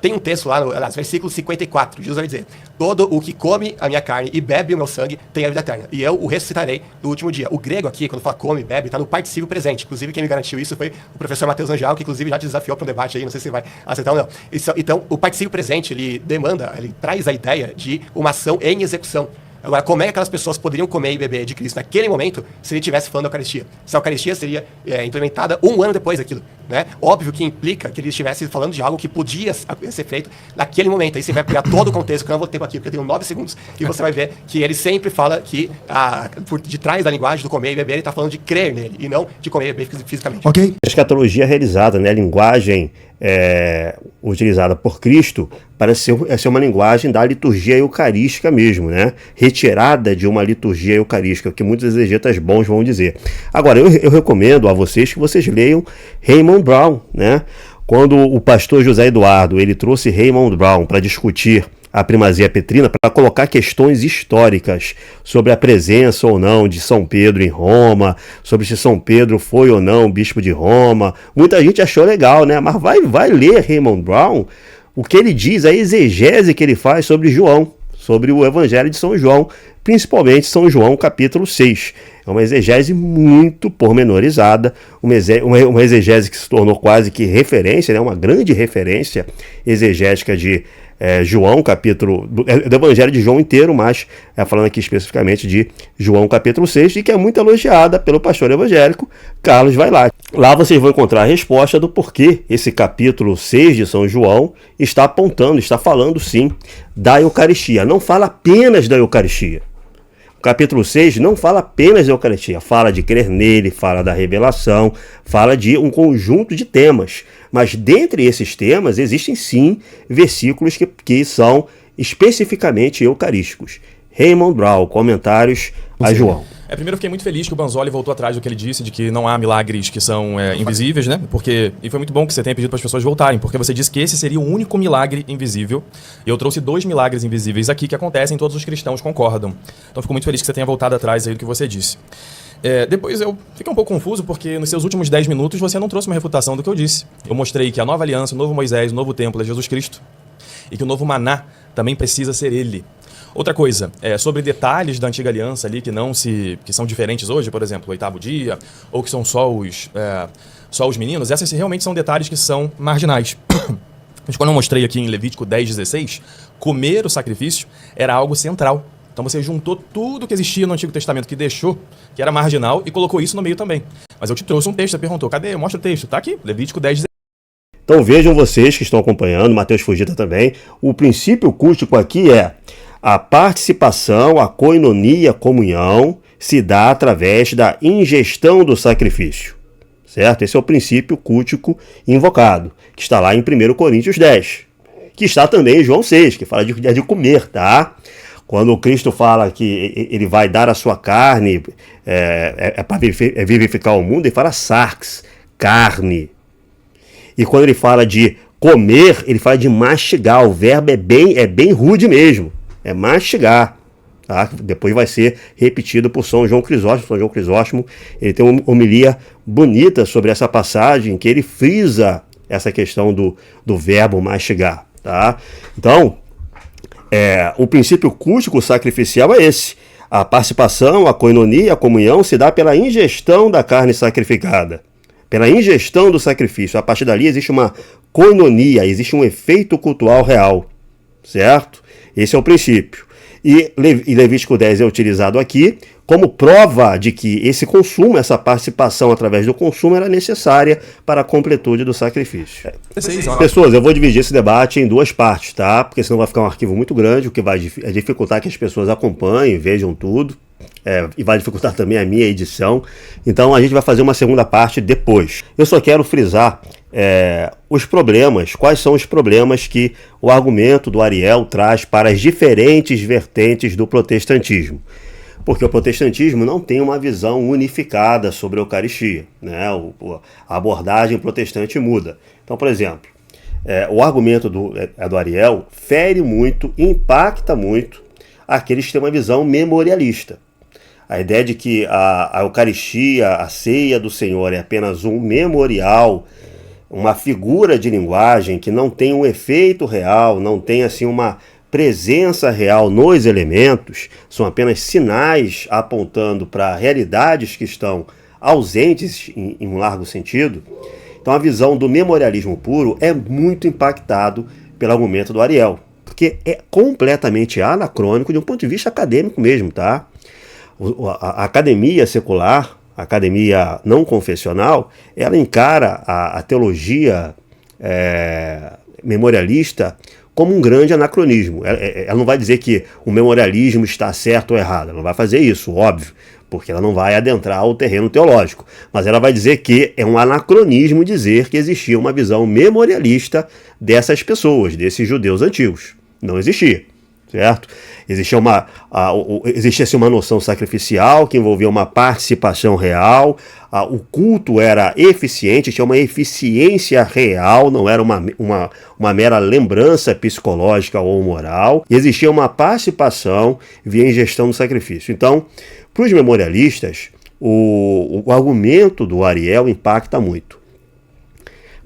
tem um texto lá, no versículo 54, Jesus vai dizer, todo o que come a minha carne e bebe o meu sangue tem a vida eterna, e eu o ressuscitarei no último dia. O grego aqui, quando fala come e bebe, está no particípio presente. Inclusive, quem me garantiu isso foi o professor Matheus Anjal, que inclusive já te desafiou para um debate aí, não sei se vai aceitar ou não. Então, o particípio presente, ele traz a ideia de uma ação em execução. Agora, como é que aquelas pessoas poderiam comer e beber de Cristo naquele momento se ele estivesse falando da Eucaristia? Se a Eucaristia seria implementada 1 ano depois daquilo, né? Óbvio que implica que ele estivesse falando de algo que podia ser feito naquele momento. Aí você vai pegar todo o contexto, que eu não vou ter tempo aqui, porque eu tenho 9 segundos, e você vai ver que ele sempre fala que por detrás da linguagem do comer e beber, ele está falando de crer nele, e não de comer e beber fisicamente. Ok. A escatologia realizada, né? A linguagem utilizada por Cristo parece ser uma linguagem da liturgia eucarística mesmo, né? Retirada de uma liturgia eucarística, que muitos exegetas bons vão dizer. Agora, eu recomendo a vocês que vocês leiam Raymond Brown, né? Quando o pastor José Eduardo ele trouxe Raymond Brown para discutir a primazia petrina, para colocar questões históricas sobre a presença ou não de São Pedro em Roma, sobre se São Pedro foi ou não bispo de Roma. Muita gente achou legal, né? Mas vai ler Raymond Brown, o que ele diz, a exegese que ele faz sobre João, sobre o Evangelho de São João, principalmente São João capítulo 6. É uma exegese muito pormenorizada, uma exegese que se tornou quase que referência, né? Uma grande referência exegética de João, capítulo do Evangelho de João inteiro, mas falando aqui especificamente de João capítulo 6, e que é muito elogiada pelo pastor evangélico Carlos Vailate. Lá vocês vão encontrar a resposta do porquê esse capítulo 6 de São João está apontando, está falando sim da Eucaristia. Não fala apenas da Eucaristia. O capítulo 6 não fala apenas da Eucaristia, fala de crer nele, fala da revelação, fala de um conjunto de temas. Mas dentre esses temas existem sim versículos que são especificamente eucarísticos. Raymond Brown, comentários a João. Primeiro eu fiquei muito feliz que o Banzoli voltou atrás do que ele disse, de que não há milagres que são invisíveis, né? E foi muito bom que você tenha pedido para as pessoas voltarem, porque você disse que esse seria o único milagre invisível. E eu trouxe 2 milagres invisíveis aqui que acontecem e todos os cristãos concordam. Então eu fico muito feliz que você tenha voltado atrás aí do que você disse. Depois eu fiquei um pouco confuso, porque nos seus últimos 10 minutos você não trouxe uma refutação do que eu disse. Eu mostrei que a nova aliança, o novo Moisés, o novo templo é Jesus Cristo, e que o novo maná também precisa ser ele. Outra coisa, sobre detalhes da antiga aliança ali que são diferentes hoje, por exemplo, o 8º dia, ou que são só os meninos, esses realmente são detalhes que são marginais. Mas quando eu mostrei aqui em Levítico 10:16, comer o sacrifício era algo central. Então você juntou tudo que existia no Antigo Testamento que deixou, que era marginal, e colocou isso no meio também. Mas eu te trouxe um texto, você perguntou, cadê? Mostra o texto. Tá aqui, Levítico 10:16. Então vejam vocês que estão acompanhando, Mateus Fugita também, o princípio cultico aqui é: a participação, a koinonia, a comunhão, se dá através da ingestão do sacrifício, certo? Esse é o princípio cultico invocado, que está lá em 1 Coríntios 10, que está também em João 6, que fala de comer, tá? Quando o Cristo fala que ele vai dar a sua carne para vivificar o mundo, ele fala sarx, carne. E quando ele fala de comer, ele fala de mastigar, o verbo é bem rude mesmo. É mastigar, tá? Depois vai ser repetido por São João Crisóstomo. São João Crisóstomo, ele tem uma homilia bonita sobre essa passagem, que ele frisa essa questão do verbo mastigar, tá? Então, o princípio cultico sacrificial é esse. A participação, a koinonia, a comunhão se dá pela ingestão da carne sacrificada, pela ingestão do sacrifício. A partir dali existe uma koinonia, existe um efeito cultual real, certo? Esse é o princípio. E Levítico 10 é utilizado aqui como prova de que esse consumo, essa participação através do consumo era necessária para a completude do sacrifício. Pessoas, eu vou dividir esse debate em 2 partes, tá? Porque senão vai ficar um arquivo muito grande, o que vai dificultar que as pessoas acompanhem, vejam tudo. E vai dificultar também a minha edição. Então a gente vai fazer uma segunda parte depois. Eu só quero frisar os problemas, quais são os problemas que o argumento do Ariel traz para as diferentes vertentes do protestantismo. Porque o protestantismo não tem uma visão unificada sobre a Eucaristia, né? A abordagem protestante muda. Então, por exemplo, o argumento do Ariel fere muito, impacta muito aqueles que têm uma visão memorialista. A ideia de que a Eucaristia, a ceia do Senhor, é apenas um memorial, uma figura de linguagem que não tem um efeito real, não tem assim uma presença real nos elementos, são apenas sinais apontando para realidades que estão ausentes em um largo sentido. Então a visão do memorialismo puro é muito impactado pelo argumento do Ariel, porque é completamente anacrônico de um ponto de vista acadêmico mesmo, tá? A academia secular, a academia não confessional, ela encara a teologia memorialista como um grande anacronismo. Ela não vai dizer que o memorialismo está certo ou errado, ela não vai fazer isso, óbvio, porque ela não vai adentrar o terreno teológico, mas ela vai dizer que é um anacronismo dizer que existia uma visão memorialista dessas pessoas, desses judeus antigos. Não existia. Certo? Existia uma noção sacrificial que envolvia uma participação real, o culto era eficiente, tinha uma eficiência real, não era uma mera lembrança psicológica ou moral, e existia uma participação via ingestão do sacrifício. Então, para os memorialistas, o argumento do Ariel impacta muito.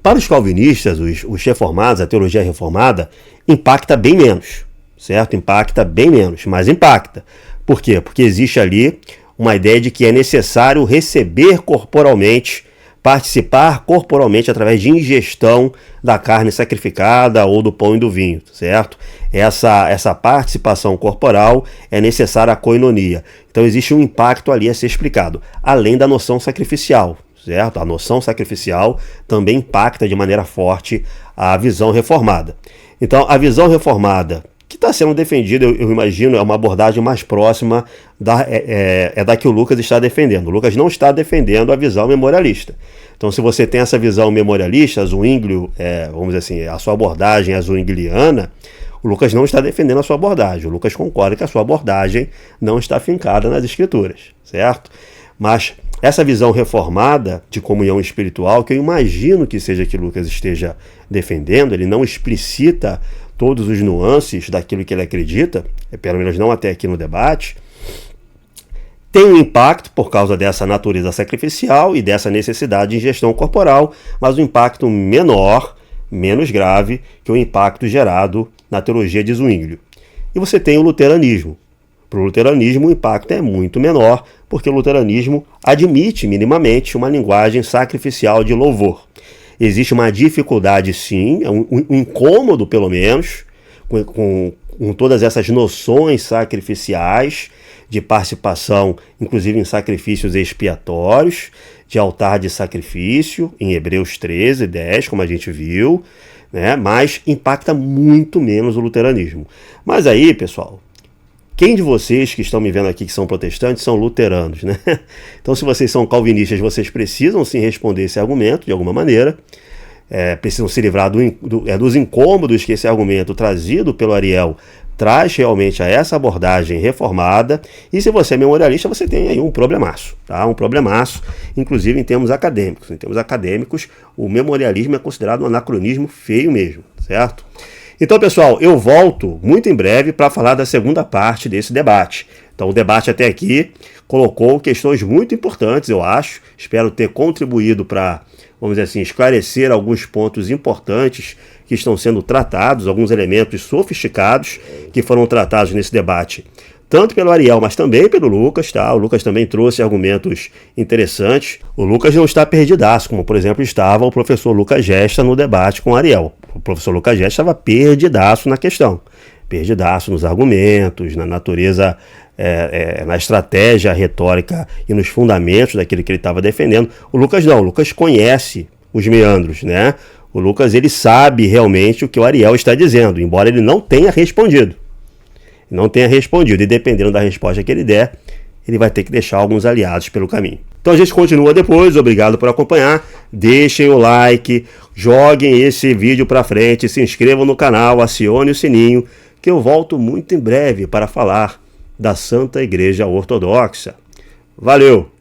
Para os calvinistas, os reformados, a teologia reformada, impacta bem menos. Certo? Impacta bem menos, mas impacta. Por quê? Porque existe ali uma ideia de que é necessário receber corporalmente, participar corporalmente através de ingestão da carne sacrificada ou do pão e do vinho, certo? Essa participação corporal é necessária à koinonia. Então existe um impacto ali a ser explicado, além da noção sacrificial, certo? A noção sacrificial também impacta de maneira forte a visão reformada. Então a visão reformada que está sendo defendida, eu imagino, é uma abordagem mais próxima da que o Lucas está defendendo. O Lucas não está defendendo a visão memorialista. Então, se você tem essa visão memorialista, Zwinglio, vamos dizer assim, a sua abordagem zwingliana, O Lucas não está defendendo a sua abordagem. O Lucas concorda que a sua abordagem não está fincada nas Escrituras, certo? Mas essa visão reformada de comunhão espiritual, que eu imagino que seja que Lucas esteja defendendo, ele não explicita todos os nuances daquilo que ele acredita, pelo menos não até aqui no debate, tem um impacto por causa dessa natureza sacrificial e dessa necessidade de ingestão corporal, mas um impacto menor, menos grave que o impacto gerado na teologia de Zwinglio. E você tem o luteranismo. Para o luteranismo, o impacto é muito menor, porque o luteranismo admite minimamente uma linguagem sacrificial de louvor. Existe uma dificuldade, sim, um incômodo, pelo menos, com todas essas noções sacrificiais, de participação, inclusive em sacrifícios expiatórios, de altar de sacrifício, em Hebreus 13, 10, como a gente viu, né? Mas impacta muito menos o luteranismo. Mas aí, pessoal, quem de vocês que estão me vendo aqui que são protestantes são luteranos, né? Então, se vocês são calvinistas, vocês precisam sim responder esse argumento de alguma maneira, precisam se livrar dos incômodos que esse argumento trazido pelo Ariel traz realmente a essa abordagem reformada. E se você é memorialista, você tem aí um problemaço, tá? Um problemaço, inclusive em termos acadêmicos. Em termos acadêmicos, o memorialismo é considerado um anacronismo feio mesmo, certo? Então, pessoal, eu volto muito em breve para falar da segunda parte desse debate. Então, o debate até aqui colocou questões muito importantes, eu acho. Espero ter contribuído para, vamos dizer assim, esclarecer alguns pontos importantes que estão sendo tratados, alguns elementos sofisticados que foram tratados nesse debate, tanto pelo Ariel, mas também pelo Lucas, tá? O Lucas também trouxe argumentos interessantes. O Lucas não está perdidaço, como, por exemplo, estava o professor Lucas Gesta no debate com o Ariel. O professor Lucas Gesta estava perdidaço na questão, perdidaço nos argumentos, na natureza, na estratégia retórica e nos fundamentos daquilo que ele estava defendendo. O Lucas não, o Lucas conhece os meandros, né? O Lucas, ele sabe realmente o que o Ariel está dizendo, embora ele não tenha respondido. Não tenha respondido, e dependendo da resposta que ele der, ele vai ter que deixar alguns aliados pelo caminho. Então a gente continua depois, obrigado por acompanhar, deixem o like, joguem esse vídeo para frente, se inscrevam no canal, acione o sininho, que eu volto muito em breve para falar da Santa Igreja Ortodoxa. Valeu!